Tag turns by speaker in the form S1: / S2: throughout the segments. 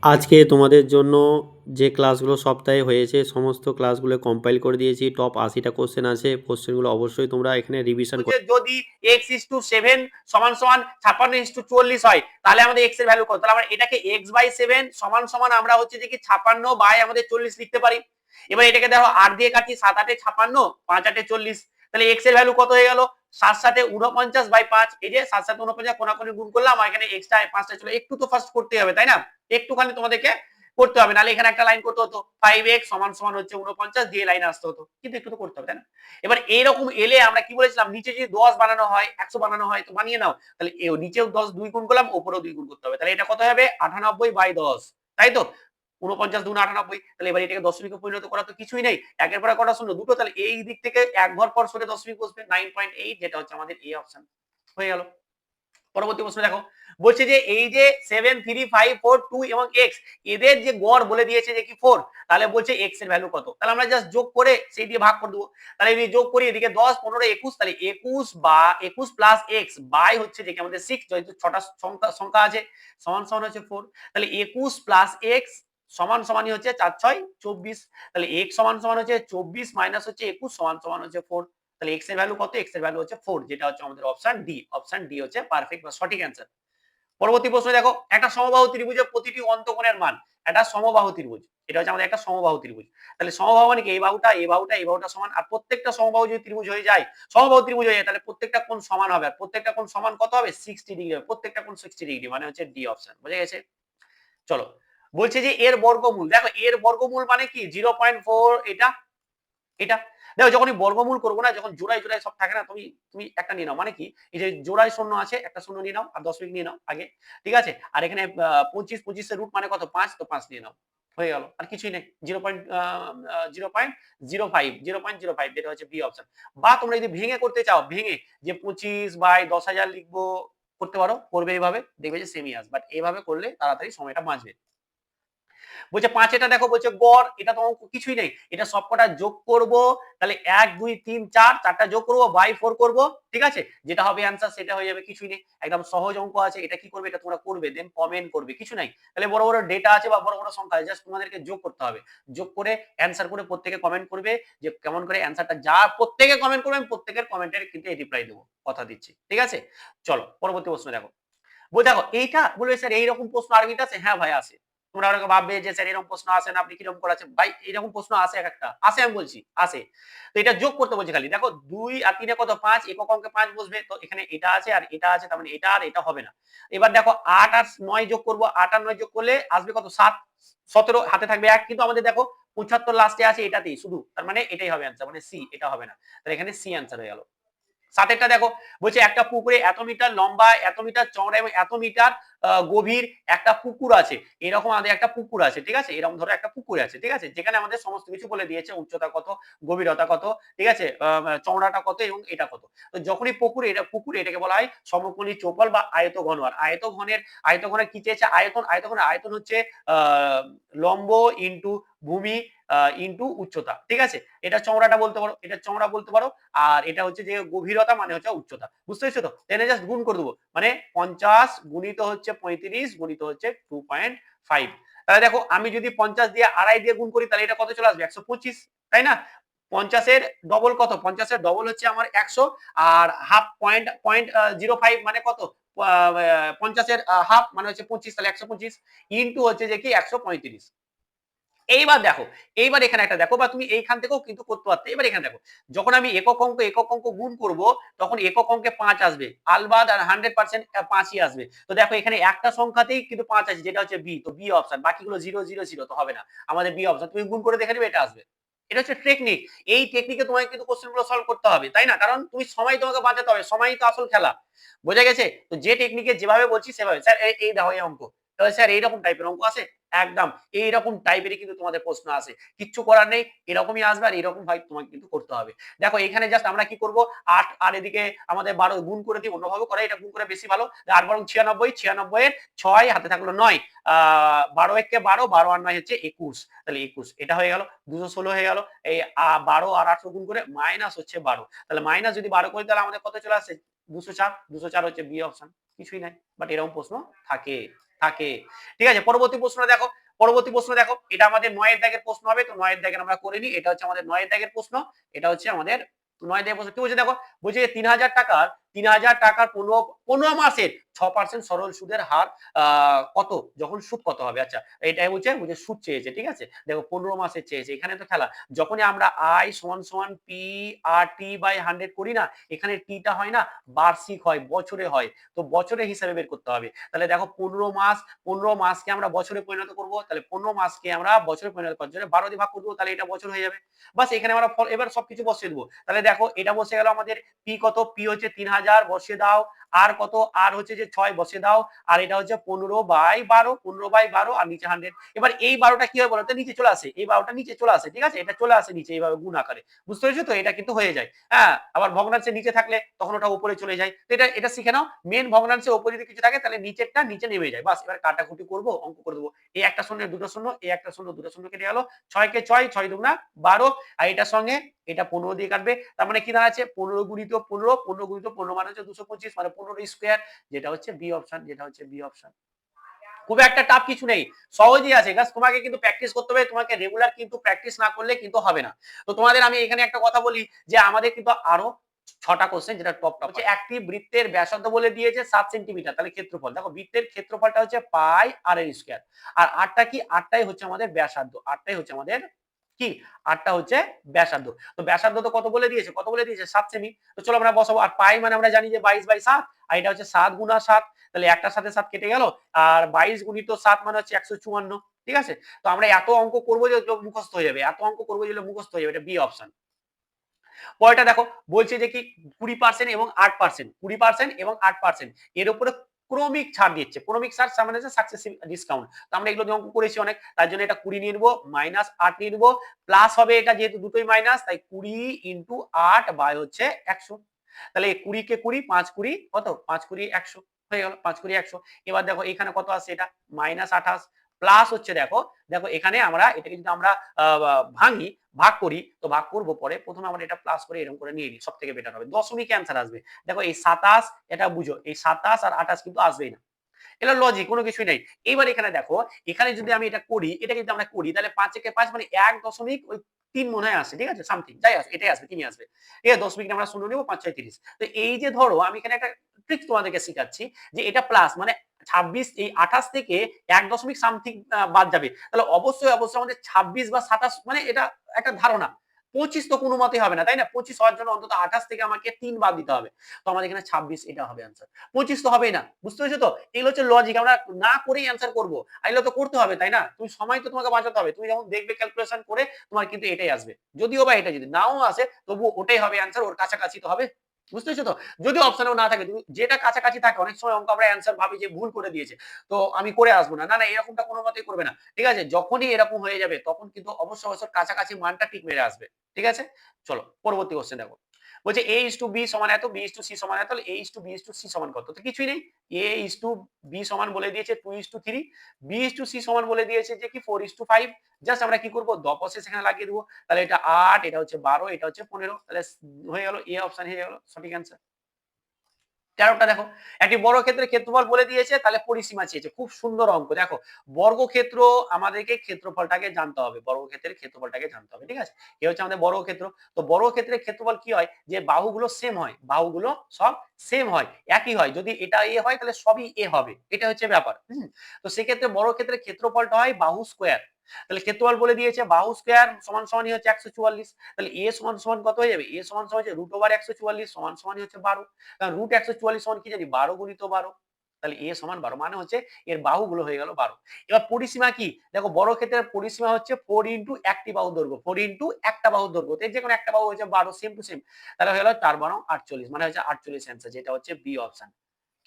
S1: আজকে তোমাদের জন্য যে ক্লাসগুলো সপ্তাহে হয়েছে সমস্ত ক্লাসগুলো কম্পাইল করে দিয়েছি। টপ 80টা কোশ্চেন আছে। কোশ্চেনগুলো অবশ্যই তোমরা এখানে রিভিশন
S2: যে যদি x is to 7 সমান সমান 56 is to 40 হয় তাহলে আমাদের x এর ভ্যালু কত? তাহলে আমরা এটাকে x বাই 7 সমান সমান আমরা হচ্ছে যে কি 56 বাই আমাদের 40 লিখতে পারি। এবার এটাকে দেখো 8 দিয়ে কাটি, 7 8 56, 5 8 40, তাহলে x এর ভ্যালু কত হয়ে গেল? 7 7 49 বাই 5, এই যে 7 7 49 কোনাকুনি গুণ করলাম, আর এখানে এক্সট্রা 5টা ছিল, একটু তো ফার্স্ট করতে হবে তাই না? একটুখানি তোমাদেরকে করতে হবে, নাহলে এখানে একটা লাইন করতে হতো 5x সমান সমান হচ্ছে 49 দিয়ে লাইন আসতে হতো, কিন্তু একটু তো করতে হবে তাই না? এবার এইরকম এলে আমরা কি বলেছিলাম, নিচে যদি 10 বানানো হয় 100 বানানো হয় তো বানিয়ে নাও, তাহলে নিচেও 10 2 গুণ করলাম, উপরেও 2 গুণ করতে হবে, তাহলে এটা কত হবে? 98 বাই 10, তাই তো? 49 দুগুণ 98, তাহলে এবার এটাকে দশমিকে পরিণত করা তো কিছুই নেই, একের পর কটা শূন্য দুটো, তাহলে এই দিক থেকে এক ঘর পর সরে দশমিক বসবে 9.8, যেটা হচ্ছে আমাদের এ অপশন হয়ে গেল। পরবর্তী প্রশ্ন দেখো, বলছে যে এই যে 7 3 5 4 2 এবং x এদের যে গড় বলে দিয়েছে যে কি 4, তাহলে বলছে x এর ভ্যালু কত? তাহলে আমরা জাস্ট যোগ করে সেই দিয়ে ভাগ করে দেবো, তাহলে যদি যোগ করি এদিকে 10 15 21, তাহলে 21 বা 21 প্লাস x বাই হচ্ছে যে কি আমাদের 6, যেহেতু ছটা সংখ্যা আছে, সমান সমান হচ্ছে 4, তাহলে 21 প্লাস x সমান সমানই হচ্ছে 4 6 24, তাহলে x সমান সমান হচ্ছে 24 মাইনাস হচ্ছে 21 সমান সমান হচ্ছে 4, তাহলে x এর ভ্যালু কত? x এর ভ্যালু হচ্ছে 4, যেটা হচ্ছে আমাদের অপশন ডি। অপশন ডি হচ্ছে পারফেক্ট বা সঠিক অ্যান্সার। পরবর্তী প্রশ্ন দেখো, একটা সমবাহু ত্রিভুজের প্রতিটি অন্তকোণের মান, এটা সমবাহু ত্রিভুজ, এটা হচ্ছে আমাদের একটা সমবাহু ত্রিভুজ, তাহলে সমবাহু মানে কি এই বাহুটা এই বাহুটা এই বাহুটা সমান, আর প্রত্যেকটা সমবাহু যদি ত্রিভুজ হয়ে যায়, সমবাহু ত্রিভুজ হয়ে যায়, তাহলে প্রত্যেকটা কোণ সমান হবে, আর প্রত্যেকটা কোণ সমান কত হবে? 60 ডিগ্রি হবে, প্রত্যেকটা কোণ 60 ডিগ্রি, মানে হচ্ছে ডি অপশন। বুঝা গেছে? চলো, বলছে যে এর বর্গমূল, দেখো এর বর্গমূল মানে কি 0.4, এটা এটা দেখো, যখনই বর্গমূল করবো না, যখন জোড়ায় জোড়ায় সব থাকে না, তুমি তুমি একটা নিয়ে নাও, মানে কি এই যে জোড়ায় শূন্য আছে, একটা শূন্য নিয়ে নাও আর দশমিক নিয়ে নাও আগে, ঠিক আছে? আর এখানে 25 25 এর রুট মানে কত? 5, তো 5 নিয়ে নাও, হয়ে গেল, আর কিছুই নেই। 0.05 যেটা হচ্ছে বি অপশন। বা তোমরা যদি ভেঙে করতে চাও, ভেঙে যে 25 বাই 10,000 লিখবো, করতে পারো, করবে এইভাবে, দেখবে যে সেমই আসবে, বাট এইভাবে করলে তাড়াতাড়ি সময়টা বাঁচবে। বলছে 5, এটা দেখো বলছে গড়, এটা তো অঙ্ক কিছুই নেই, এটা সবকটা যোগ করব, তাহলে 1 2 3 4, চারটা যোগ করব বাই 4 করব, ঠিক আছে? যেটা হবে অ্যানসার সেটা হয়ে যাবে, কিছুই নেই, একদম সহজ অঙ্ক আছে। এটা কি করবে? এটা তোমরা করবে, দেন কমেন্ট করবে, কিছু নাই। তাহলে বড় বড় ডেটা আছে বা বড় বড় সংখ্যা আছে, জাস্ট তোমাদেরকে যোগ করতে হবে, যোগ করে অ্যানসার করে প্রত্যেকে কমেন্ট করবে যে কেমন করে অ্যানসারটা, যা প্রত্যেকে কমেন্ট করবেন প্রত্যেকের কমেন্টের কিন্তু রিপ্লাই দেবো, কথা দিচ্ছি, ঠিক আছে? চলো পরবর্তী প্রশ্ন দেখো। দেখো এইটা বলবে স্যার এইরকম প্রশ্ন আরবিতে আছে, হ্যাঁ ভাই আছে। তোমরা অনেকে ভাববে যে স্যার এরকম প্রশ্ন আসে না, আপনি কিরকম করেছেন ভাই, এরকম প্রশ্ন আসে, এক একটা আসে, আমি বলছি আসে। তো এটা যোগ করতে বলছে খালি, দেখো 2 আর 3 কত? 5, একক অঙ্কে 5 বসবে, তো এখানে এটা আছে আর এটা আছে, তার মানে এটা আর এটা হবে না। এবার দেখো 8 আর 9 যোগ করব, 8 আর 9 যোগ করলে আসবে কত? 7, 17 হাতে থাকবে 1, কিন্তু আমাদের দেখো 75 লাস্টে আছে এটাতেই শুধু, তার মানে এটাই হবে অ্যানসার, মানে সি, এটা হবে না, তাহলে এখানে সি অ্যানসার হয়ে গেল। সাতেরটা দেখো, বলছে একটা পুকুরে এত মিটার লম্বা, এত মিটার চওড়া এবং এত মিটার গভীর একটা পুকুর আছে, এরকম আমাদের একটা পুকুর আছে, ঠিক আছে? এরকম ধরো একটা পুকুর আছে, ঠিক আছে, যেখানে আমাদের সমস্ত কিছু বলে দিয়েছে, উচ্চতা কত, গভীরতা কত, ঠিক আছে, চওড়াটা কত এবং এটা কত। তো যখনই পুকুর এটাকে বলা হয় সমকোণী চৌপল বা আয়তঘন। আর আয়তঘনের কি চেয়েছে? আয়তন। আয়তঘনের আয়তন হচ্ছে লম্ব ইন্টু ভূমি ইন্টু উচ্চতা, ঠিক আছে? এটা চওড়াটা বলতে পারো, এটা চওড়া বলতে পারো, আর এটা হচ্ছে যে গভীরতা মানে হচ্ছে উচ্চতা, বুঝতে পেরেছো তো? এনে জাস্ট গুণ করে দেবো, মানে 50 গুণিত হচ্ছে 35 গুণিত হচ্ছে 2.5। তাহলে দেখো আমি যদি 50 দিয়ে আড়াই দিয়ে গুণ করি, তাহলে এটা কত চলে আসবে? 125, তাই না? 50 এর ডবল কত? 50 এর ডবল হচ্ছে আমার 100, আর হাফ পয়েন্ট 0.05 মানে কত? 50 এর হাফ মানে হচ্ছে 25, তাহলে 125 ইন্টু হচ্ছে যে কি 135। এইবার দেখো, এইবার এখানে একটা দেখো, বা তুমি এইখান থেকেও কিন্তু করতে পারতে। এবার এখানে দেখো, যখন আমি একক অঙ্ক গুণ করব, তখন একক অঙ্কে 5 আসবে, আলবাদ আর 100% 5ই আসবে। তো দেখো এখানে একটা সংখ্যাতেই কিন্তু 5 আছে, যেটা হচ্ছে বি, তো বি অপশন। বাকিগুলো 0 0 0, তো হবে না, আমাদের বি অপশন। তুমি গুণ করে দেখে নেবে, এটা আসবে। এটা হচ্ছে টেকনিক। এই টেকনিকে তোমাকে কিন্তু কোশ্চেনগুলো সলভ করতে হবে, তাই না? কারণ তুমি সময় তোমাকে বাঁচাতে হবে, সময়ই তো আসল খেলা। বোঝা গেছে? তো যে টেকনিকে যেভাবে বলছি সেভাবে। স্যার এই দেখো এই অঙ্ক, তাহলে স্যার এইরকম টাইপের অঙ্ক আছে, একদম এইরকম টাইপেরই কিন্তু তোমাদের প্রশ্ন আসে, কিচ্ছু করার নেই, এরকমই আসবে, আর এরকম ভাই তোমাকে কিন্তু করতে হবে। দেখো এখানে জাস্ট আমরা কি করব, 8 আর এদিকে আমাদের 12 গুণ করে দিই, অন্যভাবে করে, এটা গুণ করে বেশি ভালো। 8 বরং 96, 96 এর 6 হাতে থাকলো 9, 12 একে 12, 12 আর 9 হচ্ছে 21, তাহলে 21 এটা হয়ে গেল, 216 হয়ে গেল। এই 12 আর 8 গুণ করে মাইনাস হচ্ছে 12, তাহলে মাইনাস যদি 12 করি, তাহলে আমাদের কত চলে আসছে? 204, 204 হচ্ছে বি অপশন, কিছুই নাই, বাট এরকম প্রশ্ন থাকে। থাকে। ঠিক আছে, পরবর্তী প্রশ্ন দেখো, পরবর্তী প্রশ্ন দেখো, এটা আমাদের ৯ এর দাগের প্রশ্ন হবে, তো ৯ এর দাগের আমরা করে নিই। এটা হচ্ছে আমাদের ৯ এর দাগের প্রশ্ন, এটা হচ্ছে আমাদের ৯ দাগের প্রশ্ন। কি বলছে দেখো, বলছে ৩০০০ টাকার ১৫ মাসের ৬% সরল সুদের হার কত, যখন সুদ কত হবে? আচ্ছা, এটাই বলছে, সুদ চেয়েছে। ঠিক আছে, দেখো ১৫ মাসের চেয়েছে, এখানে তো খেলা, যখনই আমরা আই সমান সমান পি আর টি বাই 100 করি না, এখানে টিটা হয় না বার্ষিক হয়, বছরে হয়, তো বছরের হিসাবে বের করতে হবে। তাহলে দেখো ১৫ মাস, ১৫ মাসকে আমরা বছরে পরিণত করব, তাহলে ১৫ মাসকে আমরা বছরে পরিণত করার জন্য ১২ দিয়ে ভাগ করে দেবো, তাহলে এটা বছর হয়ে যাবে। বাস, এখানে আমরা এবার সবকিছু বসিয়ে দেবো। তাহলে দেখো এটা বসে গেল আমাদের, পি কত, পি হচ্ছে ৩০০০ বসিয়ে দাও, আর কত, আর হচ্ছে যে 6 বসিয়ে দাও, আর এটা হচ্ছে 15/12, 15/12 আর নিচে 100। এবার এই 12টা কি হয় বলতো, নিচে চলে আসে, এই 12টা নিচে চলে আসে। ঠিক আছে, এটা চলে আসে নিচে এইভাবে গুণ আকারে, বুঝতে পেরেছো তো? এটা কিন্তু হয়ে যায়। হ্যাঁ, আবার ভগ্নাংশের নিচে থাকলে তখন ওটা উপরে চলে যায়। তো এটা শিখে নাও, মেন ভগ্নাংশের উপরে যদি কিছু থাকে তাহলে নিচেরটা নিচে নেমে যায়। বাস, এবার কাটাকুটি করবো, অঙ্ক করে দেবো। এই একটা শূন্য দুটো শূন্য, এই একটা শূন্য দুটো শূন্য কেটে গেল, 6 কে 6, 6 দুগুণা 12, আর এটার সঙ্গে এটা 15 দিয়ে কাটবে, তার মানে কি দাঁড়াচ্ছে 15 গুণিত 15, 15 গুণিত 15 মানে হচ্ছে 225, মানে 15 স্কয়ার, যেটা হচ্ছে বি অপশন, যেটা হচ্ছে বি অপশন। খুব একটা টাফ কিছু নেই, সহজই আছে গাছ, তোমাকে কিন্তু প্র্যাকটিস করতে হবে, তোমাকে রেগুলার কিন্তু প্র্যাকটিস না করলে কিন্তু হবে না। তো তোমাদের আমি এখানে একটা কথা বলি, যে আমাদের কিন্তু আরো 6টা কোশ্চেন, যেটা টপ হচ্ছে একটি বৃত্তের ব্যাসার্ধ বলে দিয়েছে 7 সেন্টিমিটার, তাহলে ক্ষেত্রফল দেখো, বৃত্তের ক্ষেত্রফলটা হচ্ছে পাই আর এর স্কয়ার, আর 8টা কি, 8টাই হচ্ছে আমাদের ব্যাসার্ধ, 8টাই হচ্ছে আমাদের কি, 8টা হচ্ছে ব্যাসার্ধ। তো ব্যাসার্ধ তো কত বলে দিয়েছে, কত বলে দিয়েছে 7 সেমি। তো চলো আমরা বসাবো, আর পাই মানে আমরা জানি যে 22/7, আর এটা হচ্ছে 7 গুণা 7, তাহলে একটার সাথে 7 কেটে গেল, আর 22 গুণিত 7 মানে হচ্ছে 154। ঠিক আছে, তো আমরা এত অঙ্ক করবো যে মুখস্থ হয়ে যাবে, এত অঙ্ক করবো যে মুখস্থ হয়ে যাবে, এটা বি অপশন। পরেরটা দেখো, বলছে যে কি 20% এবং 8%, 20% এবং 8% এর উপরে ক্রমিক ছাড় দিচ্ছে। ক্রমিক ছাড় মানে হচ্ছে সাকসেসিভ ডিসকাউন্ট। তো আমরা এগুলো দিয়ে অঙ্ক করেছি অনেক, তার জন্য এটা 20 নিয়ে নিবো, মাইনাস 8 নিয়ে নিবো, প্লাস হবে এটা যেহেতু দুটোই মাইনাস, তাই 20 ইন্টু 8 বাই হচ্ছে 100। তাহলে 20 কে 20, 5 20 কত, 5 20 100 হয়ে গেল, 5 20 100। এবার দেখো এখানে কত আছে, এটা মাইনাস 28, প্লাস হচ্ছে দেখো, দেখো এখানে আমরা এটাকে যদি আমরা ভাঙি, ভাগ করি, তো ভাগ করবো পরে, প্রথমে আমরা এটা প্লাস করে এরকম করে নিয়ে নিই, সব থেকে বেটার হবে, দশমিক অ্যান্সার আসবে। দেখো এই 27, এটা বুঝো, এই 27 আর 28 কিন্তু আসবেই না, এটা লজিক, কোনো কিছুই নেই। এইবার এখানে দেখো, এখানে যদি আমি এটা করি, এটা কিন্তু আমরা করি, তাহলে 5 একে 5 মানে 1.3 মনে হয় আসে, ঠিক আছে, সামথিং যাই আসে, এটাই আসবে, 3 আসবে। ঠিক আছে, দশমিক আমরা শূন্য নেবো, 5 6 30। তো এই যে ধরো আমি এখানে একটা ট্রিক্স তোমাদেরকে শেখাচ্ছি, যে এটা প্লাস মানে 26, এই 28 থেকে 1 দশমিক সামথিং বাদ যাবে, তাহলে অবশ্যই অবশ্যই আমাদের 26 বা 27, মানে এটা একটা ধারণা। 25 তো কোনো মতেই হবে না, তাই না? 25 হওয়ার জন্য অন্তত 28 থেকে আমাকে 3 বাদ দিতে হবে, তো আমাদের এখানে 26, এটা হবে অ্যান্সার। 25 তো হবেই না, বুঝতে পেরেছো তো? এগুলো হচ্ছে লজিক, আমরা না করেই অ্যান্সার করবো, আর এগুলো তো করতে হবে, তাই না? তুমি সময় তো তোমাকে বাঁচাতে হবে, তুমি যখন দেখবে ক্যালকুলেশন করে, তোমার কিন্তু এটাই আসবে, যদিও বা এটা যদি নাও আসে তবু ওটাই হবে অ্যান্সার, ওর কাছাকাছি তো হবে, বুঝতে পেরেছো তো? যদি অপশনেও না থাকে, তুমি যেটা কাছাকাছি থাকে, অনেক সময় অঙ্ক আমরা অ্যান্সার ভাবি যে ভুল করে দিয়েছে, তো আমি করে আসবো না, না না, এরকমটা কোনো মতেই করবে না। ঠিক আছে, যখনই এরকম হয়ে যাবে তখন কিন্তু অবশ্যই অবশ্যই কাছাকাছি মানটা ঠিক মেরে আসবে। ঠিক আছে, চলো পরবর্তী কোশ্চেন দেখো, বলছে a is to b সমান এত, b is to c সমান এত, তাহলে a is to b is to c সমান কত? তো কিছুই নেই, a is to b সমান বলে দিয়েছে 2 is to 3, b is to c সমান বলে দিয়েছে যে কি 4 is to 5। জাস্ট আমরা কি করব, দপশেষ এখানে লাগিয়ে দেবো, তাহলে এটা 8, এটা হচ্ছে 12, এটা হচ্ছে 15, তাহলে হয়ে গেল, এ অপশন হয়ে গেল সঠিক অ্যান্সার। 13টা দেখো, একটি বর্গক্ষেত্রের ক্ষেত্রফল বলে দিয়েছে, তাহলে পরিসীমা চেয়েছে, খুব সুন্দর অঙ্ক। দেখো, বর্গক্ষেত্র আমাদেরকে ক্ষেত্রফলটাকে জানতে হবে, বর্গক্ষেত্রের ক্ষেত্রফলটাকে জানতে হবে। ঠিক আছে, এ হচ্ছে আমাদের বর্গক্ষেত্র। তো বর্গক্ষেত্রের ক্ষেত্রফল কি হয়, যে বাহুগুলো সেম হয়, বাহুগুলো সব সেম হয়, একই হয়, যদি এটা এ হয় তাহলে সবই এ হবে, এটা হচ্ছে ব্যাপার। তো সেক্ষেত্রে বর্গক্ষেত্রের ক্ষেত্রফলটা হয় বাহু স্কয়ার, তাহলে ক্ষেত্রফল বলে দিয়েছে বাহু স্কয়ার সমান সমানই হচ্ছে 144, তাহলে এ সমান সমান কত হয়ে যাবে, এ সমান সমান হচ্ছে √144 সমান সমানই হচ্ছে 12, কারণ √144 সমান কি জানি 12 গুণিত 12, তাহলে এ সমান 12, মানে হচ্ছে এর বাহুগুলো হয়ে গেল 12। এবার পরিসীমা কি, দেখো বর্গক্ষেত্রের পরিসীমা হচ্ছে 4 ইন্টু একটি বাহুর দৈর্ঘ্য, 4 ইন্টু একটা বাহুর দৈর্ঘ্য, এর যে কোনো একটা বাহু হচ্ছে 12, সেম টু সেম, তাহলে হয়ে গেল 4 12 48, মানে হচ্ছে 48 অ্যান্সার, যেটা হচ্ছে বি অপশন।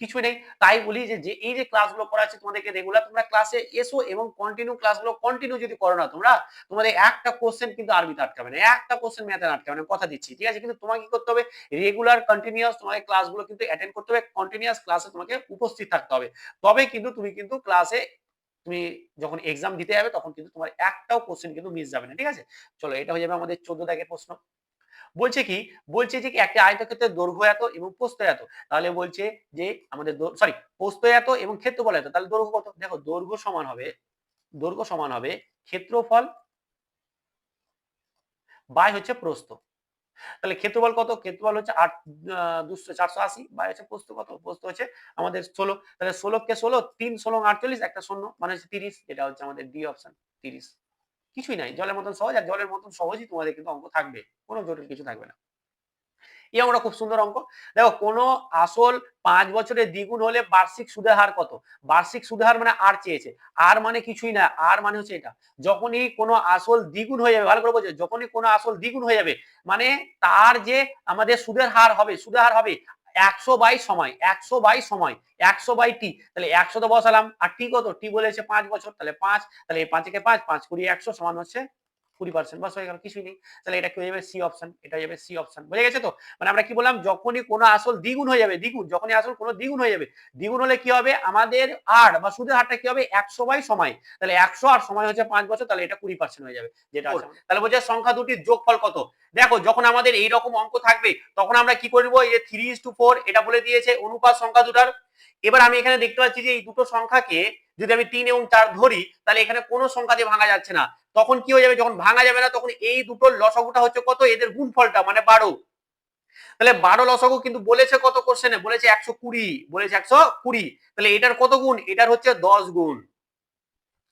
S2: কিছু নেই, তাই বলি যে এই যে ক্লাসগুলো করাচ্ছি তোমাদেরকে রেগুলার, তোমরা ক্লাসে এসো এবং কন্টিনিউ ক্লাসগুলো কন্টিনিউ যদি করো না তোমরা, তোমাদের একটা কোশ্চেন কিন্তু আরবিতে আটকাবে না, একটা কোশ্চেন ম্যাথে আটকাবে না, কথা দিচ্ছি। ঠিক আছে, কিন্তু তোমাকে কি করতে হবে, রেগুলার কন্টিনিউয়াস তোমাকে ক্লাসগুলো কিন্তু অ্যাটেন্ড করতে হবে, কন্টিনিউয়াস ক্লাসে তোমাকে উপস্থিত থাকতে হবে, তবে কিন্তু তুমি কিন্তু ক্লাসে, তুমি যখন এক্সাম দিতে যাবে তখন কিন্তু তোমার একটাও কোশ্চেন কিন্তু মিস যাবে না। ঠিক আছে, চলো এটা হয়ে যাবে আমাদের 14 দাগের প্রশ্ন। বলছে কি, বলছে যে কি একটা আয়তক্ষেত্রের দৈর্ঘ্য এত এবং প্রস্থ এত, তাহলে বলছে যে আমাদের সরি প্রস্থ এত এবং ক্ষেত্রফল এত, তাহলে দৈর্ঘ্য কত? দেখো দৈর্ঘ্য সমান হবে ক্ষেত্রফল বাই হচ্ছে প্রস্থ। তাহলে ক্ষেত্রফল কত? ক্ষেত্রফল হচ্ছে 480 বাই হচ্ছে প্রস্থ কত? প্রস্থ হচ্ছে আমাদের 16। তাহলে 16 কে 16 3 16 48 একটা শূন্য মানে হচ্ছে 30, যেটা হচ্ছে আমাদের ডি অপশন 30। কিছুই নাই, জলের মতন সহজ, আর জলের মতন সহজই তোমাদের কিন্তু অঙ্ক থাকবে, কোনো জটিল কিছু থাকবে না। এই অঙ্কটা খুব সুন্দর অঙ্ক। দেখো কোন আসল 5 বছরের দ্বিগুণ হলে বার্ষিক সুদের হার কত? বার্ষিক সুদের হার মানে আর চেয়েছে, আর মানে কিছুই না, আর মানে হচ্ছে এটা, যখনই কোনো আসল দ্বিগুণ হয়ে যাবে, ভালো করে বোঝো, যখনই কোনো আসল দ্বিগুণ হয়ে যাবে মানে তার যে আমাদের সুদের হার হবে, সুদের হার হবে 100/সময়, 100/টি, তাহলে 100 তো বসালাম, আর টি কত? টি বলেছে 5 বছর, তাহলে 5, তাহলে এই 5 কে 5, 5 কুড়ি 100 সমান হচ্ছে 20%, বাস হয়ে গেল, কিছুই নেই। তাহলে এটা কি হয়ে যাবে? সি অপশন, এটা হয়ে যাবে সি অপশন। বুঝে গেছে তো? মানে আমরা কি বললাম, যখনই কোনো আসল দ্বিগুণ হয়ে যাবে, দ্বিগুণ, যখনই আসল কোনো দ্বিগুণ হয়ে যাবে, দ্বিগুণ হলে কি হবে আমাদের আর বা সুদের হারটা কি হবে 100/সময়, তাহলে 100 আর সময় হচ্ছে 5 বছর, তাহলে এটা 20% হয়ে যাবে, যেটা আছে। তাহলে বলছে সংখ্যা দুটির যোগফল কত? দেখো যখন আমাদের এই রকম অঙ্ক থাকবে তখন আমরা কি করব, এই যে 3:4 এটা বলে দিয়েছে অনুপাত সংখ্যা দুটার। এবার আমি এখানে দেখতে পাচ্ছি যে এই দুটো সংখ্যাকে যদি আমি 3 এবং 4 ধরি, তাহলে এখানে কোনো সংখ্যা দিয়ে ভাঙা যাচ্ছে না। তখন কি হয়ে যাবে, যখন ভাঙা যাবে না তখন এই দুটোর লসাগুটা হচ্ছে কত? এদের গুণফলটা মানে 12। তাহলে 12 লসাগু কিন্তু বলেছে কত কোশ্চেনে? বলেছে 120, বলেছে 120। তাহলে এটার কত গুণ? এটার হচ্ছে 10 গুণ।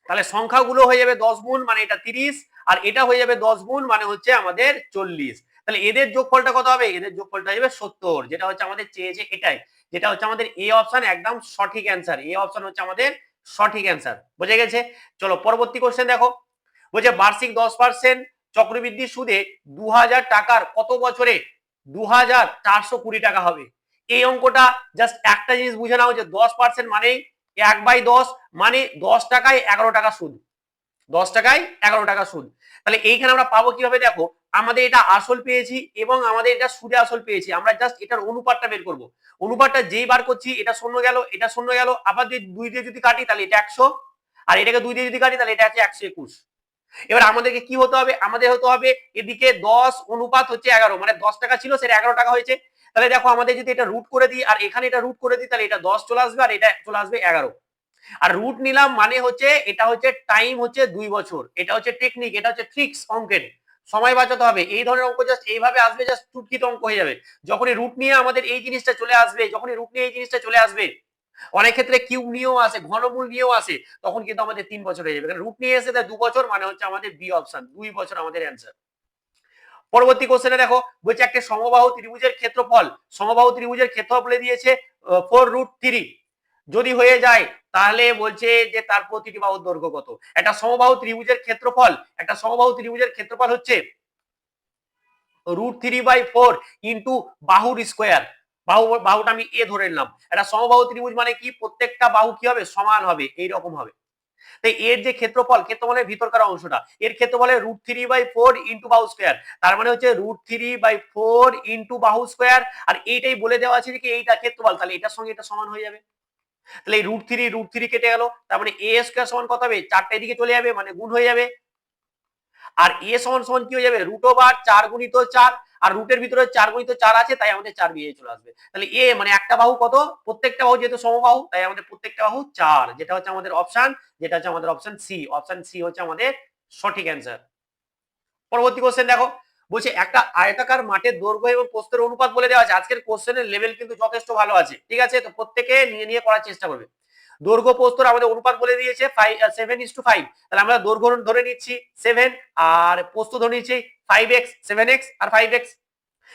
S2: তাহলে সংখ্যাগুলো হয়ে যাবে 10 গুণ মানে এটা 30, আর এটা হয়ে যাবে 10 গুণ মানে হচ্ছে আমাদের 40। তাহলে এদের যোগফলটা কত হবে? এদের যোগফলটা হবে 70, যেটা হচ্ছে আমাদের চেয়েছে এটাই, যেটা হচ্ছে আমাদের এ অপশন একদম সঠিক অ্যান্সার। এ অপশন হচ্ছে আমাদের সঠিক অ্যান্সার। বুঝে গেছে? চলো পরবর্তী কোশ্চেন দেখো। বলছে বার্ষিক 10% চক্রবৃদ্ধি সুদে 2000 টাকার কত বছরে 2420 টাকা হবে? এই অঙ্কটা জাস্ট একটা জিনিস বুঝে নাও যে 10% মানেই 1/10 মানে 10 টাকায় 11 টাকা সুদ, 10 টাকায় 11 টাকা সুদ। তাহলে এইখানে আমরা পাবো কিভাবে? দেখো আমাদের এটা আসল পেয়েছি এবং আমাদের এটা সুদে আসল পেয়েছি, আমরা জাস্ট এটার অনুপাতটা বের করব। অনুপাতটা যেই বার করছি এটা শূন্য গেল, এটা শূন্য গেল, আবার যদি 2 দিয়ে যদি কাটি তাহলে এটা 100, আর এটাকে 2 দিয়ে যদি কাটি তাহলে এটা আছে 121। এবার আমাদেরকে কি হতে হবে? আমাদের হতে হবে এদিকে 10 অনুপাত হচ্ছে 11, মানে 10 টাকা ছিল সেটা 11 টাকা হয়েছে। তাহলে দেখো আমাদের যদি এটা রুট করে দিই আর এখানে এটা রুট করে দিই, তাহলে এটা 10 চলে আসবে আর এটা চলে আসবে 11। আর রুট নিলাম মানে হচ্ছে এটা হচ্ছে টাইম হচ্ছে 2 বছর, এটা হচ্ছে টেকনিক, এটা হচ্ছে ট্রিক্স অঙ্কের, সময় বাঁচাতে হবে। এই ধরনের অঙ্ক জাস্ট এইভাবে আসবে, জাস্ট চুটকিতে অঙ্ক হয়ে যাবে। যখনই রুট নিয়ে আমাদের এই জিনিসটা চলে আসবে, যখনই রুট নিয়ে এই জিনিসটা চলে আসবে, অনেক ক্ষেত্রে কিউব নিয়েও আসে, ঘনমূল নিয়েও আসে, তখন কিন্তু আমাদের 3 বছর হয়ে যাবে। কারণ রুট নিয়ে এসে 2 বছর মানে হচ্ছে আমাদের বি অপশন, 2 বছর আমাদের অ্যান্সার। পরবর্তী কোশ্চেনে দেখো, বলছে একটা সমবাহু ত্রিভুজের ক্ষেত্রফল, সমবাহু ত্রিভুজের ক্ষেত্রফল বলে দিয়েছে 4√3, যদি হয়ে যায় তাহলে বলছে যে তার প্রতিটি বাহুর দৈর্ঘ্য কত? একটা সমবাহু ত্রিভুজের ক্ষেত্রফল, একটা সমবাহু ত্রিভুজের ক্ষেত্রফল হচ্ছে √3/4 ইন্টু বাহুর স্কোয়ার। বাহুটা আমি এ ধরে নিলাম। একটা সমবাহু ত্রিভুজ মানে কি, প্রত্যেকটা বাহু কি হবে? সমান হবে, এইরকম হবে। তাই এর যে ক্ষেত্রফল, ক্ষেত্রফলের ভিতরকার অংশটা, এর ক্ষেত্রফলে √3/4 ইন্টু বাহু স্কোয়ার, তার মানে হচ্ছে √3/4 ইন্টু বাহু স্কোয়ার। আর এইটাই বলে দেওয়া আছে যে কি এইটা ক্ষেত্রফল, তাহলে এটার সঙ্গে এটা সমান হয়ে যাবে। তাহলে এই √3 কেটে গেল, তার মানে এ স্কোয়ার সমান কত হবে? 4টা এদিকে চলে যাবে মানে গুণ হয়ে যাবে। আর এ সমান সমান কি হয়ে যাবে? √4 গুণিত 4, আর রুটের ভিতরে 4 গুণিত 4 আছে, তাই আমাদের 4 বেরিয়ে চলে আসবে। তাহলে এ মানে একটা বাহু কত? প্রত্যেকটা বাহু যেহেতু সমবাহু, তাই আমাদের প্রত্যেকটা বাহু 4, যেটা হচ্ছে আমাদের অপশন, যেটা হচ্ছে আমাদের অপশন সি। অপশন সি হচ্ছে আমাদের সঠিক অ্যান্সার। পরবর্তী কোশ্চেন দেখো, বলছে একটা আয়তাকার মাঠের দৈর্ঘ্য এবং প্রস্থের অনুপাত বলে দেওয়া আছে। আজকের কোশ্চেনের লেভেল কিন্তু যথেষ্ট ভালো আছে, ঠিক আছে? তো প্রত্যেকে নিয়ে নিয়ে করার চেষ্টা করবে। দৈর্ঘ্য প্রস্থর আমাদের অনুপাত বলে দিয়েছে 7:5, তাহলে আমরা দৈর্ঘ্য ধরে নিচ্ছি 7 আর প্রস্থ ধরে নিচ্ছি 5x, 7x আর 5x।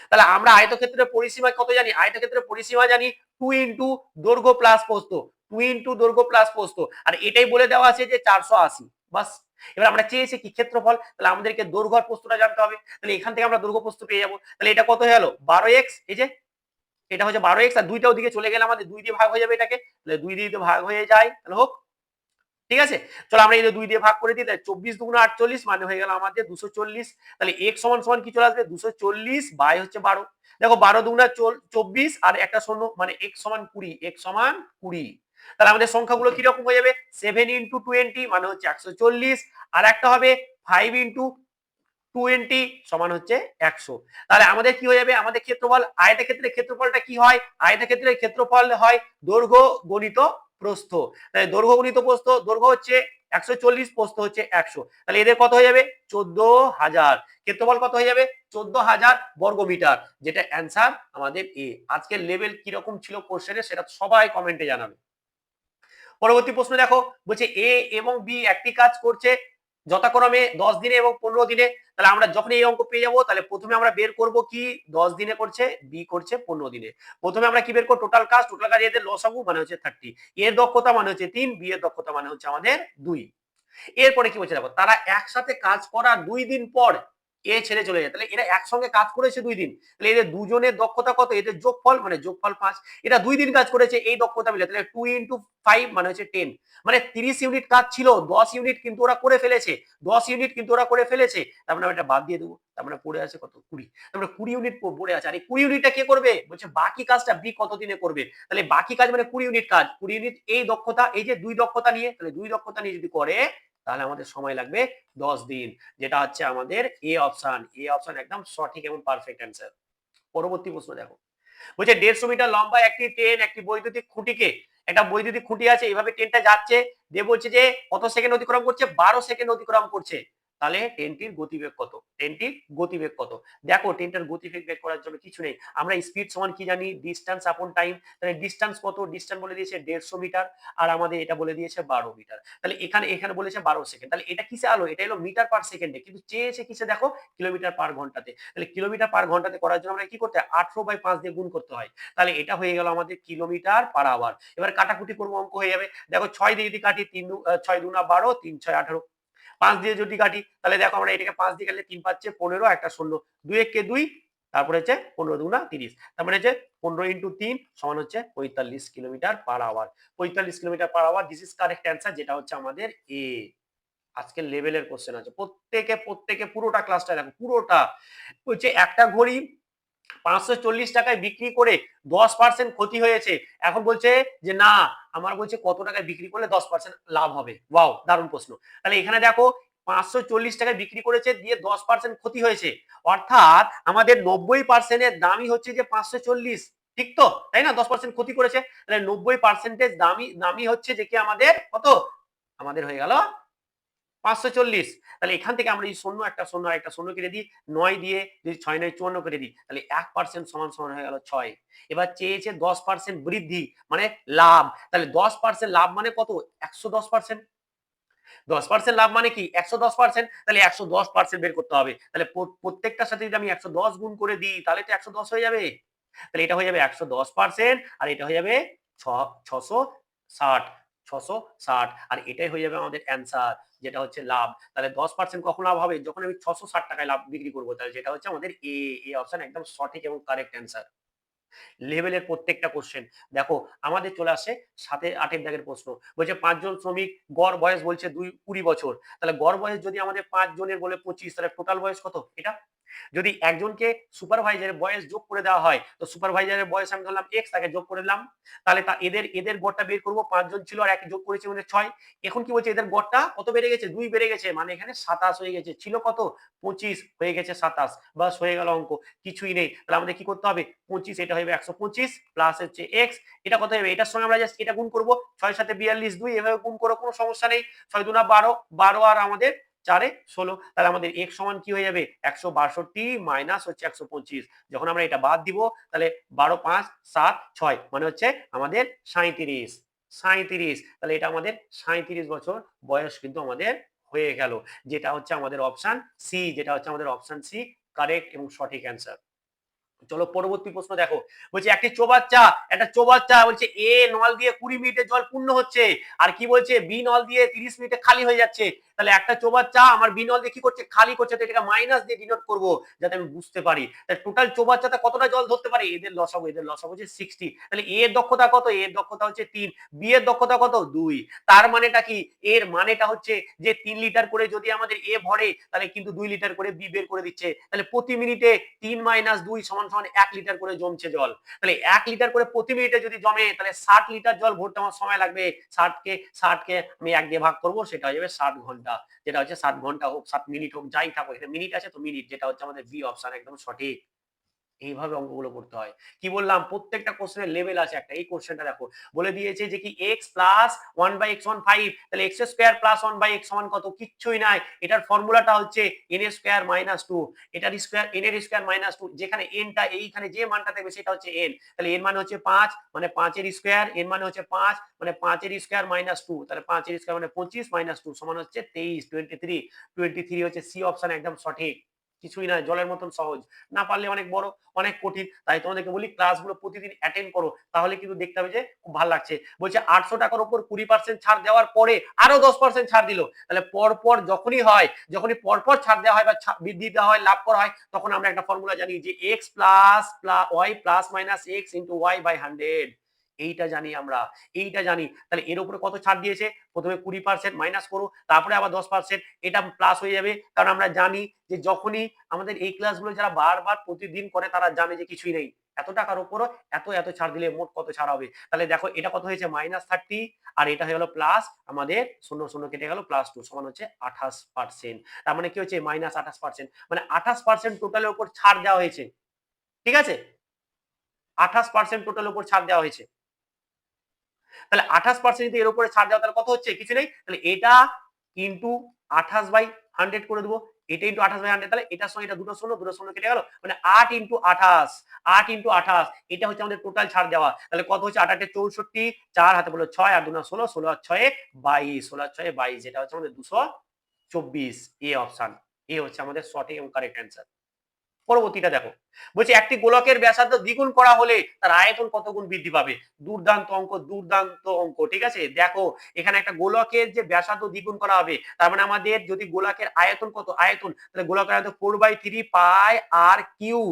S2: তাহলে আমরা আয়তক্ষেত্রের পরিসীমা কত জানি? আয়তক্ষেত্রের পরিসীমা জানি 2 ইন্টু দৈর্ঘ্য প্লাস প্রস্থ, 2 ইন্টু দৈর্ঘ্য প্লাস প্রস্থ, আর এটাই বলে দেওয়া আছে যে 480, বাস। এবার আমরা চেয়েছি কি ক্ষেত্রফল, তাহলে আমাদেরকে দৈর্ঘ্য আর প্রস্থটা জানতে হবে। তাহলে এখান থেকে আমরা দৈর্ঘ্য প্রস্থ পেয়ে যাবো। তাহলে এটা কত হয়ে গেল? 12x, এই যে এটা হচ্ছে 12x, আর দুইটা ওদিকে চলে গেলে আমাদের 2 দিয়ে ভাগ হয়ে যাবে এটাকে, তাহলে 2 দিয়ে ভাগ হয়ে যায়, তাহলে হোক, ঠিক আছে? চলো আমরা এই 2 দিয়ে ভাগ করে দিই, তাহলে 24 দুগুণ 48 মানে হয়ে গেল আমাদের 240। তাহলে x সমান সমান কি চলে আসবে? 240 বাই হচ্ছে 12। দেখো 12 দুগুণা 24 আর একটা শূন্য মানে x সমান 20, x সমান 20। তাহলে আমাদের সংখ্যাগুলো কি রকম হয়ে যাবে? 7 × 20 মানে হচ্ছে 140, আর একটা হবে 5 × 20 সমান হচ্ছে 100। তাহলে আমাদের কি হয়ে যাবে, আমাদের ক্ষেত্রফল, আয়তক্ষেত্রের ক্ষেত্রফলটা কি হয়, আয়তক্ষেত্রের ক্ষেত্রফল হয় দৈর্ঘ্য গণিত প্রস্থ। তাহলে দৈর্ঘ্য গণিত প্রস্থ, দৈর্ঘ্য হচ্ছে 140, প্রস্থ হচ্ছে 100। তাহলে এদের কত হয়ে যাবে 14,000, ক্ষেত্রফল কত হয়ে যাবে 14,000 বর্গমিটার, যেটা অ্যান্সার আমাদের এ। আজকের লেভেল কিরকম ছিল কোশ্চেনের সেটা সবাই কমেন্টে জানাবে। পরবর্তী প্রশ্ন দেখো, বলছে এ এবং বি একটি কাজ করছে যথাক্রমে 10 দিনে এবং 15 দিনে। তাহলে আমরা যখন এই অঙ্ক পেয়ে যাবো, তাহলে প্রথমে আমরা বের করব কি 10 দিনে করছে, বি করছে 15 দিনে। প্রথমে আমরা কি বের করব, টোটাল কাজ এদের লসাগু মানে হচ্ছে 30, এর দক্ষতা মানে হচ্ছে 3, বি এর দক্ষতা মানে হচ্ছে আমাদের 2। এরপরে কি বলছে দেখো, তারা একসাথে কাজ করার 2 দিন পর এ ছেড়ে চলে যায়। তাহলে এরা একসঙ্গে কাজ করেছে 2 দিন, তাহলে এদের দুজনের দক্ষতা কত, এদের যোগফল মানে যোগফল 5। এরা 2 দিন কাজ করেছে এই দক্ষতা মিলে, তাহলে 2 × 5 মানে হচ্ছে 10, মানে 30 ইউনিট কাজ ছিল, 10 ইউনিট কিন্তু ওরা করে ফেলেছে, 10 ইউনিট কিন্তু ওরা করে ফেলেছে। তার মানে এটা বাদ দিয়ে দেবো, তার মানে পড়ে আছে কত 20, তার মানে 20 ইউনিট পড়ে আছে। আর এই 20 ইউনিটটা কে করবে, বলছে বাকি কাজটা বি কত দিনে করবে। তাহলে বাকি কাজ মানে 20 ইউনিট কাজ, 20 ইউনিট এই দক্ষতা, এই যে 2 দক্ষতা নিয়ে, তাহলে 2 দক্ষতা নিয়ে যদি করে তাহলে আমাদের সময় লাগবে 10 দিন, যেটা হচ্ছে আমাদের এ অপশন। এ অপশন একদম সঠিক এবং পারফেক্ট অ্যান্সার। পরবর্তী প্রশ্ন দেখো, বলছে 150 মিটার লম্বা একটি ট্রেন একটি বৈদ্যুতিক খুঁটিকে, একটা বৈদ্যুতিক খুঁটি আছে, এইভাবে ট্রেনটা যাচ্ছে, দিয়ে বলছে যে কত সেকেন্ড অতিক্রম করছে, 12 সেকেন্ড অতিক্রম করছে। তাহলে ট্রেনটির গতিবেগ কত, ট্রেনটির গতিবেগ কত। দেখো ট্রেনটার গতিবেগ বের করার জন্য কিছু নেই, আমরা স্পিড সমান কি জানি, ডিস্টেন্স আপন টাইম। তাহলে ডিস্টেন্স কত, ডিস্টেন্স বলে দিয়েছে 150 মিটার, আর আমাদের এটা বলে দিয়েছে 12 মিটার। তাহলে এখানে বলেছে 12 সেকেন্ড, তাহলে এটা কিসে আলো, এটা হলো মিটার পার সেকেন্ডে, কিন্তু চেয়েছে কিসে দেখো, কিলোমিটার পার ঘন্টাতে। তাহলে কিলোমিটার পার ঘন্টাতে করার জন্য আমরা কি করতে হয়, 18/5 দিয়ে গুণ করতে হয়। তাহলে এটা হয়ে গেল আমাদের কিলোমিটার পার আওয়ার। এবার কাটাকুটি করবো, অঙ্ক হয়ে যাবে। দেখো 6 দিয়ে যদি কাটি, 6 দুনা 12, 3 6 18, 5 দিয়ে যদি কাটি, তাহলে দেখো আমরা এটাকে 5 দিয়ে কাটলে 3 পাচ্ছে 15, একটা শূন্য, 2 একে 2, তারপরে হচ্ছে 15 দুনা 30, তারপরে হচ্ছে 15 × 3 সমান হচ্ছে 45 kilometre per hour. 45 kilometre per hour, this is correct answer, যেটা হচ্ছে আমাদের এ। আজকের লেভেলের কোশ্চেন আছে, প্রত্যেকে পুরোটা ক্লাসটা দেখো, পুরোটা হচ্ছে একটা ঘড়ি 540 টাকায় বিক্রি করে 10% ক্ষতি হয়েছে। এখন বলছে যে না, আমার বলছে কত টাকায় বিক্রি করলে 10% লাভ হবে। ওয়াও, দারুণ প্রশ্ন। তাহলে এখানে দেখো 540 টাকায় বিক্রি করেছে, দিয়ে 10% ক্ষতি হয়েছে, অর্থাৎ আমাদের 90% এর দামই হচ্ছে যে 540, ঠিক তো, তাই না, 10% ক্ষতি করেছে, তাহলে 90% দামই হচ্ছে যে কি আমাদের কত, আমাদের হয়ে গেল 540। তাহলে এখান থেকে আমরা এই শূন্য একটা শূন্য আর একটা শূন্য কেটে দিই, 9 দিয়ে যদি 6 9 54 কেটে দিই, তাহলে 1% সমান সমান হয়ে গেল 6। এবার চেয়েছে 10% বৃদ্ধি মানে লাভ, তাহলে 10% লাভ মানে কত, 110%। 10% লাভ মানে কি 110%, তাহলে 110% বের করতে হবে। তাহলে প্রত্যেকটার সাথে যদি আমি 110 গুণ করে দিই, তাহলে তো 110 হয়ে যাবে। তাহলে এটা হয়ে যাবে 110%, আর এটা হয়ে যাবে 660, 660, আর এটাই হয়ে যাবে আমাদের অ্যান্সার, যেটা হচ্ছে লাভ। তাহলে 10% কখন লাভ হবে, যখন আমি 660 টাকায় লাভ বিক্রি করবো, তাহলে যেটা হচ্ছে আমাদের এ অপশন একদম সঠিক এবং কারেক্ট অ্যান্সার। লেভেলের প্রত্যেকটা কোশ্চেন দেখো, আমাদের চলে আসে 7 8 দাগের প্রশ্ন। বলছে 5 জন শ্রমিক, গড় বয়স বলছে 20 বছর। তাহলে গড় বয়স যদি আমাদের 5 জনের বলে 25, তাহলে টোটাল বয়স কত, এটা যদি একজনকে সুপারভাইজারের বয়স যোগ করে দেওয়া হয়, তো সুপারভাইজারের বয়স আমি ধরলাম x, তাকে যোগ করে দিলাম, তাহলে এদের গড়টা বের করব, 5 জন ছিল আর একে যোগ করেছে মানে 6। এখন কি বলছে, এদের গড়টা কত বেড়ে গেছে, 2 বেড়ে গেছে, মানে এখানে 27 হয়ে গেছে, ছিল কত 25 হয়ে গেছে 27, বাস হয়ে গেল অঙ্ক, কিছুই নেই। তাহলে আমাদের কি করতে হবে, 25, এটা হবে 125 প্লাস হচ্ছে x, এটা কত হবে, এটার সঙ্গে আমরা জাস্ট এটা গুণ করব, 6 7 42 2, এভাবে গুণ করো, কোনো সমস্যা নেই। 6 2 12, 12 আর আমাদের 4 16, তাহলে আমাদের x সমান কি হয়ে যাবে 162 মাইনাস হচ্ছে 125, যখন আমরা এটা বাদ দিব, তাহলে 12 5 7 6 মানে হচ্ছে আমাদের 37, তাহলে এটা আমাদের 37 বছর বয়স কিন্তু আমাদের হয়ে গেল, যেটা হচ্ছে আমাদের অপশন সি, যেটা হচ্ছে আমাদের অপশন সি কারেক্ট এবং সঠিক অ্যান্সার। চলো পরবর্তী প্রশ্ন দেখো, বলছে একটা চৌবাচ্চা বলছে এ নল দিয়ে 20 মিনিটে জল পূর্ণ হচ্ছে, আর কি বলছে বি নল দিয়ে 30 মিনিটে খালি হয়ে যাচ্ছে। তাহলে একটা চৌবাচ্চা আমার বি নল দিয়ে কি করছে, খালি করছে, তো এটাকে মাইনাস দিয়ে ডিনোট করব যাতে আমি বুঝতে পারি। তাহলে টোটাল চৌবাচ্চাতে কতটা জল ধরতে পারে, এদের লসাগু হচ্ছে 60। তাহলে এ এর দক্ষতা কত, এর দক্ষতা হচ্ছে 3, বি এর দক্ষতা কত 2। তার মানেটা কি, এর মানেটা হচ্ছে যে 3 লিটার করে যদি আমাদের এ ভরে, তাহলে কিন্তু 2 লিটার করে বি বের করে দিচ্ছে। তাহলে প্রতি মিনিটে 3 - 2 = সমান সমান 1 লিটার করে জমছে জল। তাহলে 1 লিটার করে প্রতি মিনিটে যদি জমে তাহলে 60 লিটার জল ভরতে আমার সময় লাগবে। 60কে আমি 1 দিয়ে ভাগ করব, সেটা হয়ে যাবে 60 ঘন্টা। যেটা হচ্ছে 60 ঘন্টা হোক 60 মিনিট হোক যাই থাকুক, এখানে মিনিট আছে তো মিনিট, যেটা হচ্ছে আমাদের বি অপশন একদম সঠিক। এইভাবে অঙ্কগুলো করতে হয়। কি বললাম, প্রত্যেকটা কোশ্চেনের লেভেল আছে একটা। এই কোশ্চেনটা দেখো, বলে দিয়েছে যে কি x প্লাস 1/x সমান 5, তাহলে x স্কয়ার প্লাস 1/x সমান কত? কিচ্ছুই নাই। এটার ফর্মুলাটা হচ্ছে n স্কয়ার মাইনাস 2, এটার স্কয়ার n এর স্কয়ার মাইনাস 2, যেখানে n টা এইখানে যে মানটা থাকবে সেটা হচ্ছে n। তাহলে n মানে হচ্ছে 5, মানে 5 এর স্কয়ার, n মানে হচ্ছে 5, মানে 5 এর স্কয়ার মাইনাস 2, তাহলে 5 এর স্কয়ার মানে 25 মাইনাস 2 সমান হচ্ছে 23, 23 হচ্ছে সি অপশন একদম সঠিক। কিছুই না, জলের মতন সহজ। না পারলে অনেক বড়, অনেক কঠিন। তাই তোমাদেরকে বলি ক্লাসগুলো প্রতিদিন অ্যাটেন্ড করো, তাহলে কিন্তু দেখতে হবে যে খুব ভালো লাগছে। বলছে 800 টাকার উপর 20% ছাড় দেওয়ার পরে আরো 10% ছাড় দিল। তাহলে পরপর যখনই হয়, যখনই পরপর ছাড় দেওয়া হয় বা বৃদ্ধি দেওয়া হয়, লাভ করা হয়, তখন আমরা একটা ফর্মুলা জানি যে x plus y plus minus x into y by 100। এইটা জানি আমরা, এইটা জানি। তাহলে এর উপরে কত ছাড় দিয়েছে? প্রথমে 20% মাইনাস করো, তারপরে আবার 10%, এটা প্লাস হয়ে যাবে। কারণ আমরা জানি যে যখনই আমাদের এই ক্লাসগুলো যারা বারবার প্রতিদিন করে তারা জানে যে কিছুই নেই, এত টাকার উপরও এত এত ছাড় দিলে মোট কত ছাড় হবে। তাহলে দেখো এটা কত হয়েছে? -30, আর এটা হয়ে গেল প্লাস আমাদের 0 0 কেটে গেল +2 সমান হচ্ছে 28%। তার মানে কি হচ্ছে? -28%, মানে 28% টোটালের উপর ছাড় দেওয়া হয়েছে। ঠিক আছে, 28% টোটালের উপর ছাড় দেওয়া হয়েছে। তাহলে 28% যদি এর উপরে ছাড় দেওয়া, তাহলে কত হচ্ছে? কিছু নেই। তাহলে এটা ইনটু 28/100 করে দেবো। এটা ইনটু 28/100, তাহলে এটার সঙ্গে এটা দুটো শূন্য কেটে গেল, মানে 8 ইনটু 28, 8 ইনটু 28, এটা হচ্ছে আমাদের টোটাল ছাড় দেওয়া। তাহলে কত হচ্ছে? 8 8 64, 4 হাতে বললো 6, আর 2 16, 16 আর 6 22, 16 আর 6 22, এটা হচ্ছে আমাদের 224। এ অপশন, এ হচ্ছে আমাদের সঠিক এবং কারেক্ট অ্যান্সার। পরবর্তীটা দেখো, বলছে একটি গোলকের ব্যাসার্ধ দ্বিগুণ করা হলে তার আয়তন কত গুণ বৃদ্ধি পাবে? দুর্দান্ত অঙ্ক, দুর্দান্ত অঙ্ক। ঠিক আছে, দেখো এখানে একটা গোলকের যে ব্যাসার্ধ দ্বিগুণ করা হবে, তার মানে আমাদের যদি গোলকের আয়তন কত? আয়তন, তাহলে গোলকের আয়তন 4/3 পাই আর কিউ।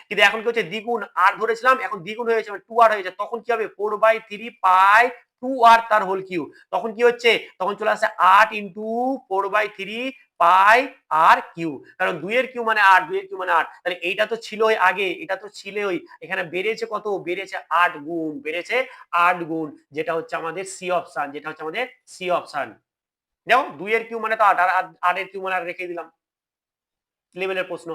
S2: কিন্তু এখন কি হচ্ছে? দ্বিগুণ আর ধরেছিলাম, এখন দ্বিগুণ হয়েছে, মানে 2r হয়েছে। তখন কি হবে? 4/3 পাই 2r তার হোল কিউ। তখন কি হচ্ছে? তখন চলে আসছে 8 ইন্টু 4/3 পাই আর কিউ, কারণ 2 এর কিউ মানে 8, 2 এর কিউ মানে 8। তাহলে এইটা তো ছিলই আগে, এটা তো ছিলই, এখানে বেড়েছে কত? বেড়েছে 8 গুণ, বেড়েছে 8 গুণ, যেটা হচ্ছে আমাদের সি অপশন, যেটা হচ্ছে আমাদের সি অপশন। দেখো 2 এর কিউ মানে তো 8, আর 8 এর কিউ মানে রেখে দিলাম। লেভেলের প্রশ্ন।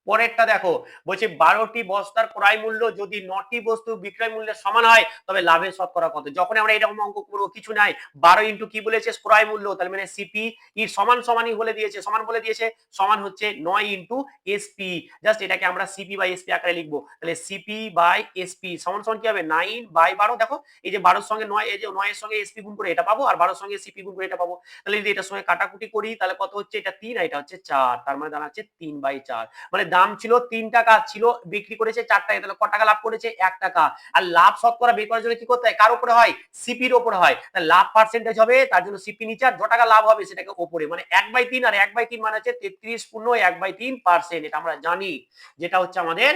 S2: পরেরটা দেখো, বলছে 12টি বস্তার ক্রয় মূল্য যদি 9টি বস্তু বিক্রয় মূল্যের সমান হয় তবে লাভের শতকরা কত? যখন আমরা এরকম অঙ্ক করবো, কিছু নাই, 12 ইন্টু কি বলেছে? ক্রয় মূল্য, তাহলে মানে সিপি এর সমান সমানই বলে দিয়েছে, সমান বলে দিয়েছে, সমান হচ্ছে 9 ইন্টু এসপি। জাস্ট এটাকে আমরা সিপি বাই এসপি আকারে লিখবো। তাহলে সিপি বাই এসপি সমান সমান কি হবে? 9/12। দেখো এই যে 12 এর সঙ্গে 9, এই যে 9 এর সঙ্গে এসপি গুণ করে এটা পাবো, আর 12 এর সঙ্গে সিপি গুণ করে এটা পাবো। তাহলে যদি এটার সঙ্গে কাটাকুটি করি তাহলে কত হচ্ছে? এটা 3 আর এটা হচ্ছে 4, তার মানে দাঁড়াচ্ছে 3/4। মানে দাম ছিল 3 টাকা, ছিল বিক্রি করেছে 4 টাকা, তাহলে কত টাকা লাভ করেছে? 1 টাকা। আর লাভ শতকরা বের করার জন্য কি করতে হয়? কার উপরে হয়? সিপির উপরে হয়। তাহলে লাভ পার্সেন্টেজ হবে, তার জন্য সিপি নিচে, আর যত টাকা লাভ হবে সেটাকে উপরে, মানে 1/3, আর 1/3 মানে হচ্ছে 33 পূর্ণ 1/3%। এটা আমরা জানি, যেটা হচ্ছে আমাদের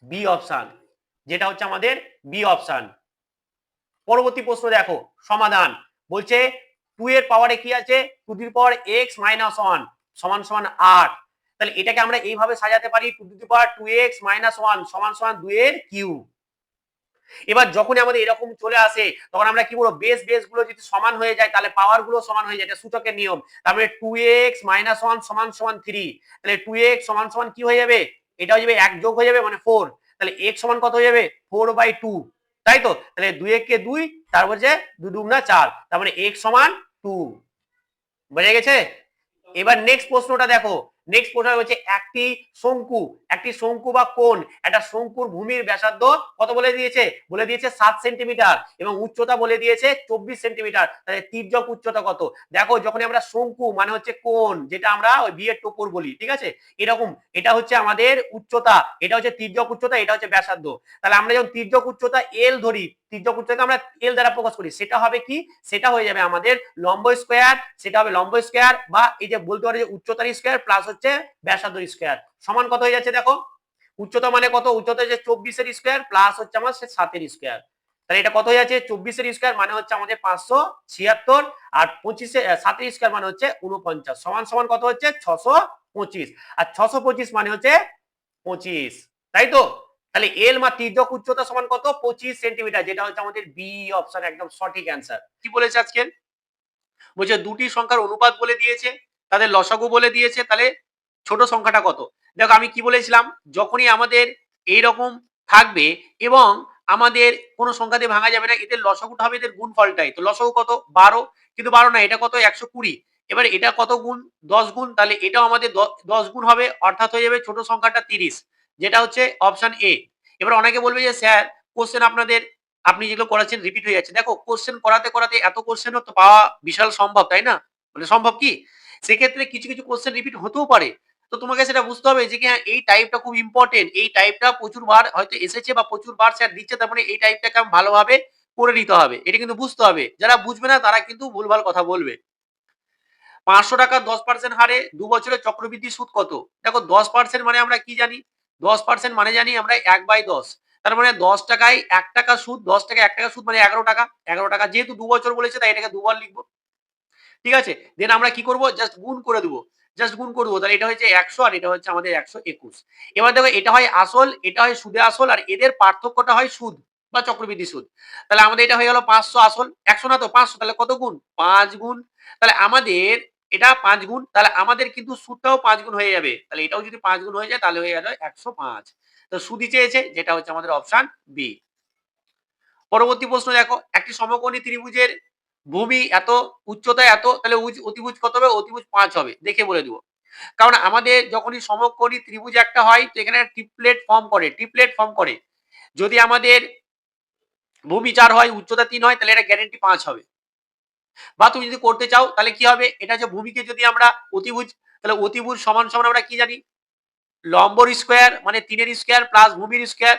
S2: বি অপশন, যেটা হচ্ছে আমাদের বি অপশন। পরবর্তী প্রশ্ন দেখো, সমাধান। বলছে 2 এর পাওয়ারে কি আছে? 2 to the power x minus 1 সমান সমান 8। তাহলে এটাকে আমরা এইভাবে সাজাতে পারি, 2 to the power 2x minus 1 সমান সমান 2 এর কিউব। এবার যখন আমাদের এরকম চলে আসে তখন আমরা কি বলবো? বেস গুলো যদি সমান হয়ে যায় তাহলে পাওয়ার গুলো সমান হয়ে যায়, এটা সূচকের নিয়ম। তারপরে 2x মাইনাস 1 সমান সমান 3, তাহলে 2x সমান সমান কি হয়ে যাবে? এটা হয়ে যাবে 1 যোগ হয়ে যাবে, মানে 4। তাহলে x সমান কত হয়ে যাবে? 4/2, তাই তো? তাহলে 2 কে 2, তারপর যে 2 দুগুণা 4, তার মানে x সমান 2। বুঝে গেছে? এবার নেক্সট প্রশ্নটা দেখো, নেক্সট প্রশ্ন হচ্ছে একটি শঙ্কু বা কোণ, একটা শঙ্কুর ভূমির ব্যাসার্ধ কত বলে দিয়েছে? বলে দিয়েছে 7 সেন্টিমিটার, এবং উচ্চতা বলে দিয়েছে 24 সেন্টিমিটার। তাহলে তির্যক উচ্চতা কত? দেখো যখন আমরা শঙ্কু মানে হচ্ছে কোণ, যেটা আমরা ওই বিয়ের টোপর বলি, ঠিক আছে, এরকম, এটা হচ্ছে আমাদের উচ্চতা, এটা হচ্ছে তির্যক উচ্চতা, এটা হচ্ছে ব্যাসার্ধ। তাহলে আমরা যখন তির্যক উচ্চতা এল ধরি, তির্যক উচ্চতাকে আমরা এল দ্বারা প্রকাশ করি, সেটা হবে কি? সেটা হয়ে যাবে আমাদের লম্ব স্কয়ার, সেটা হবে লম্ব স্কয়ার, বা এই যে বলতে পারি যে উচ্চতার স্কয়ার প্লাস হচ্ছে ব্যাসার্ধের স্কয়ার, সমান কত হয়ে যাচ্ছে? দেখো উচ্চতা মানে কত? উচ্চতা যে 24 এর স্কয়ার প্লাস হচ্ছে আমার 7 এর স্কয়ার। তাহলে এটা কত হয়ে যাচ্ছে? 24 এর স্কয়ার মানে হচ্ছে আমাদের 576, আর 25 এর 7 এর স্কয়ার মানে হচ্ছে 49, সমান সমান কত হচ্ছে? 625, আর 625 মানে হচ্ছে 25। তাই তো? তাহলে এল মা তির্যক উচ্চতা সমান কত? 25 সেন্টিমিটার, যেটা হচ্ছে আমাদের বি অপশন একদম সঠিক অ্যান্সার। কি বলেছে আজকে? বলছে দুটি সংখ্যার অনুপাত বলে দিয়েছে, তাদের লসাগু বলে দিয়েছে, তাহলে ছোট সংখ্যাটা কত? দেখো আমি কি বলেছিলাম, যখনই আমাদের এইরকম থাকবে এবং আমাদের কোনো সংখ্যা দিয়ে ভাঙা যাবে না, এদের লসাগুটা হবে এদের গুণফলটাই। তো লসাগু কত? 12, কিন্তু 12 না, এটা কত? 120। এবার এটা কত গুণ? 10 গুণ, তাহলে এটাও আমাদের 10 গুণ হবে, অর্থাৎ হয়ে যাবে ছোট সংখ্যাটা 30, যেটা হচ্ছে অপশন এ। এবার অনেকে বলবে যে স্যার কোশ্চেন আপনাদের, আপনি যেগুলো করাচ্ছেন রিপিট হয়ে যাচ্ছে। দেখো কোশ্চেন করাতে করাতে এত কোশ্চেনও তো পাওয়া বিশাল সম্ভব, তাই না? মানে সম্ভব কি? সেক্ষেত্রে কিছু কিছু কোশ্চেন রিপিট হতেও পারে। তো তোমাকে সেটা বুঝতে হবে যে কি হ্যাঁ এই টাইপটা খুব ইম্পর্টেন্ট, এই টাইপটা প্রচুর বার হয়তো এসেছে বা প্রচুর বার স্যার দিচ্ছে, তার মানে এই টাইপটাকে আমি ভালোভাবে করে নিতে হবে, এটা কিন্তু বুঝতে হবে। যারা বুঝবে না তারা কিন্তু ভুলভাল কথা বলবে। ৫০০ টাকা 10% হারে ২ বছরের চক্রবৃদ্ধি সুদ কত? দেখো 10% মানে আমরা কি জানি? 10% মানে জানি আমরা 1/10। তার মানে 10 টাকায় ১ টাকা সুদ, 10 টাকায় ১ টাকা সুদ মানে ১১ টাকা। ১১ টাকা যেহেতু ২ বছর বলেছে তাই এটাকে ২ বার লিখব। ঠিক আছে? দেন আমরা কি করব? জাস্ট গুণ করে দেব। জাস্ট গুণ করে দেব। তাহলে এটা হচ্ছে ১০০ আর এটা হচ্ছে আমাদের ১২১। এবার দেখো এটা হয় আসল, এটা হয় সুদে আসল, আর এদের পার্থক্যটা হয় সুদ বা চক্রবৃদ্ধি সুদ। তাহলে আমাদের এটা হয়ে গেল ৫০০ আসল, ১০০ না তো ৫০০, তাহলে কত গুণ? ৫ গুণ। তাহলে আমাদের এটা ৫ গুণ, তাহলে আমাদের কিন্তু সুদটাও ৫ গুণ হয়ে যাবে। তাহলে এটাও যদি ৫ গুণ হয়ে যায় তাহলে হয়ে গেল ১০৫। তো সুদই চেয়েছে, যেটা হচ্ছে আমাদের অপশন বি। পরবর্তী প্রশ্ন দেখো, একটি সমকোণী ত্রিভুজের ভূমি এত, উচ্চতা এত, তাহলে অতিভুজ কত হবে? অতিভুজ ৫ হবে। দেখে বলে দেব। কারণ আমাদের যখনই সমকোণী ত্রিভুজ একটা হয় তো এখানে ট্রিপলেট ফর্ম করে, ট্রিপলেট ফর্ম করে। যদি আমাদের ভূমি ৪ হয়, উচ্চতা ৩ হয়, তাহলে এটা গ্যারান্টি ৫ হবে। বা তুমি যদি করতে চাও তাহলে কি হবে? এটা যে ভূমিকে যদি আমরা অতিভুজ, তাহলে অতিভুজ সমান সমান আমরা কি জানি? লম্বর স্কয়ার মানে ৩ এর স্কয়ার প্লাস ভূমির স্কয়ার।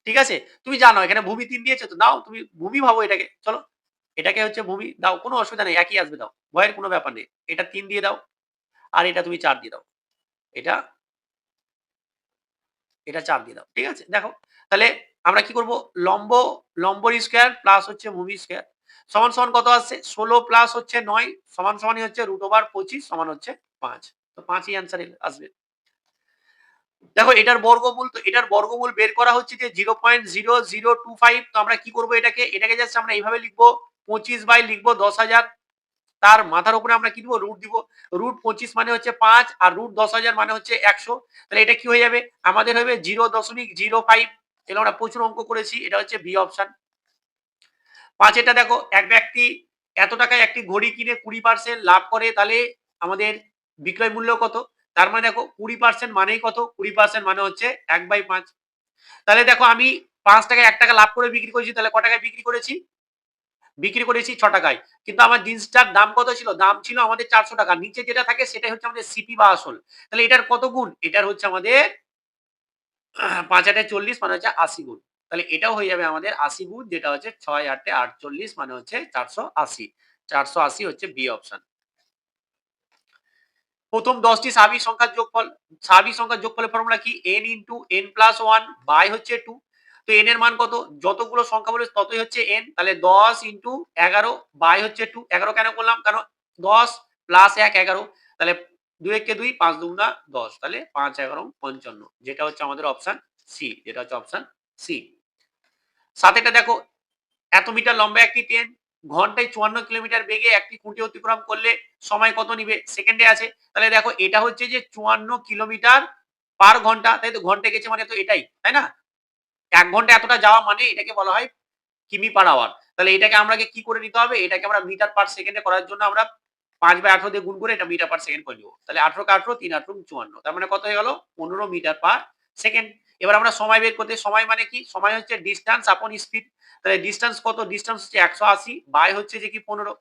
S2: ঠিক আছে? তুমি জানো এখানে ভূমি ৩ দিয়েছে, তো দাও তুমি ভূমি ভাবো এটাকে। চলো। এটাকে হচ্ছে ভূমি দাও, কোনো অসুবিধা নেই, একই আসবে, দাও। ভয়ের কোনো ব্যাপার নেই। এটা ৩ দিয়ে দাও। আর এটা তুমি ৪ দিয়ে দাও। এটা, এটা ৪ দিয়ে দাও। ঠিক আছে? দেখো। তাহলে আমরা কি করব? লম্ব, লম্বর স্কয়ার প্লাস হচ্ছে ভূমি স্কয়ার সমান সমান কত আসছে? ১৬ প্লাস হচ্ছে ৯ সমান সমানই হচ্ছে √২৫ সমান হচ্ছে ৫। তো ৫ ই অ্যান্সার আসবে। দেখো এটার বর্গমূল, তো এটার বর্গমূল বের করা হচ্ছে যে 0.0025। তো আমরা কি করব এটাকে? এটাকে জাস্ট আমরা এইভাবে লিখবো, 25 বাই লিখবো ১০,০০০, তার মাথার উপরে আমরা কি দিব? রুট দিব। √২৫ মানে হচ্ছে ৫ আর √১০,০০০ মানে হচ্ছে ১০০। তাহলে এটা কি হয়ে যাবে? আমাদের হবে 0.05। তাহলে আমরা প্রচুর অঙ্ক করেছি, এটা হচ্ছে বি অপশন। ৫ এটা দেখো, এক ব্যক্তি এত টাকায় একটি ঘড়ি কিনে ২০% লাভ করে, তাহলে আমাদের বিক্রয় মূল্য কত? তার মানে দেখো ২০% মানেই কত? ২০% মানে হচ্ছে ১/৫। তাহলে দেখো আমি ৫ টাকায় ১ টাকা লাভ করে বিক্রি করেছি, তাহলে ক টাকায় বিক্রি করেছি? বিক্রি করেছি ৬ টাকায়। কিন্তু আমার জিন্সটার দাম কত ছিল? দাম ছিল আমাদের ৪০০ টাকা। নিচে যেটা থাকে সেটাই হচ্ছে আমাদের সিপি বা আসল। তাহলে এটার কত গুণ? এটার হচ্ছে আমাদের ৫ ৮ ৪০ মানে হচ্ছে ৮০ গুণ। তাহলে এটাও হয়ে যাবে আমাদের ৮০ গুণ, যেটা হচ্ছে ৬ ৮ ৪৮ মানে হচ্ছে ৪৮০। ৪৮০ হচ্ছে বি অপশন। প্রথম ১০ টি স্বাভাবিক সংখ্যার যোগফল। স্বাভাবিক সংখ্যার যোগফলের ফর্মুলা কি? n ইনটু n+1 বাই হচ্ছে ২। তো n এর মান কত? যতগুলো সংখ্যা বলেছে ততই হচ্ছে n। তাহলে ১০ ইনটু ১১ বাই হচ্ছে ২। ১১ কেন করলাম? কারণ ১০ প্লাস ১ ১১। তাহলে ২ একে ২, ৫ দুগুণা ১০। তাহলে ৫ ১১ ৫৫, যেটা হচ্ছে আমাদের অপশন সি, যেটা হচ্ছে অপশন সি। ৭ এটা দেখো, এত মিটার লম্বা একটি ট্রেন ঘন্টায় ৫৪ কিলোমিটার বেগে একটি খুঁটি অতিক্রম করলে সময় কত নিবে? সেকেন্ডে আছে। তাহলে দেখো এটা হচ্ছে যে ৫৪ কিলোমিটার পার ঘন্টা, তাই তো? ঘন্টায় গেছে মানে তো এটাই, তাই না? ১ ঘন্টা এতটা যাওয়া মানে এটাকে বলা হয় কিমি পার আওয়ার। তাহলে এটাকে আমাকে কি করে নিতে হবে? এটাকে আমরা মিটার পার সেকেন্ডে করার জন্য আমরা ৫/১৮ দিয়ে গুণ করে এটা মিটার পার সেকেন্ড করে নিব। তাহলে ১৮ কে ১৮, ৩ ৮ ৫৪। তার মানে কত হয়ে গেল? ১৫ মিটার পার সেকেন্ড। এবার আমরা সময় বের করতে, সময় মানে কি? সময় হচ্ছে ডিসট্যান্স আপন স্পিড। তাহলে ডিসট্যান্স কত? ডিসট্যান্স হচ্ছে ১৮০ বাই হচ্ছে যে কি ১৫।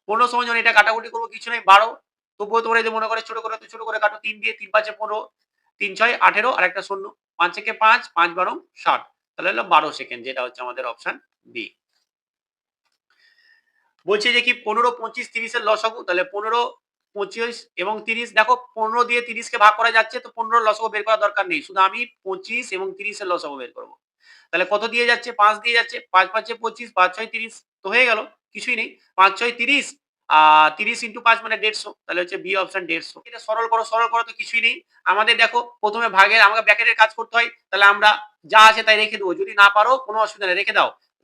S2: ১৫ সময় যখন এটা কাটাকুটি করবো কিছু নাই ১২। তবুও তোমরা যদি মনে করে ছোট করে তো ছোট করে কাটো, ৩ দিয়ে, ৩ ৫ ১৫, ৩ ৬ ১৮ আর একটা ০। ৫ একে ৫, ৫ ১২ ৬০। তাহলে হলো ১২ সেকেন্ড, যেটা হচ্ছে আমাদের অপশন বি। বলছে যে কি ১৫ ২৫ ৩০ এর লসাগু, তাহলে ১৫ ২৫ এবং ৩০। দেখো ১৫ দিয়ে ৩০ কে ভাগ করা যাচ্ছে, তো ১৫ এর লসাগু বের করার দরকার নেই, শুধু আমি ২৫ এবং ৩০ এর লসাগু বের করব। তাহলে কত দিয়ে যাচ্ছে? ৫ দিয়ে যাচ্ছে, ৫ ৫ এ ২৫, ৫ ৬ ৩০, তো হয়ে গেল, কিছুই নেই। ৫ ৬ ৩০ 30 ইন্টু 5 মানে 150, তাহলে হচ্ছে বি অপশন 150। এটা সরল করো তো কিছুই নেই। আমাদের দেখো প্রথমে ভাগের আমাকে ব্র্যাকেটের কাজ করতে হয়, তাহলে আমরা যা আছে তাই রেখে দেবো। যদি না পারো কোনো অসুবিধা নেই,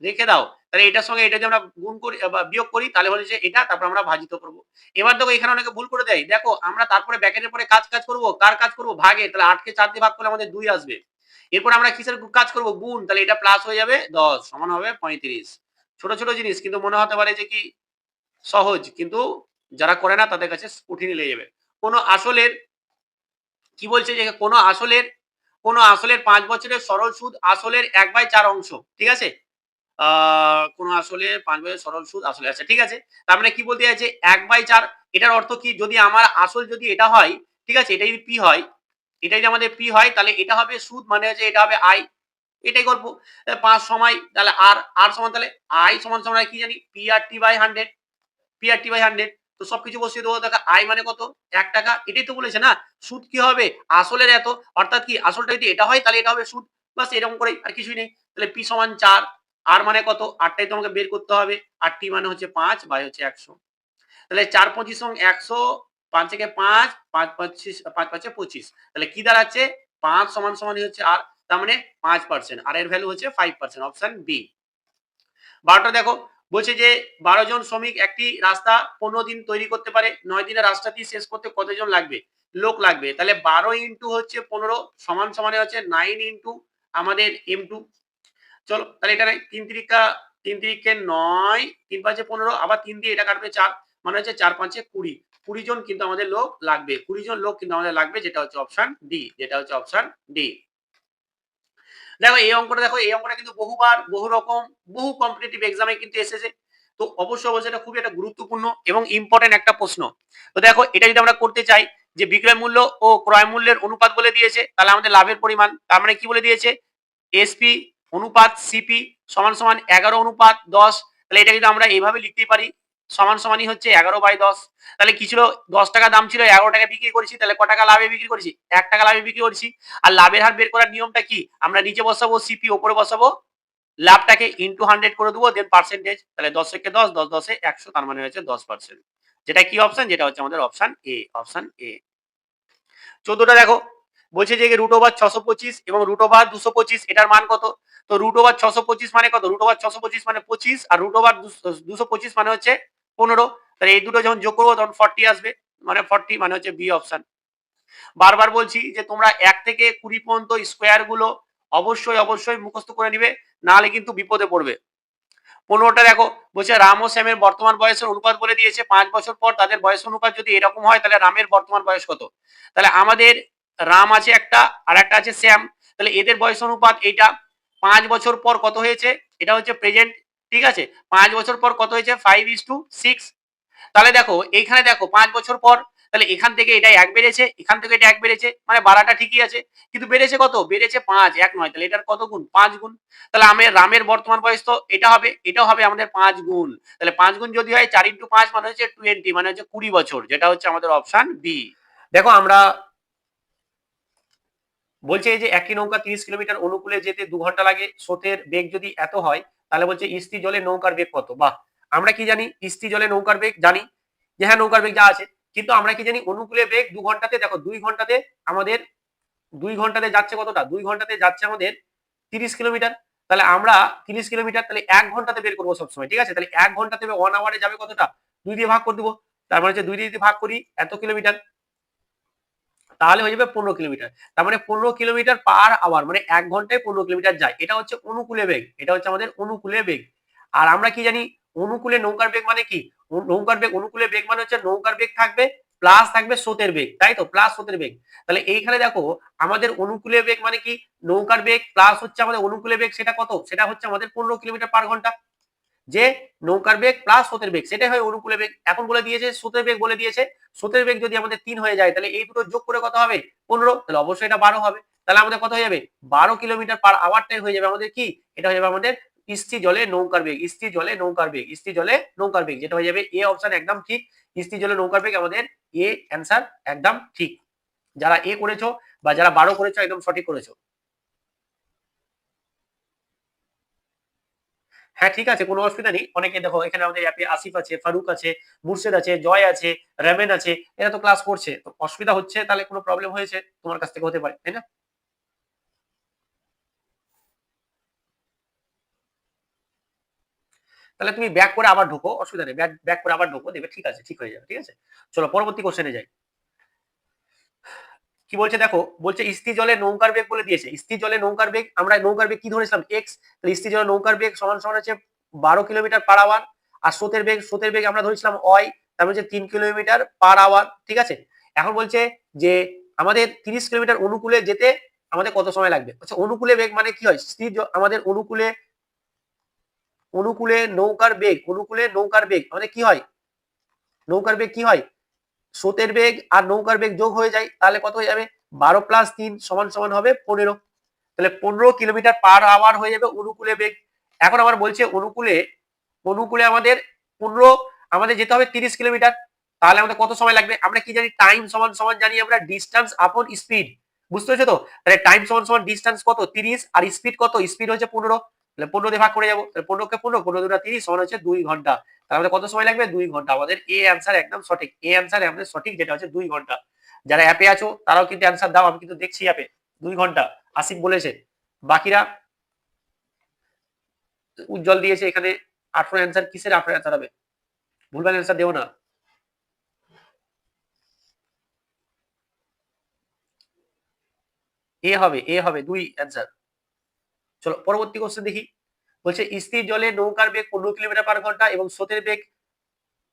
S2: রেখে দাও। তাহলে এটার সঙ্গে এটা যদি আমরা গুণ করি বা বিয়োগ করি তাহলে হচ্ছে এটা, তারপর আমরা ভাজিত করব। এবার দেখো এখানে অনেকে ভুল করে দেয়। দেখো আমরা তারপরে ব্র্যাকেটের পরে কাজ করব, কার কাজ করব? ভাগে। তাহলে 8 কে 4 দিয়ে ভাগ করলে আমাদের 2 আসবে। এরপর আমরা কিসের কাজ করব? গুণ। তাহলে এটা প্লাস হয়ে যাবে 10 সমান হবে 35। ছোট জিনিস কিন্তু মনে হতে পারে যে কি সহজ, কিন্তু যারা করে না তাদের কাছে কঠিন লেগে যাবে। কোন আসলের কি বলছে যে কোন আসলের 5 বছরের সরল সুদ আসলের 1/4 অংশ। ঠিক আছে? কোন আসলের 5 বছরের সরল সুদ আসলে, আচ্ছা ঠিক আছে। তার মানে কি বলতে চাইছে 1/4, এটার অর্থ কি? যদি আমার আসল যদি এটা হয়, ঠিক আছে, এটা যদি পি হয়, এটা যদি আমাদের পি হয় তাহলে এটা হবে সুদ, মানে হচ্ছে এটা হবে আই। এটাই গল্প। 5 সময় তাহলে আর সমান, তাহলে আই সমান কি জানি? P R T by 100, P R T by 100। তো সবকিছু বসিয়ে দেবো। দেখা আই মানে কত? 1 টাকা। এটাই তো বলেছে না? সুদ কি হবে? আসলের এত, অর্থাৎ কি আসলটা যদি এটা হয় তাহলে এটা হবে সুদ। বাস এরকম করেই, আর কিছুই নেই। তাহলে পি সমান 4, আর মানে কত? 8 টাই তোমাকে বের করতে হবে। আর টি মানে হচ্ছে 5 বাই হচ্ছে 100। তাহলে 4 25 100, 5 থেকে 5, 5 25, 5 5 25। তাহলে কি দাঁড়াচ্ছে? 5 সমান হচ্ছে আর, তার মানে 5%। আর এর ভ্যালু হচ্ছে 5%, অপশন বি। 12টা দেখো, বলছে যে 12 জন শ্রমিক একটি রাস্তা 15 দিন তৈরি করতে পারে। 9 দিনে রাস্তাটি শেষ করতে কতজন লোক লাগবে? তাহলে 12 ইন্টু হচ্ছে 15 সমানে হচ্ছে 9 ইন্টু আমাদের M2। চলো তাহলে এটা 3 তিরিকে 9, 3 5 15, আবার 3 দিয়ে এটা কাটবে 4, মানে হচ্ছে 4 5 20। 20 জন কিন্তু আমাদের লোক লাগবে, 20 জন লোক কিন্তু আমাদের লাগবে, যেটা হচ্ছে অপশন ডি, দেখো এই অঙ্কটা, কিন্তু বহুবার বহু রকম বহু কম্পিটিটিভ এক্সামে কিন্তু এসেছে। তো অবশ্যই এটা খুবই একটা গুরুত্বপূর্ণ এবং ইম্পর্টেন্ট একটা প্রশ্ন। তো দেখো এটা যদি আমরা করতে চাই যে বিক্রয় মূল্য ও ক্রয় মূল্যের অনুপাত বলে দিয়েছে, তাহলে আমাদের লাভের পরিমাণ, তার মানে কি বলে দিয়েছে? এসপি অনুপাত সিপি সমান 11/10। তাহলে এটা যদি আমরা এইভাবে লিখতে পারি, সমানই হচ্ছে 11/10। তাহলে কি ছিল? 10 টাকা দাম ছিল, 11 টাকা বিক্রি করেছি, তাহলে ক টাকা লাভে বিক্রি করেছি? 1 টাকা লাভে বিক্রি করেছি। আর লাভের হার বের করার নিয়মটা কি? আমরা নিচে বসাবো সিপি, উপরে বসাবো লাভটাকে ইনটু 100 করে দেবো, দেন পার্সেন্টেজ। তাহলে 10 কে 10, 10 10 এ 100, তার মানে হচ্ছে 10%। যেটা কি অপশন? যেটা হচ্ছে আমাদের অপশন এ। 14টা দেখো, বলছে যে √625 এবং √225 এটার মান কত? তো √625 মানে কত? √625 মানে 25, আর √225 মানে হচ্ছে 15। তাহলে এই দুটো যখন যোগ করবো তখন 40 আসবে, মানে 40 মানে হচ্ছে বি অপশন। বারবার বলছি যে তোমরা 1 থেকে 20 পর্যন্ত স্কোয়ার গুলো অবশ্যই মুখস্থ করে নিবে, নাহলে কিন্তু বিপদে পড়বে। 15টা দেখো, বলছে রাম ও শ্যামের বর্তমান বয়সের অনুপাত বলে দিয়েছে। 5 বছর পর তাদের বয়স অনুপাত যদি এরকম হয় তাহলে রামের বর্তমান বয়স কত? তাহলে আমাদের রাম আছে একটা, আর একটা আছে শ্যাম। তাহলে এদের বয়স অনুপাত এইটা। 5 বছর পর কত হয়েছে? এটা হচ্ছে প্রেজেন্ট। ঠিক আছে, 5 বছর পর কত হয়েছে? 5:6। তাহলে দেখো এইখানে দেখো 5 বছর পর, তাহলে এখান থেকে এটা 1 বেড়েছে, এখান থেকে এটা 1 বেড়েছে, মানে বাড়াটা ঠিকই আছে, কিন্তু বেড়েছে কত? বেড়েছে 5, 1 নয়। তাহলে এটার কত গুণ? 5 গুণ। তাহলে রামের বর্তমান বয়স তো এটা হবে, এটাও হবে আমাদের 5 গুণ। তাহলে 5 গুণ যদি হয় 4 ইন্টু 5 মানে হচ্ছে 20, মানে হচ্ছে 20 বছর, যেটা হচ্ছে আমাদের অপশন বি। দেখো আমরা বলছে যে একটি নৌকা 30 কিলোমিটার অনুকূলে যেতে 2 ঘন্টা লাগে, স্রোতের বেগ যদি এত হয়, তাহলে বলছে স্থির জলে নৌকার বেগ কত? বাহ, আমরা কি জানি? স্থির জলে নৌকার বেগ জানি যে হ্যাঁ নৌকার বেগ যা আছে, কিন্তু আমরা কি জানি অনুকূলে বেগ 2 ঘন্টাতে? দেখো 2 ঘন্টাতে আমাদের 2 ঘন্টাতে যাচ্ছে কতটা? 2 ঘন্টাতে যাচ্ছে আমাদের 30 কিলোমিটার। তাহলে আমরা 30 কিলোমিটার তাহলে 1 ঘন্টাতে বের করবো সবসময়। ঠিক আছে, তাহলে 1 ঘন্টাতে 1 আওয়ারে যাবে কতটা? 2 দিয়ে ভাগ করে দেবো। তার মানে হচ্ছে 2 দিয়ে যদি ভাগ করি এত কিলোমিটার, তাহলে হয়ে যাবে 15 কিলোমিটার। তার মানে 15 কিলোমিটার পার আওয়ার, মানে 1 ঘন্টায় 15 কিলোমিটার যায়। এটা হচ্ছে অনুকূলে বেগ, এটা হচ্ছে আমাদের অনুকূলে বেগ। আর আমরা কি জানি অনুকূলে নৌকার বেগ মানে কি? নৌকার বেগ, অনুকূলে বেগ মানে হচ্ছে নৌকার বেগ থাকবে প্লাস থাকবে স্রোতের বেগ, তাই তো? প্লাস স্রোতের বেগ। তাহলে এইখানে দেখো আমাদের অনুকূলে বেগ মানে কি? নৌকার বেগ প্লাস হচ্ছে আমাদের অনুকূলে বেগ, সেটা কত? সেটা হচ্ছে আমাদের 15 কিলোমিটার পার ঘন্টা। যে নৌকার বেগ প্লাস স্রোতের বেগ সেটাই হয় অনুকূলে বেগ। এখন বলে দিয়েছে স্রোতের বেগ, বলে দিয়েছে স্রোতের বেগ যদি আমাদের 3 হয়ে যায় তাহলে এই দুটো যোগ করে কত হবে? 15। তাহলে অবশ্যই এটা 12 হবে। তাহলে আমাদের কত হয়ে যাবে? 12 কিলোমিটার পার আওয়ারটাই হয়ে যাবে আমাদের কি? এটা হয়ে যাবে আমাদের স্থির জলে নৌকার বেগ, স্থির জলে নৌকার বেগ, স্থির জলে নৌকার বেগ, যেটা হয়ে যাবে এ অপশন একদম ঠিক। স্থির জলে নৌকার বেগ আমাদের এ অ্যান্সার একদম ঠিক। যারা এ করেছো বা যারা 12 করেছো একদম সঠিক করেছো। হ্যাঁ ঠিক আছে, কোনো অসুবিধা নেই। অনেকে দেখো এখানে আমাদের অ্যাপে আসিফ আছে, ফারুক আছে, মুর্শেদ আছে, জয় আছে, রেমেন আছে, এরা তো ক্লাস করছে। তো অসুবিধা হচ্ছে তাহলে কোনো প্রবলেম হয়েছে তোমার কাছ থেকে হতে পারে, তাই না? তাহলে তুমি ব্যাক করে আবার ঢোকো, অসুবিধা নেই, ব্যাক ব্যাক করে আবার ঢোকো, দেখবে ঠিক আছে, ঠিক হয়ে যাবে, ঠিক আছে। চলো পরবর্তী কোশ্চেনে যাই। কি বলছে দেখো, বলছে স্থির জলে নৌকার বেগ বলে দিয়েছে। স্থির জলে নৌকার বেগ, আমরা নৌকার বেগ কি ধরেছিলাম এক্স, তাহলে স্থির জলে নৌকার বেগ সমান সমান হচ্ছে 12 কিলোমিটার পার আওয়ার। আর স্রোতের বেগ আমরা ধরেছিলাম ওয়াই, তার মানে হচ্ছে 3 কিলোমিটার পার আওয়ার, ঠিক আছে। এখন বলছে যে আমাদের 30 কিলোমিটার অনুকূলে যেতে আমাদের কত সময় লাগবে। আচ্ছা অনুকূলে বেগ মানে কি হয়, আমাদের অনুকূলে, অনুকূলে নৌকার বেগ, অনুকূলে নৌকার বেগ মানে কি হয়, নৌকার বেগ কি হয়, স্রোতের বেগ আর নৌকার বেগ যোগ হয়ে যায়, তাহলে কত হয়ে যাবে, 12 + 3 সমান সমান হবে 15। তাহলে 15 কিলোমিটার পার আওয়ার হয়ে যাবে অনুকূলে বেগ। এখন আবার বলছে অনুকূলে, অনুকূলে আমাদের 15, আমাদের যেতে হবে 30 কিলোমিটার, তাহলে আমাদের কত সময় লাগবে, আমরা কি জানি টাইম সমান সমান জানি আমরা ডিস্টেন্স আপন স্পিড, বুঝতে পেরেছো তো। তাহলে টাইম সমান সমান ডিস্টেন্স কত 30, আর স্পিড কত, স্পিড হচ্ছে 15, তাহলে 15 দিয়ে ভাগ করে যাবো, তাহলে 15 কে 15, 15 দুটা 30 সমান হচ্ছে 2 ঘন্টা। তাহলে আমাদের কত সময় লাগবে, 2 ঘন্টা। আমাদের এ অ্যান্সার একদম সঠিক, এ অ্যান্সার আমাদের সঠিক, যেটা হচ্ছে 2 ঘন্টা। যারা অ্যাপে আছো তারাও কিন্তু অ্যান্সার দাও, আমি কিন্তু দেখছি অ্যাপে 2 ঘন্টা আসিফ বলেছে। বাকিরা উজ্জ্বল দিয়েছে এখানে 18 অ্যান্সার, কিসের 18 অ্যান্সার হবে, ভুলভাল অ্যান্সার দেও না। এ হবে, এ হবে 2 অ্যান্সার। চলো পরবর্তী কোশ্চেন দেখি। বলছে স্থির জলে নৌকার বেগ 15 কিলোমিটার পার ঘন্টা এবং স্রোতের বেগ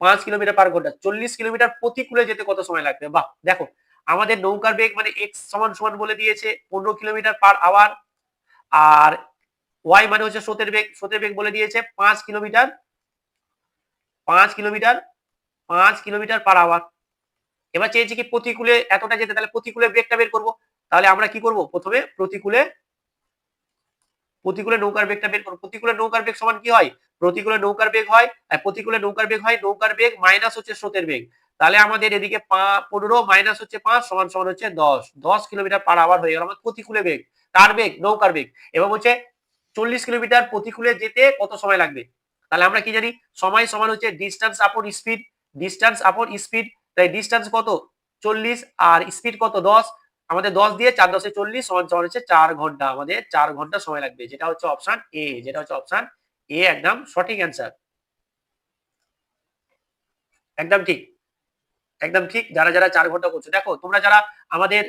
S2: 5 কিলোমিটার পার ঘন্টা, 40 কিলোমিটার প্রতিকূলে যেতে কত সময় লাগবে। বাহ দেখো, আমাদের নৌকার বেগ মানে এক্স সমান সমান বলে দিয়েছে 15 কিলোমিটার পার আওয়ার, আর ওয়াই মানে হচ্ছে স্রোতের বেগ, স্রোতের বেগ বলে দিয়েছে 5 kilometre, 5 kilometre, 5 kilometre per hour. এবার চেয়েছি কি প্রতিকূলে এতটা যেতে, তাহলে প্রতিকূলে বেগটা বের করবো। তাহলে আমরা কি করব, প্রথমে প্রতিকূলে, প্রতিকূলে নৌকার বেগটা বের করবো। প্রতিকূলে নৌকার বেগ সমান কি হয়, প্রতিকূলে নৌকার বেগ হয়, প্রতিকূলে নৌকার বেগ হয় নৌকার বেগ মাইনাস হচ্ছে স্রোতের বেগ। তাহলে আমাদের এদিকে 15 মাইনাস হচ্ছে 5 সমান সমান হচ্ছে 10, 10 কিলোমিটার পার আওয়ার হয়ে গেল আমার প্রতিকূলে বেগ, কার বেগ, নৌকার বেগ। এবার বলছে 40 কিলোমিটার প্রতিকূলে যেতে কত সময় লাগবে। তাহলে আমরা কি জানি, সময় সমান হচ্ছে ডিস্টেন্স আপন স্পিড, ডিস্টেন্স আপন স্পিড। তাই ডিস্টেন্স কত 40 আর স্পিড কত 10, আমাদের 10 দিয়ে 4 10 40 সমান সমান হচ্ছে 4 ঘন্টা, আমাদের 4 ঘন্টা সময় লাগবে, যেটা হচ্ছে অপশন এ, যেটা হচ্ছে অপশন এ একদম সঠিক অ্যান্সার, একদম ঠিক, একদম ঠিক। যারা যারা 4 ঘন্টা করছো, দেখো তোমরা যারা আমাদের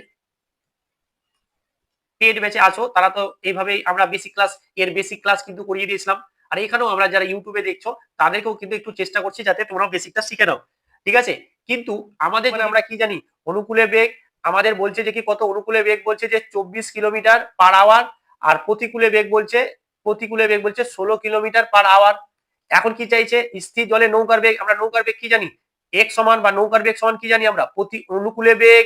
S2: পেড ব্যাচে আছো তারা তো এইভাবেই, আমরা বেসিক ক্লাস, এর বেসিক ক্লাস কিন্তু করিয়ে দিয়েছিলাম। আর এখানেও আমরা যারা ইউটিউবে দেখছো তাদেরকেও কিন্তু একটু চেষ্টা করছি যাতে তোমরাও বেসিকটা শিখে নাও, ঠিক আছে। কিন্তু আমাদের মানে আমরা কি জানি, অনুকূলে বেগ আমাদের বলছে যে কি কত, অনুকূলে বেগ বলছে যে 24 কিলোমিটার পার আওয়ার, আর প্রতিকূলে বেগ বলছে, প্রতিকূলে বেগ বলছে 16 কিলোমিটার পার আওয়ার। এখন কি চাইছে, স্থির জলে নৌকার বেগ, আমরা নৌকার বেগ কি জানি, এক সমান বা নৌকার বেগ সমান কি জানি আমরা, প্রতি অনুকূলে বেগ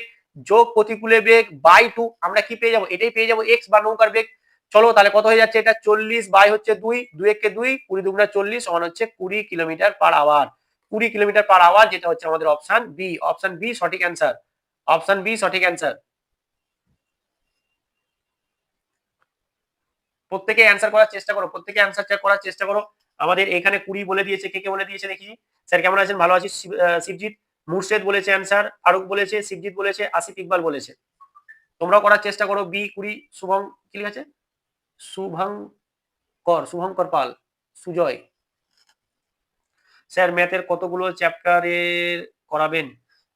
S2: যোগ প্রতিকূলে বেগ বাই 2, আমরা কি পেয়ে যাবো, এটাই পেয়ে যাবো এক্স বা নৌকার বেগ। চলো তাহলে কত হয়ে যাচ্ছে, এটা 40 বাই হচ্ছে 2, 2 একে 2, 20 দুগুণা 40 সমান হচ্ছে 20 kilometre per hour, 20 kilometre per hour, যেটা হচ্ছে আমাদের অপশন বি, অপশন বি সঠিক অ্যান্সার, অপশন বি সঠিক অ্যান্সার। প্রত্যেকে অ্যান্সার করার চেষ্টা করো, প্রত্যেকে অ্যান্সার করার চেষ্টা করো। আমাদের এখানে 20 বলে দিয়েছে, কে কে বলে দিয়েছে দেখি। স্যার কেমন আছেন, ভালো আছি। শিবজিৎ, মুর্শেদ বলেছে অ্যান্সার, ফারুক বলেছে, শিবজিৎ বলেছে, আসিফ ইকবাল বলেছে। তোমরাও করার চেষ্টা করো। বি 20, শুভম কি লিখেছে, শুভঙ্কর, শুভঙ্কর পাল, সুজয়। স্যার ম্যাথের কতগুলো চ্যাপ্টারের করাবেন,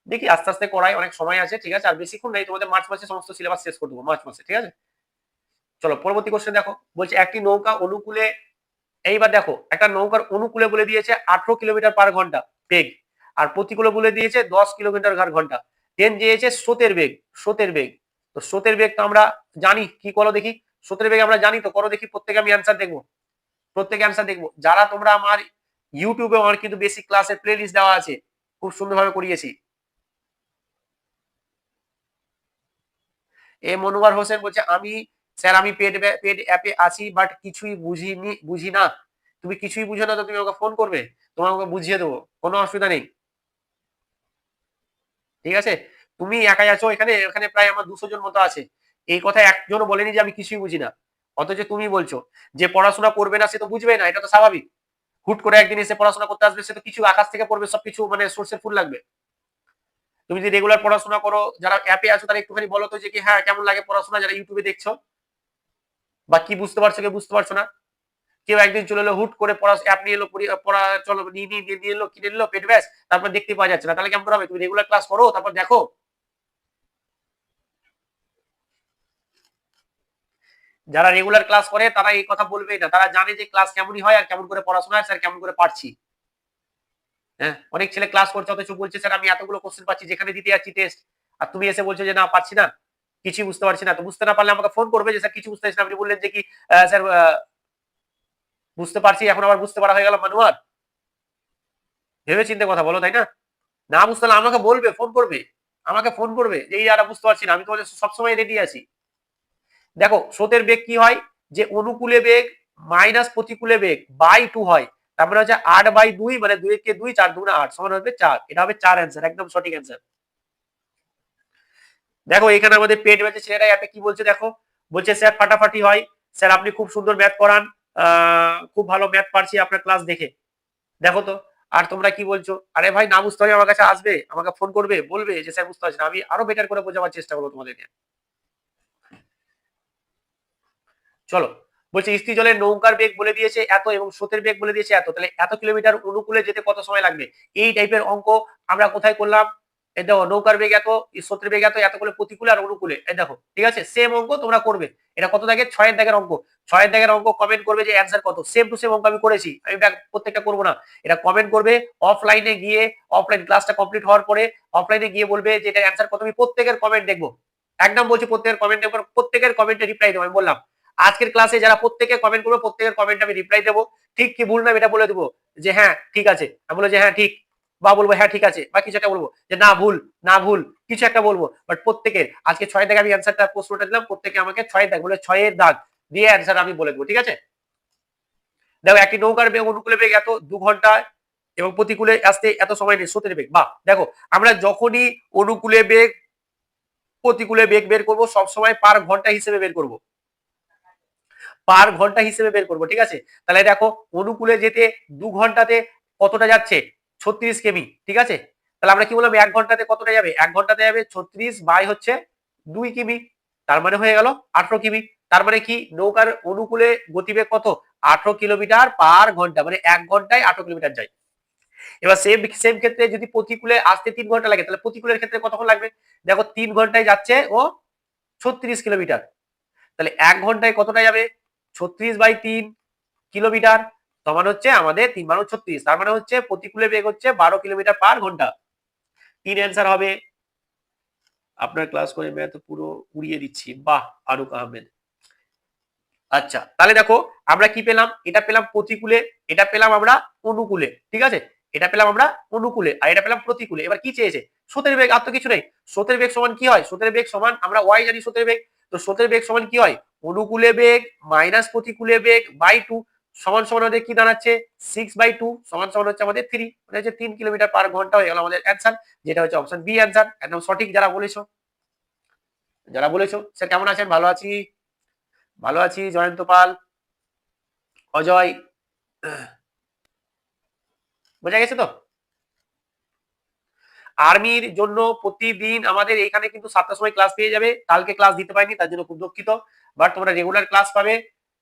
S2: দেখি আস্তে আস্তে করাই, অনেক সময় আছে, ঠিক আছে। আর বেশিক্ষণ নেই, তোমাদের মার্চ মাসে সমস্ত সিলেবাস শেষ করে দেবো, মার্চ মাসে, ঠিক আছে। চলো পরবর্তী কোশ্চেন দেখো, বলছে একটি নৌকা অনুকূলে, এইবার দেখো একটা নৌকার অনুকূলে বলে দিয়েছে 18 কিলোমিটার পার ঘন্টা বেগ, আর প্রতিকূলে বলে দিয়েছে 10 কিলোমিটার/ঘন্টা। দেন দিয়েছে স্রোতের বেগ, স্রোতের বেগ। তো স্রোতের বেগ তো আমরা জানি, কি করো দেখি, স্রোতের বেগ আমরা জানি তো, করো দেখি, প্রত্যেকে আমি অ্যান্সার দেখবো, প্রত্যেকে অ্যান্সার দেখবো। যারা তোমরা আমার ইউটিউবে, আমার কিন্তু বেসিক ক্লাসের প্লে লিস্ট দেওয়া আছে, খুব সুন্দরভাবে করিয়েছি। এ মনোয়ার হোসেন বলছে আমি, স্যার আমি পেড পেড অ্যাপে আছি বাট কিছুই বুঝি না। তুমি কিছুই বুঝো না তো তুমি আমাকে ফোন করবে, তোমার আমাকে বুঝিয়ে দেবো, কোনো অসুবিধা নেই, ঠিক আছে। তুমি একাই আছো এখানে, এখানে প্রায় আমার 200 জন মতো আছে, এই কথা একজনও বলেনি যে আমি কিছুই বুঝি না। অথচ তুমি বলছো যে পড়াশোনা করবে না, সে তো বুঝবে না, এটা তো স্বাভাবিক। হুট করে একদিন এসে পড়াশোনা করতে আসবে, সে তো কিছু আকাশ থেকে পড়বে, সবকিছু মানে সোর্সের ফুল লাগবে। তুমি যদি রেগুলার পড়াশোনা করো, যারা অ্যাপে আছো তারা একটুখানি বলো তো যে কি হ্যাঁ কেমন লাগে পড়াশোনা, যারা ইউটিউবে দেখছো, বা কি বুঝতে পারছো কি বুঝতে পারছো না। কেউ একদিন চলে এলো হুট করে পড়া অ্যাপ নিয়ে এলো, পড়া চলো নিয়ে এলো, কিনে নিলো পেট ব্যাস, তারপর দেখতে পাওয়া যাচ্ছে না, তাহলে কেমন হবে? তুমি রেগুলার ক্লাস করো, তারপর দেখো। যারা রেগুলার ক্লাস করে তারা এই কথা বলবেই না, তারা জানে যে ক্লাস কেমনই হয় আর কেমন করে পড়াশোনা হয়, স্যার কেমন করে পারছি। হ্যাঁ, অনেক ছেলে ক্লাস করছে অথচ বলছে স্যার আমি এতগুলো কোশ্চেন পাচ্ছি, যেখানে দিতে যাচ্ছি টেস্ট, আর তুমি এসে বলছো যে না পাচ্ছি না, কিছুই বুঝতে পারছি না। তো বুঝতে না পারলে আমাকে ফোন করবে যে স্যার কিছু বুঝতে পারছি না। আপনি বললেন যে কি স্যার বুঝতে পারছি, এখন আবার বুঝতে পারা হয়ে গেল মানুয়ার। ভেবে চিন্তে কথা বলো, তাই না? না বুঝতে পারলে আমাকে বলবে, ফোন করবে, আমাকে ফোন করবে যে এই যারা বুঝতে পারছি না, আমি তোমাদের সবসময় রেডি আছি। দেখো স্রোতের বেগ কি হয়, যে অনুকূলে বেগ মাইনাস প্রতিকূলে বেগ বাই 2 হয়। তারপরে হচ্ছে 8/2, মানে 2 কে 2, 4 2 8 সমান হবে 4। এটা হবে 4 অ্যান্সার, একদম সঠিক অ্যান্সার। দেখো এখানে আমাদের পেট ব্যাচের ছেলেরা অ্যাপে কি বলছে দেখো, বলছে স্যার ফাটাফাটি হয়, স্যার আপনি খুব সুন্দর ম্যাথ করান, খুব ভালো ম্যাথ পারছি আপনার ক্লাস দেখে। দেখো তো। আর তোমরা কি বলছো, আরে ভাই না বুঝতে পারলে আমার কাছে আসবে, আমাকে ফোন করবে, বলবে যে স্যার বুঝতে পারছি না, আমি আরো বেটার করে বোঝাবার চেষ্টা করবো তোমাদেরকে। চলো, বলছে স্থির জলের নৌকার বেগ বলে দিয়েছে এত এবং স্রোতের বেগ বলে দিয়েছে এত, তাহলে এত কিলোমিটার অনুকূলে যেতে কত সময় লাগবে? এই টাইপের অঙ্ক আমরা কোথায় করলাম? এই দেখো নৌকার বেগ এত, স্রোতের বেগ এত, এত করে প্রতিকূলে আর অনুকূলে, এই দেখো ঠিক আছে, সেম অঙ্ক তোমরা করবে। এটা কত দাগের? 6 এর দাগের অঙ্ক। 6 এর দাগের অঙ্ক কমেন্ট করবে যে অ্যান্সার কত, সেম টু সেম অঙ্ক আমি করেছি, আমি প্রত্যেকটা করবো না। এটা কমেন্ট করবে, অফলাইনে গিয়ে, অফলাইন ক্লাসটা কমপ্লিট হওয়ার পরে অফলাইনে গিয়ে বলবে যে এটা অ্যান্সার কত, আমি প্রত্যেকের কমেন্ট দেখবো। একদম বলছি প্রত্যেকের কমেন্ট দেখবো, প্রত্যেকের কমেন্টে রিপ্লাই দেবো। আমি বললাম আজকের ক্লাসে যারা প্রত্যেকে কমেন্ট করবে, প্রত্যেকের কমেন্ট আমি রিপ্লাই দেবো, ঠিক কি ভুল না এটা বলে দেবো, যে হ্যাঁ ঠিক আছে, আমি বলবো যে হ্যাঁ ঠিক, বা বলবো হ্যাঁ ঠিক আছে, বা কিছু একটা বলবো যে না ভুল, না ভুল, কিছু একটা বলবো। বাট প্রত্যেকের আজকে 6 দাগে আমি অ্যান্সারটা প্রশ্নটা দিলাম, প্রত্যেকে আমাকে 6 দাগ বলে 6 এর দাগ দিয়ে অ্যান্সার আমি বলে দেবো, ঠিক আছে? দেখো একটি নৌকার বেগ অনুকূলে বেগ এত 2 ঘন্টায় এবং প্রতিকূলে আসতে এত সময় নেই, স্রোতের বেগ। বাহ, দেখো আমরা যখনই অনুকূলে বেগ প্রতিকূলে বেগ বের করবো সবসময় পার ঘন্টা হিসেবে বের করবো, পার ঘন্টা হিসেবে বের করবো, ঠিক আছে? তাহলে দেখো অনুকূলে যেতে 2 ঘন্টাতে কতটা যাচ্ছে? 36 কেমি, ঠিক আছে? তাহলে আমরা কি বললাম 1 ঘন্টাতে কতটা যাবে? 1 ঘন্টাতে যাবে 36 বাই হচ্ছে 2 কিমি, তার মানে হয়ে গেল 18 কিমি। তার মানে কি নৌকার অনুকূলে গতিবেগ কত? 18 কিলোমিটার পার ঘন্টা, মানে 1 ঘন্টায় 18 কিলোমিটার যায়। এবার সেম সেম ক্ষেত্রে যদি প্রতিকূলে আসতে 3 ঘন্টা লাগে, তাহলে প্রতিকূলের ক্ষেত্রে কতক্ষণ লাগবে? দেখো 3 ঘন্টায় যাচ্ছে ও 36 কিলোমিটার, তাহলে 1 ঘন্টায় কতটা যাবে? 36/3 কিলোমিটার, সমান হচ্ছে আমাদের 3 × 36, তার মানে হচ্ছে প্রতিকূলে বেগ হচ্ছে 12 কিলোমিটার পার ঘন্টা। 3 অ্যান্সার হবে। আপনার ক্লাস করে ম্যাথ পুরো উড়িয়ে দিচ্ছি, বাহ ফারুক আহমেদ। আচ্ছা তাহলে দেখো আমরা কি পেলাম, এটা পেলাম প্রতিকূলে, এটা পেলাম আমরা অনুকূলে, ঠিক আছে? এটা পেলাম আমরা অনুকূলে আর এটা পেলাম প্রতিকূলে। এবার কি চেয়েছে? স্রোতের বেগ, আর তো কিছু নেই। স্রোতের বেগ সমান কি হয়? স্রোতের বেগ সমান আমরা ওয়াই জানি স্রোতের বেগ, তো স্রোতের বেগ সমান কি হয়? অনুকূলে বেগ মাইনাস প্রতিকূলে বেগ বাই 2 সমান সমান আমাদের কি দাঁড়াচ্ছে? 6/2 সমান সমান হচ্ছে আমাদের 3, মানে হচ্ছে 3 কিলোমিটার পার ঘন্টা হয়ে গেল আমাদের অ্যান্সার, যেটা হচ্ছে অপশন বি অ্যান্সার, একদম সঠিক। যারা বলেছো, যারা বলেছো স্যার কেমন আছেন? ভালো আছি, ভালো আছি। জয়ন্ত পাল, অজয়, বোঝা গেছে তো? আর্মির জন্য প্রতিদিন আমাদের এখানে কিন্তু 7টার সময় ক্লাস পেয়ে যাবে। কালকে ক্লাস দিতে পারিনি, তার জন্য খুব দুঃখিত, বাট তোমরা রেগুলার ক্লাস পাবে,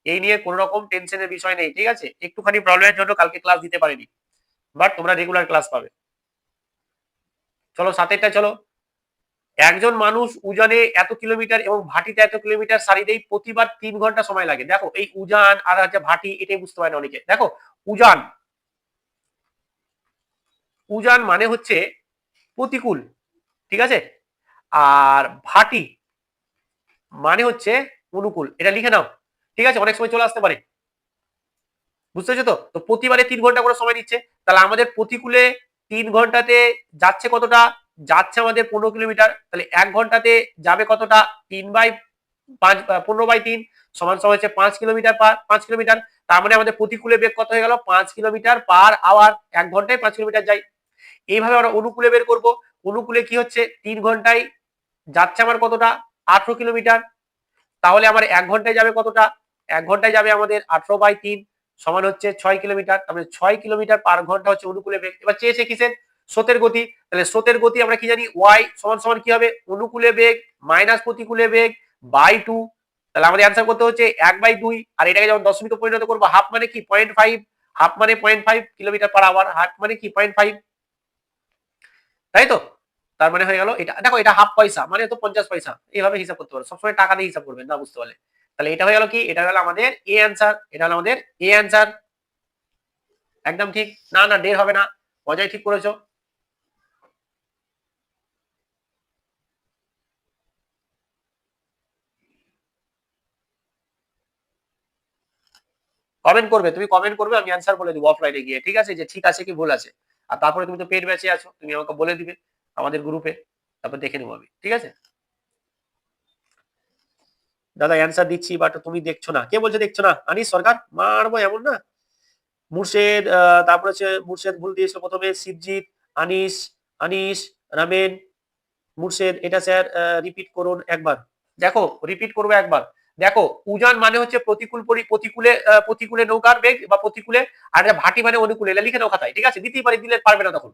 S2: এই নিয়ে কোনো রকম টেনশনের বিষয় নেই, ঠিক আছে? একটুখানি প্রবলেমের জন্য কালকে ক্লাস দিতে পারিনি, বাট তোমরা রেগুলার ক্লাস পাবে। চলো 7এরটা চলো। একজন মানুষ উজানে এত কিলোমিটার এবং ভাটিতে এত কিলোমিটার সারি দেয়, প্রতিবার 3 ঘন্টা সময় লাগে। দেখো এই উজান আর হচ্ছে ভাটি, এটাই বুঝতে পারে না অনেকে। দেখো উজান, উজান মানে হচ্ছে প্রতিকূল, ঠিক আছে? আর ভাটি মানে হচ্ছে অনুকূল, এটা লিখে নাও, ঠিক আছে? অনেক সময় চলে আসতে পারে, বুঝতে পেরেছো তো? তো প্রতিবারে 3 ঘন্টা করে সময় নিচ্ছে, তাহলে আমাদের প্রতিকূলে 3 ঘন্টাতে যাচ্ছে কতটা? যাচ্ছে আমাদের 15 কিলোমিটার, তাহলে 1 ঘন্টাতে যাবে কতটা? 3/5 15/3 সমান সমান হচ্ছে 5 কিলোমিটার পার 5 কিলোমিটার, তার মানে আমাদের প্রতিকূলে বেগ কত হয়ে গেল? 5 কিলোমিটার পার আওয়ার, 1 ঘন্টায় 5 কিলোমিটার যায়। এইভাবে আমরা অনুকূলে বের করব। অনুকূলে কি হচ্ছে? 3 ঘন্টায় যাচ্ছে আমার কতটা? 18 কিলোমিটার, তাহলে আমার 1 ঘন্টায় যাবে কতটা? 1 ঘন্টায় যাবে আমাদের 18/3 সমান হচ্ছে 6 কিলোমিটার। তার মানে 6 কিলোমিটার পার ঘন্টা হচ্ছে অনুকূলে বেগ। এবার চেয়েছে কিসের? স্রোতের গতি। তাহলে স্রোতের গতি আমরা কি জানি? y সমান সমান কি হবে? অনুকূলে বেগ মাইনাস প্রতিকূলে বেগ বাই 2। তাহলে আমাদের অ্যান্সার করতে হচ্ছে 1/2, আর এটাকে যখন দশমিকে পরিণত করবো, হাফ মানে কি 0.5, হাফ মানে 0.5 কিলোমিটার পার আওয়ার, হাফ মানে কি 0.5, তাই তো? তার মানে হয়ে গেল এটা। দেখো এটা হাফ পয়সা মানে তো 50 পয়সা, এইভাবে হিসাব করতে পারো। সবসময় টাকা দিয়ে হিসাব করবেন না, বুঝতে পারলে? তাহলে এটা হয়ে গেল কি? এটা হলো আমাদের এ অ্যান্সার, এটা হলো আমাদের এ অ্যান্সার। একদম ঠিক। না না, দের হবে না, অজয় ঠিক করেছো। কমেন্ট করবে, তুমি কমেন্ট করবে, আমি অ্যান্সার বলে দেবো অফলাইনে গিয়ে, ঠিক আছে? যে ঠিক আছে কি ভুল আছে। আর তারপরে তুমি তো পেড ব্যাচে আছো, তুমি আমাকে বলে দিবে আমাদের গ্রুপে, তারপর দেখে নেবো আমি, ঠিক আছে? দাদা অ্যান্সার দিচ্ছি বাট তুমি দেখছো না। কে বলছে দেখছো না? আনিস সরকার, মারবো এমন না। মুর্শেদ, তারপর হচ্ছে মুর্শেদ ভুল দিয়েছিল প্রথমে, শিবজিৎ, আনিস, আনিস, রামেন, মুর্শেদ। এটা স্যার রিপিট করুন একবার। দেখো রিপিট করবো একবার। দেখো উজান মানে হচ্ছে প্রতিকূল প্রতিকূলে প্রতিকূলে নৌকার বেগ বা প্রতিকূলে, আর ভাটি মানে অনুকূলে। এটা লিখে নাও খাতায়, ঠিক আছে? দিতেই পারি, দিলে পারবে না তখন।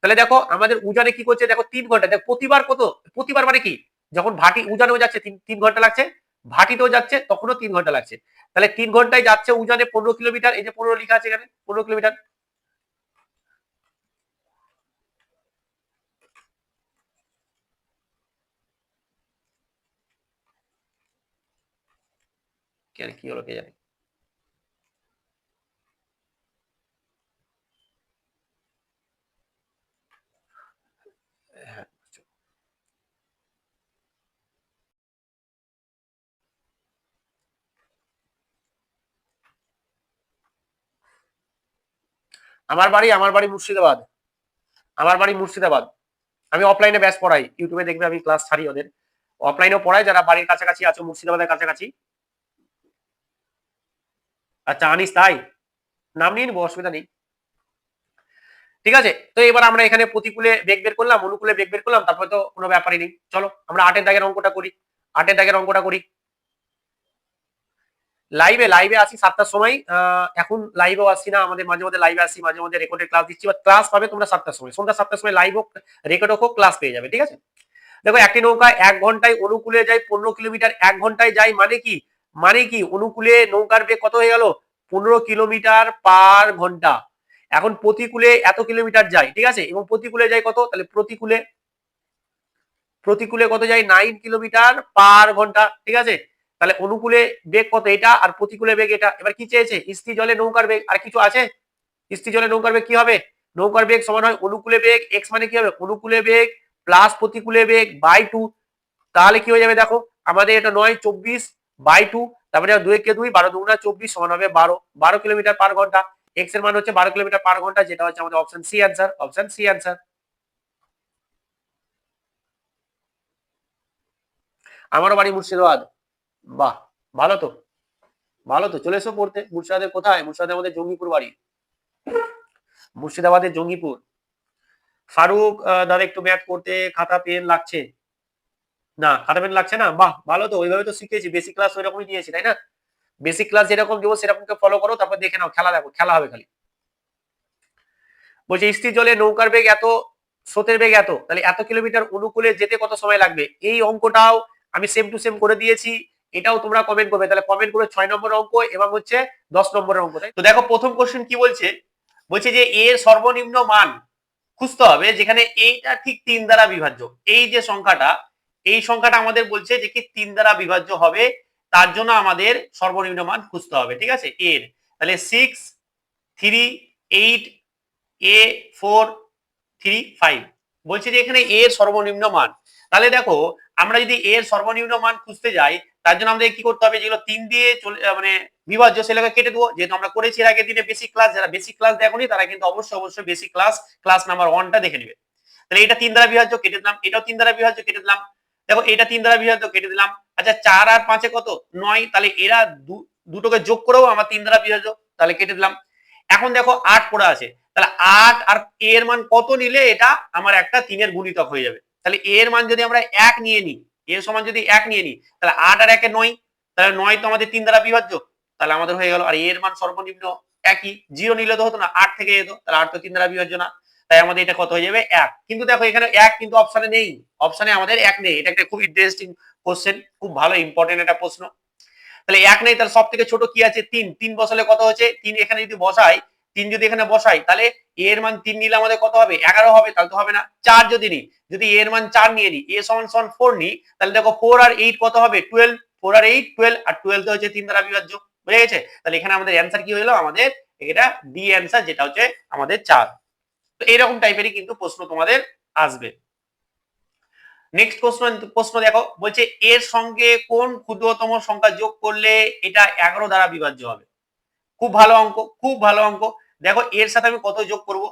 S2: তাহলে দেখো আমাদের উজানে কি করছে, দেখো 3 ঘন্টা। দেখো প্রতিবার কত, প্রতিবার মানে কি, যখন ভাটি উজানেও যাচ্ছে 3 ঘন্টা লাগছে, ভাটিতেও যাচ্ছে তখনও 3 ঘন্টা লাগছে। তাহলে 3 ঘন্টায় যাচ্ছে উজানে 15 কিলোমিটার, এই যে 15 লেখা আছে এখানে, 15 কিলোমিটার। কি হলো কে জানে। হ্যাঁ, আমার বাড়ি মুর্শিদাবাদ। আমার বাড়ি মুর্শিদাবাদ। আমি অফলাইনে ব্যাচ পড়াই, ইউটিউবে দেখবে আমি ক্লাস ছাড়ি ওদের। অফলাইনেও পড়াই, যারা বাড়ির কাছাকাছি আছো, মুর্শিদাবাদের কাছাকাছি। আচ্ছা আনিস, তাই নাম নিয়ে নিবো, অসুবিধা নেই। ঠিক আছে, তো এবার আমরা এখানে প্রতিকূলে বেগ বের করলাম, অনুকূলে বেগ বের করলাম, তারপরে তো কোনো ব্যাপারই নেই। চলো আমরা 8 দাগের অঙ্কটা করি। 8 দাগের অঙ্কটা করি। লাইভে লাইভে আসি 7টার সময়। এখন লাইভেও আসি না, আমাদের মাঝে মাঝে লাইভে আসি, মাঝে মাঝে রেকর্ডের ক্লাস দিচ্ছি। বা ক্লাস পাবে তোমরা 7টার সময়, সন্ধ্যা 7টার সময় লাইভ হোক রেকর্ড হোক, ক্লাস পেয়ে যাবে, ঠিক আছে? দেখো একটি নৌকা 1 ঘন্টায় অনুকূলে যায় 15 কিলোমিটার, 1 ঘন্টায় যায় মানে কি, মানে কি অনুকূলে নৌকার বেগ কত হয়ে গেল? 15 কিলোমিটার পার ঘন্টা। এখন প্রতিকূলে এত কিলোমিটার যায়, ঠিক আছে? এবং প্রতিকূলে যায় কত? তাহলে প্রতিকূলে, প্রতিকূলে কত যায়? 9 কিলোমিটার পার ঘন্টা, ঠিক আছে? তাহলে অনুকূলে বেগ কত? এটা, আর প্রতিকূলে বেগ এটা। এবার কি চেয়েছে? স্থির জলে নৌকার বেগ। আর কিছু আছে? স্থির জলে নৌকার বেগ কি হবে? নৌকার বেগ সমান হয় অনুকূলে বেগ এক্স মানে কি হবে? অনুকূলে বেগ প্লাস প্রতিকূলে বেগ বাই 2। তাহলে কি হয়ে যাবে দেখো, আমাদের এটা 9 24/2, তারপরে 2 কে 2, 12 2 24 সমান হবে 12, 12 কিলোমিটার পার ঘন্টা। এক্স এর মান হচ্ছে 12 কিলোমিটার পার ঘন্টা, যেটা হচ্ছে আমাদের option C answer, option C answer. আমারও বাড়ি মুর্শিদাবাদ। বাহ, ভালো তো, ভালো তো, চলে এসো পড়তে। মুর্শিদাবাদের কোথায়? মুর্শিদাবাদের আমাদের জঙ্গিপুর বাড়ি, মুর্শিদাবাদের জঙ্গিপুর। ফারুক, দাদা একটু ম্যাথ করতে খাতা পেন লাগছে না? খাতা পেন লাগছে না? বাহ ভালো তো, ওইভাবে তো শিখেছি, বেসিক ক্লাস ওই রকমই দিয়েছি, তাই না? বেসিক ক্লাস যেরকম দেবো সেরকম ফলো করো, তারপর দেখে নাও, খেলা দেখো, খেলা হবে খালি। বলছে স্থির জলে নৌকার বেগ এত, স্রোতের বেগ এত, তাহলে এত কিলোমিটার অনুকূলে যেতে কত সময় লাগবে? এই অঙ্কটাও আমি সেম টু সেম করে দিয়েছি, এটাও তোমরা কমেন্ট করবে। তাহলে কমেন্ট করে 6 নম্বর অঙ্ক এবং হচ্ছে 10 নম্বরের অঙ্ক। তাই তো দেখো প্রথম কোশ্চেন কি বলছে, বলছে যে এর সর্বনিম্ন মান খুঁজতে হবে যেখানে এইটা ঠিক 3 দ্বারা বিভাজ্য। এই যে সংখ্যাটা, এই সংখ্যাটা আমাদের বলছে যে কি 3 দ্বারা বিভাজ্য হবে, তার জন্য আমাদের সর্বনিম্ন মান খুঁজতে হবে, ঠিক আছে? এর তাহলে 6 3 8 এ 4 3 5 বলছে যে এখানে এর সর্বনিম্ন মান। তাহলে দেখো আমরা যদি এর সর্বনিম্ন মান খুঁজতে যাই, তার জন্য আমাদের কি করতে হবে? যেগুলো 3 দিয়ে মানে বিভাজ্য সেগুলোকে কেটে দেবো, যেহেতু আমরা করেছি এর আগের দিনে বেসিক ক্লাস। যারা বেসিক ক্লাস দেখোনি তারা কিন্তু অবশ্যই বেসিক ক্লাস, ক্লাস নাম্বার 1টা দেখে নেবে। তাহলে এটা 3 দ্বারা বিভাজ্য, কেটে দিলাম। এটাও 3 দ্বারা বিভাজ্য, কেটে দিলাম। দেখো এটা 3 দ্বারা বিভাজ্য, কেটে দিলাম। আচ্ছা 4 আর 5 কত? 9, তাহলে এরা দুটোকে যোগ করেও আমার 3 দ্বারা বিভাজ্য, তাহলে কেটে দিলাম। এখন দেখো 8 পড়ে আছে, তাহলে 8 আর এর মান কত নিলে এটা আমার একটা 3 এর গুণিতক হয়ে যাবে? তাহলে এর মান যদি আমরা 1 নিয়ে নিই, এর সমান যদি 1 নিয়ে নিই, তাহলে 8 আর 1 9, তাহলে 9 তো আমাদের 3 দ্বারা বিভাজ্য, তাহলে আমাদের হয়ে গেল। আর এর মান সর্বনিম্ন একই, 0 নিলে তো হতো না, 8 থেকে যেত, তাহলে 8 তো 3 দ্বারা বিভাজ্য না, তাই আমাদের এটা কত হয়ে যাবে 1। কিন্তু দেখো এখানে 1 কিন্তু অপশনে নেই, অপশনে আমাদের 1 নেই। এটা একটা খুব ইন্টারেস্টিং কোশ্চেন, খুব ভালো ইম্পর্টেন্ট একটা প্রশ্ন। তাহলে 1 নেই, তাহলে সব থেকে ছোট কি আছে 3, 3 বসালে কত হচ্ছে 3, এখানে যদি বসাই 3 যদি এখানে বসাই তাহলে a এর মান 3 নিলে আমাদের কত হবে 11 হবে, তাহলে তো হবে না। 4 যদি নিই, যদি a এর মান 4 নিয়ে নিই, a সমান 4 নিই, তাহলে দেখো 4 আর 8 কত হবে 12, 4 আর 8 12, আর 12 তো হচ্ছে 3 দ্বারা বিভাজ্য, বুঝে গেছে? তাহলে এখানে আমাদের অ্যানসার কি হলো, আমাদের এটা ডি অ্যানসার, যেটা হচ্ছে আমাদের 4। তো এইরকম টাইপেরই কিন্তু প্রশ্ন তোমাদের আসবে। নেক্সট প্রশ্ন দেখো, বলছে এর সঙ্গে কোন ক্ষুদ্রতম সংখ্যা যোগ করলে এটা 11 দ্বারা বিভাজ্য হবে। খুব ভালো অঙ্ক, খুব ভালো অঙ্ক। দেখো এর সাথে আমি কত যোগ করব,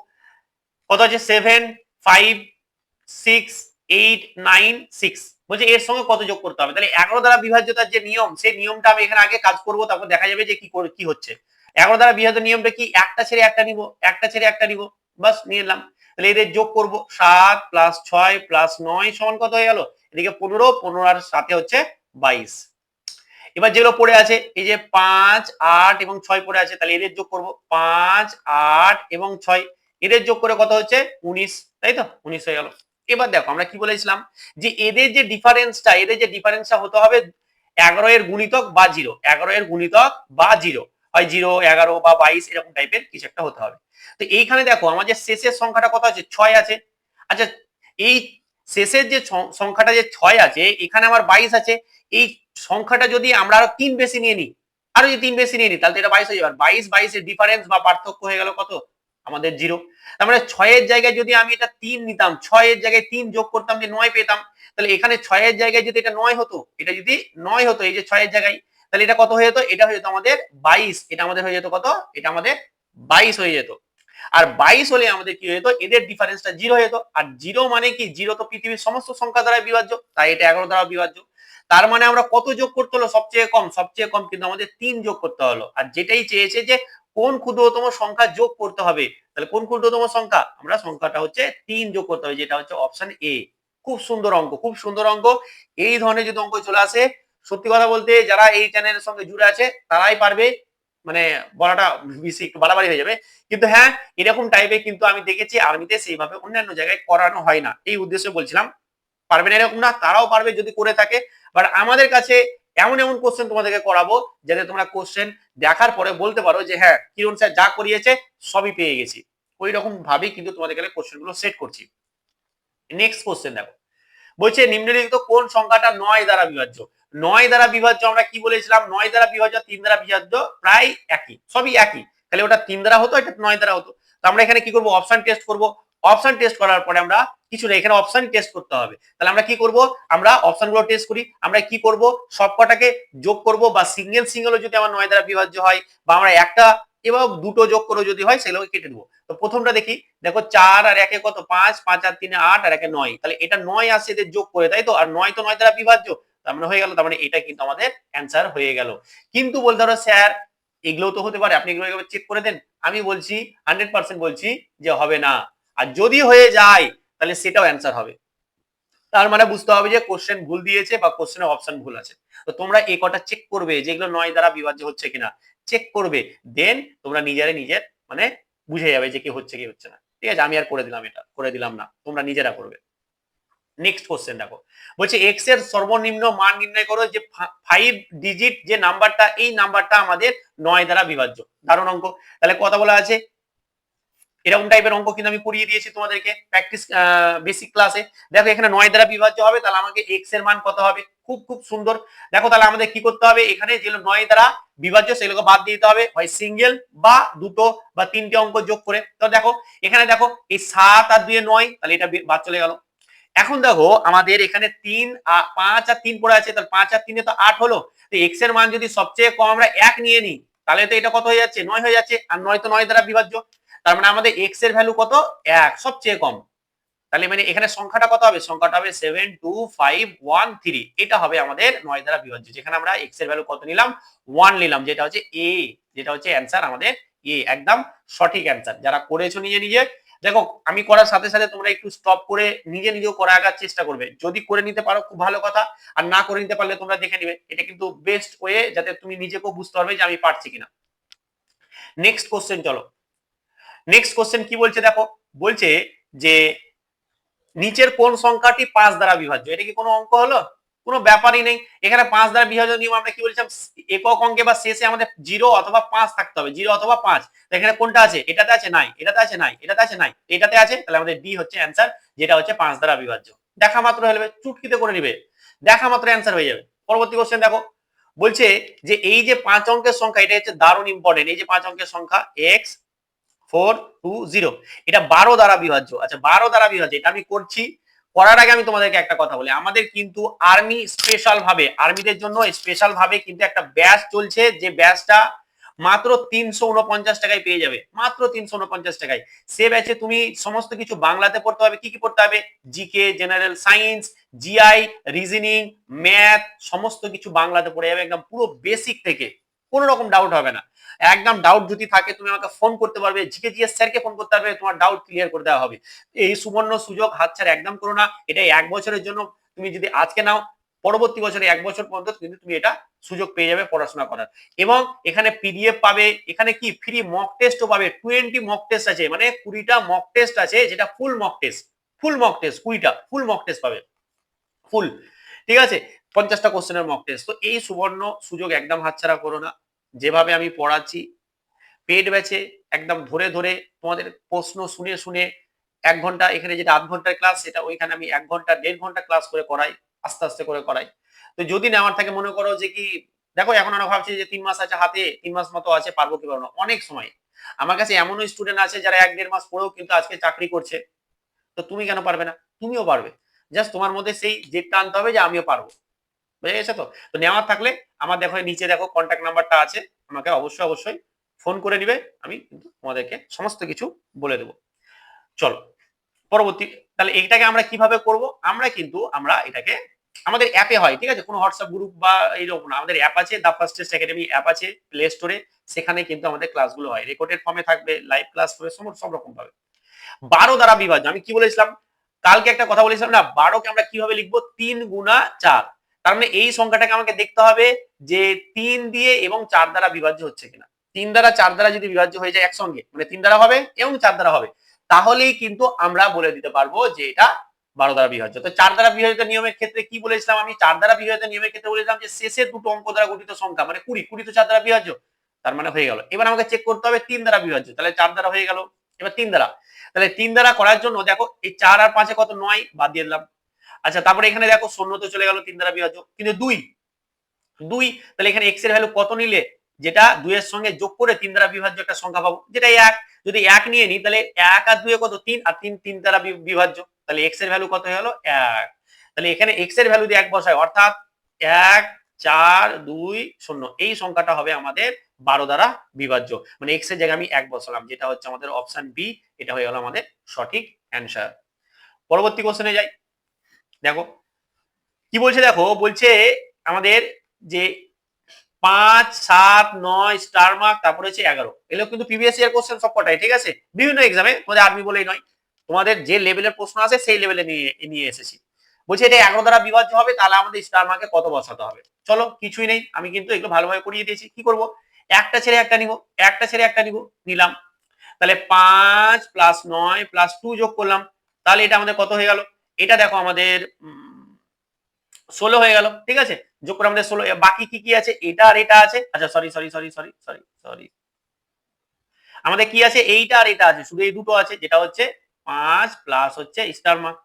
S2: কত আছে 7 5 6 8 9 6, বলছে এর সঙ্গে কত যোগ করতে হবে। তাহলে 11 দ্বারা বিভাজ্যতার যে নিয়ম, সেই নিয়মটা আমি এখানে আগে কাজ করব, তারপর দেখা যাবে যে কি হচ্ছে। 11 দ্বারা বিভাজ্য নিয়মটা কি, একটা ছেড়ে একটা নিব, একটা ছেড়ে একটা নিব, বাস নিয়ে নিলাম। তাহলে এদের যোগ করব, 7 প্লাস 6 প্লাস 9 সমান কত হয়ে গেল, এদিকে 15, 15 আর সাথে হচ্ছে 22। এবার যেগুলো পড়ে আছে, এই যে 5 8 এবং 6 পড়ে আছে, তাহলে এদের যোগ করব 5 8 এবং 6, এদের যোগ করে কত হচ্ছে 19, তাই তো 19 হয়ে গেল। এবার দেখো আমরা কি বলেছিলাম, যে এদের যে ডিফারেন্সটা হতে হবে 11 এর গুণিতক বা 0, 11 এর গুণিতক বা 0, হয় 0 11 বা 22 এরকম টাইপের কিছু একটা হতে হবে। তো এইখানে দেখো আমাদের শেষের সংখ্যাটা কত আছে 6 আছে। আচ্ছা, এই শেষের যে সংখ্যাটা যে 6 আছে, এখানে আমার 22 আছে, এই সংখ্যাটা যদি আমরা আরো 3 বেশি নিয়ে নিই, আরো যদি 3 বেশি নিয়ে নিই, তাহলে তো এটা 22 হয়ে যাবে। 22 22 এর ডিফারেন্স বা পার্থক্য হয়ে গেল কত, আমাদের 0। তার মানে 6 এর জায়গায় যদি আমি এটা 3 নিতাম, 6 এর জায়গায় 3 যোগ করতাম, যে 9 পেতাম, তাহলে এখানে 6 এর জায়গায় যদি এটা 9 হতো, এটা যদি 9 হতো এই যে 6 এর জায়গায়, তাহলে এটা কত হয়ে যেত, এটা হয়ে যেত আমাদের 22, এটা আমাদের হয়ে যেত কত, এটা আমাদের 22 হয়ে যেত। আর 22 হলে আমাদের কি হয়ে যেত, এদের ডিফারেন্সটা 0 হয়ে যেত। আর 0 মানে কি, 0 তো পৃথিবীর সমস্ত সংখ্যা দ্বারা বিভাজ্য, তাই এটা 11 দ্বারা বিভাজ্য। তার মানে আমরা কত যোগ করতে হলো, সবচেয়ে কম কিন্তু আমাদের 3 যোগ করতে হলো। আর যেটাই চেয়েছে যে কোন ক্ষুদ্রতম সংখ্যা যোগ করতে হবে, তাহলে কোন ক্ষুদ্রতম সংখ্যা, আমরা সংখ্যাটা হচ্ছে 3 যোগ করতে হবে, যেটা হচ্ছে অপশন এ। খুব সুন্দর অঙ্ক, খুব সুন্দর অঙ্ক। এই ধরনের যদি অঙ্ক চলে আসে, সত্যি কথা বলতে যারা এই চ্যানেলের সঙ্গে জুড়ে আছে তারাই পারবে, মানে বলাটা বেশি একটু বাড়াবাড়ি হয়ে যাবে, কিন্তু হ্যাঁ এরকম টাইপের কিন্তু আমি দেখেছি আর্মিতে সেইভাবে অন্যান্য জায়গায় করানো হয় না, এই উদ্দেশ্যে বলছিলাম। পারবে না এরকম না, তারাও পারবে যদি করে থাকে। বাট আমাদের কাছে এমন এমন কোশ্চেন তোমাদেরকে করাবো, যাতে তোমরা কোশ্চেন দেখার পরে বলতে পারো যে হ্যাঁ কিরণ স্যার যা করিয়েছে সবই পেয়ে গেছি। ওই রকম ভাবেই কিন্তু তোমাদের কাছে কোশ্চেন গুলো সেট করছি। নেক্সট কোশ্চেন দেখো, বলছে নিম্নলিখিত কোন সংখ্যাটা 9 দ্বারা বিভাজ্য। 9 দ্বারা বিভাজ্য আমরা কি বলেছিলাম, 9 দ্বারা বিভাজ্য 3 দ্বারা বিভাজ্য প্রায় একই, সবই একই। তাহলে ওটা 3 দ্বারা হতো, এটা 9 দ্বারা হতো। তো আমরা এখানে কি করব, অপশন টেস্ট করব। অপশন টেস্ট করার পরে আমরা কিছু না, এখানে অপশন টেস্ট করতে হবে। তাহলে আমরা কি করব, আমরা অপশনগুলো টেস্ট করি। আমরা কি করব, সবকটাকে যোগ করব, বা সিঙ্গেল সিঙ্গেলও যদি আমার 9 দ্বারা বিভাজ্য হয়, বা আমরা একটা এবার দুটো যোগ করে যদি হয়, সেগুলোকে কেটে দেবো। তো প্রথমটা দেখি, দেখো 4 আর 1 কত 5, 5 আর 3 8 আর 1 9, তাহলে এটা 9 আসছে এদের যোগ করে, তাই তো। আর 9 তো 9 দ্বারা বিভাজ্য, তার মানে হয়ে গেল, তার মানে এটা কিন্তু আমাদের অ্যান্সার হয়ে গেল। কিন্তু বলতে পারো স্যার এগুলো তো হতে পারে, আপনি এগুলো একবার চেক করে দেন। আমি বলছি 100% বলছি যে হবে না। আর যদি হয়ে যায় তাহলে সেটাও অ্যান্সার হবে। তার মানে বুঝতে হবে যে কোশ্চেন ভুল দিয়েছে বা কোশ্চেনের অপশন ভুল আছে। তো তোমরা এই কটা চেক করবে যে এগুলো 9 দ্বারা বিভাজ্য হচ্ছে কিনা, চেক করবে। দেন তোমরা নিজের মানে বুঝে যাবে যে কি হচ্ছে কি হচ্ছে না। ঠিক আছে, আমি আর করে দিলাম, এটা করে দিলাম না, তোমরা নিজেরা করবে। নেক্সট কোশ্চেন দেখো, বলছে এক্স এর সর্বনিম্ন মান নির্ণয় করো, যে 5 ডিজিট যে নাম্বারটা, এই নাম্বারটা আমাদের 9 দ্বারা বিভাজ্য। দারুণ অঙ্ক। তাহলে কথা বলা আছে, এরকম টাইপের অঙ্ক কিন্তু আমি করিয়ে দিয়েছি তোমাদেরকে প্র্যাকটিস বেসিক ক্লাসে। দেখো এখানে 9 দ্বারা বিভাজ্য হবে, তাহলে আমাকে এক্স এর মান কত হবে, খুব খুব সুন্দর। দেখো তাহলে আমাদের কি করতে হবে, এখানে যেগুলো 9 দ্বারা বিভাজ্য সেগুলোকে বাদ দিতে হবে, হয় সিঙ্গেল বা দুটো বা তিনটে অঙ্ক যোগ করে। তো দেখো এখানে দেখো এই 7 আর 2 9, তাহলে এটা বাদ চলে গেল। এখন দেখো আমাদের এখানে 3 5 আর 3 পড়ে আছে, তাহলে 5 আর 3 তো 8 হলো। তো এক্স এর মান যদি সবচেয়ে কম আমরা 1 নিয়ে নিই, তাহলে তো এটা কত হয়ে যাচ্ছে 9 হয়ে যাচ্ছে, আর 9 তো 9 দ্বারা বিভাজ্য। তার মানে আমাদের এক্স এর ভ্যালু কত 1, সবচেয়ে কম। তাহলে মানে এখানে সংখ্যাটা কত হবে, সংখ্যাটা হবে 7 2 5 1 3, এটা হবে আমাদের 9 দ্বারা বিভাজ্য। যেখানে আমরা এক্স এর ভ্যালু কত নিলাম 1 নিলাম, যেটা হচ্ছে এ, যেটা হচ্ছে অ্যান্সার আমাদের এ, একদম সঠিক অ্যান্সার। যারা করেছো নিজে নিজে দেখো আমি করার সাথে সাথে তোমরা একটু স্টপ করে নিজে নিজেও করে আগার চেষ্টা করবে, যদি করে নিতে পারো খুব ভালো কথা, আর না করে নিতে পারলে তোমরা দেখে নিবে, এটা কিন্তু বেস্ট ওয়ে যাতে তুমি নিজেকেও বুঝতে পারবে যে আমি পারছি কিনা। নেক্সট কোশ্চেন চলো, নেক্সট কোশ্চেন কি বলছে দেখো, বলছে যে নিচের কোন সংখ্যাটি 5 দ্বারা বিভাজ্য, এটা কি কোনো অঙ্ক হলো? কোনো ব্যাপারই নেই, এখানে 5 দ্বারা বিভাজ্য নিয়ম আমরা কি বলছিলাম, একক অঙ্কে বা শেষে আমাদের 0 অথবা 5 থাকতে হবে, 0 অথবা 5। তো এখানে কোনটা আছে, এটাতে আছে নাই, এটাতে আছে নাই, এটাতে আছে নাই, এটাতে আছে, তাহলে আমাদের ডি হচ্ছে অ্যান্সার, যেটা হচ্ছে 5 দ্বারা বিভাজ্য। দেখা মাত্র হয়ে যাবে, চুটকিতে করে নিবে, দেখা মাত্র অ্যান্সার হয়ে যাবে। পরবর্তী কোশ্চেন দেখো, বলছে যে এই যে 5 অঙ্কের সংখ্যা, এটা হচ্ছে দারুণ ইম্পর্টেন্ট, এই যে 5 অঙ্কের সংখ্যা x 420 এটা 12 দ্বারা বিভাজ্য। আচ্ছা 12 দ্বারা বিভাজ্য, এটা আমি করছি, করার আগে আমি তোমাদেরকে একটা কথা বলি, আমাদের কিন্তু আর্মি স্পেশাল ভাবে, আর্মিদের জন্য স্পেশাল ভাবে কিন্তু একটা ব্যাচ চলছে, যে ব্যাচটা মাত্র 349 টাকায় পেয়ে যাবে, মাত্র 349 টাকায়। সে ব্যাচে তুমি সমস্ত কিছু বাংলাতে পড়তে হবে, কি কি পড়তে হবে, GK, general science, GI, reasoning, math, সমস্ত কিছু বাংলাতে পড়ে যাবে, একদম পুরো বেসিক থেকে, কোনো রকম ডাউট হবে না। একদম ডাউট যদি থাকে তুমি আমাকে ফোন করতে পারবে, জিকে জিএস স্যারকে ফোন করতে পারবে, তোমার ডাউট ক্লিয়ার করে দেওয়া হবে। এই সুবর্ণ সুযোগ হাতছাড়া একদম করো না, এটা 1 বছরের জন্য, তুমি যদি আজকে নাও পরবর্তী বছরে 1 বছর পর্যন্ত কিন্তু তুমি এটা সুযোগ পেয়ে যাবে পড়াশোনা করার। এবং এখানে পিডিএফ পাবে, এখানে কি ফ্রি মক টেস্টও পাবে, 20 মক টেস্ট আছে, মানে 20টা মক টেস্ট আছে, যেটা full mock test, full mock test 20টা ফুল মক টেস্ট পাবে, ফুল, ঠিক আছে, 50টা কোশ্চেনের মক টেস্ট। তো এই সুবর্ণ সুযোগ একদম হাতছাড়া করো না, যেভাবে আমি পড়াচ্ছি পেড ব্যাচে একদম ধরে ধরে তোমাদের প্রশ্ন শুনে শুনে 1 ঘন্টা, এখানে যেটা আধ ঘন্টার ক্লাস সেটা ওইখানে আমি 1 ঘন্টা 1.5 ঘন্টা ক্লাস করে করাই, আস্তে আস্তে করে করাই। তো যদি নেওয়ার থাকে মনে করো যে কি, দেখো এখন আমরা ভাবছি যে 3 মাস আছে হাতে, 3 মাস মতো আছে, পারবো কি পারবো না, অনেক সময়। আমার কাছে এমনও স্টুডেন্ট আছে যারা 1-1.5 মাস পড়েও কিন্তু আজকে চাকরি করছে। তো তুমি কেন পারবে না, তুমিও পারবে, জাস্ট তোমার মধ্যে সেই জেদটা আনতে হবে যে আমিও পারবো। বুঝে গেছে তো? তো নেওয়ার থাকলে আমার দেখো নিচে দেখো কন্ট্যাক্ট নাম্বারটা আছে, আমাকে অবশ্যই অবশ্যই ফোন করে নিবে, আমি কিন্তু তোমাদেরকে সমস্ত কিছু বলে দেবো। চলো পরবর্তী, তাহলে এইটাকে আমরা কিভাবে করব, আমরা কিন্তু আমরা এটাকে আমাদের অ্যাপে হয়, ঠিক আছে, কোনো হোয়াটসঅ্যাপ গ্রুপ বা এইরকম না, আমাদের অ্যাপ আছে, the first test academy app আছে প্লে স্টোরে, সেখানে কিন্তু আমাদের ক্লাসগুলো হয়, রেকর্ডেড ফর্মে থাকবে, লাইভ ক্লাস হবে, সব রকম পাবে। 12 দ্বারা বিভাজ্য, আমি কি বলেছিলাম কালকে একটা কথা বলেছিলাম না, 12 কে আমরা কিভাবে লিখবো, 3 গুণা 4, তার মানে এই সংখ্যাটাকে আমাকে দেখতে হবে যে 3 দিয়ে এবং 4 দ্বারা বিভাজ্য হচ্ছে কিনা। 3 দ্বারা 4 দ্বারা যদি বিভাজ্য হয়ে যায় একসঙ্গে, মানে 3 দ্বারা হবে এবং 4 দ্বারা হবে, তাহলেই কিন্তু আমরা বলে দিতে পারবো যে এটা 12 দ্বারা বিভাজ্য। তো 4 দ্বারা বিভাজিত নিয়মের ক্ষেত্রে কি বলেছিলাম আমি, 4 দ্বারা বিভাজিত নিয়মের ক্ষেত্রে বলেছিলাম যে শেষের দুটো অঙ্ক দ্বারা গঠিত সংখ্যা, মানে 20, 20 তো 4 দ্বারা বিভাজ্য, তার মানে হয়ে গেল। এবার আমাকে চেক করতে হবে 3 দ্বারা বিভাজ্য, তাহলে 4 দ্বারা হয়ে গেল, এবার 3 দ্বারা, তাহলে 3 দ্বারা করার জন্য দেখো এই 4 আর 5 কত, 9, বাদ দিয়ে দিলাম। আচ্ছা তারপরে এখানে দেখো শূন্য তো চলে গেল 3 দ্বারা বিভাজ্য, কিন্তু 2, 2, তাহলে এখানে x এর ভ্যালু কত নিলে, যেটা 2 এর সঙ্গে যোগ করে 3 দ্বারা বিভাজ্য একটা সংখ্যা পাবো, যেটা 1, যদি 1 নিয়ে নিই তাহলে 1 আর 2 কত 3, আর 3 3 দ্বারা বিভাজ্য, তাহলে x এর ভ্যালু কত হয়ে গেল 1, তাহলে এখানে x এর ভ্যালু দিয়ে 1 বসায়, অর্থাৎ 1 4 2 0, এই সংখ্যাটা হবে আমাদের 12 দ্বারা বিভাজ্য, মানে x এর জায়গায় আমি 1 বসালাম, যেটা হচ্ছে আমাদের অপশন বি, এটা হয়ে গেল আমাদের সঠিক অ্যানসার। পরবর্তী কোশ্চেনে যাই, দেখো কি বলছে, দেখো বলছে আমাদের যে 5 7 9 স্টার মার্ক, তারপরে হচ্ছে 11, এগুলো কিন্তু প্রিভিয়াস ইয়ার কোশ্চেন সবকটাই, ঠিক আছে, বিভিন্ন এক্সামে, তোমাদের আর্মি বলেই নয়, তোমাদের যে লেভেলের প্রশ্ন আছে সেই লেভেলে নিয়ে এসেছি। বলছে এটা 11 দ্বারা বিভাজ্য হবে, তাহলে আমাদের স্টার মার্কে কত বসাতে হবে। চলো কিছুই নেই, আমি কিন্তু এগুলো ভালোভাবে করিয়ে দিয়েছি, কি করব, একটা ছেড়ে একটা নিব, একটা ছেড়ে একটা নিব, নিলাম, তাহলে 5 প্লাস 9 প্লাস 2 যোগ করলাম, তাহলে এটা আমাদের কত হয়ে গেল, এটা দেখো আমাদের 16 হয়ে গেল, ঠিক আছে, যোগ করে আমাদের 16, বাকি কি কি আছে, এটা আর এটা আছে, আচ্ছা sorry sorry sorry sorry sorry sorry, আমাদের কি আছে, এইটা আর এটা আছে, শুধু এই দুটো আছে, যেটা হচ্ছে 5 প্লাস হচ্ছে স্টার মার্ক।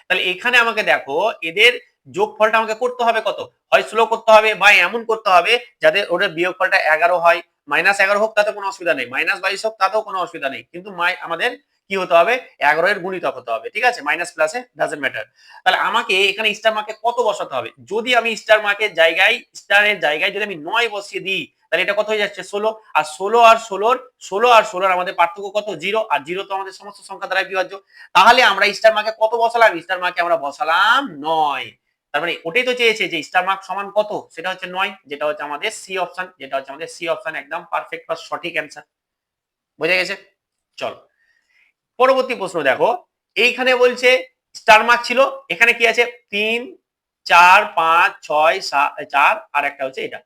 S2: তাহলে এখানে আমাকে দেখো এদের যোগফলটা আমাকে করতে হবে কত, হয় স্লো করতে হবে বা এমন করতে হবে যাতে ওদের বিয়োগফলটা 11 হয়, -11 হোক তাতে কোনো অসুবিধা নেই, -22 হোক তাতেও কোনো অসুবিধা নেই, কিন্তু আমাদের কি হতে হবে, 11 এর গুণিতক হতে হবে, ঠিক আছে, মাইনাস প্লাসে ডাজন্ট ম্যাটার। তাহলে আমাকে এখানে স্টার মার্কে কত বসাতে হবে, যদি আমি স্টার মার্কের জায়গায়, স্টারের জায়গায় যদি আমি 9 বসিয়ে দিই, তাহলে এটা কত হয়ে যাচ্ছে 16, আর 16 আর 16 আমাদের পার্থক্য কত, 0, আর 0 তো আমাদের সমস্ত সংখ্যা দ্বারা বিভাজ্য, তাহলে আমরা স্টার মার্কে কত বসালাম, স্টার মার্কে আমরা বসালাম 9, তার মানে ওটাই তো চেয়েছে যে স্টার মার্ক সমান কত, সেটা হচ্ছে 9, যেটা হচ্ছে আমাদের সি অপশন, যেটা হচ্ছে আমাদের সি অপশন, একদম পারফেক্ট বা সঠিক অ্যান্সার। বোঝা গেছে? চলো পরবর্তী প্রশ্ন দেখো, এইখানে বলছে স্টার মার্ক ছিল, এখানে কি আছে 3 4 5 6 4 আর একটা হচ্ছে এটা,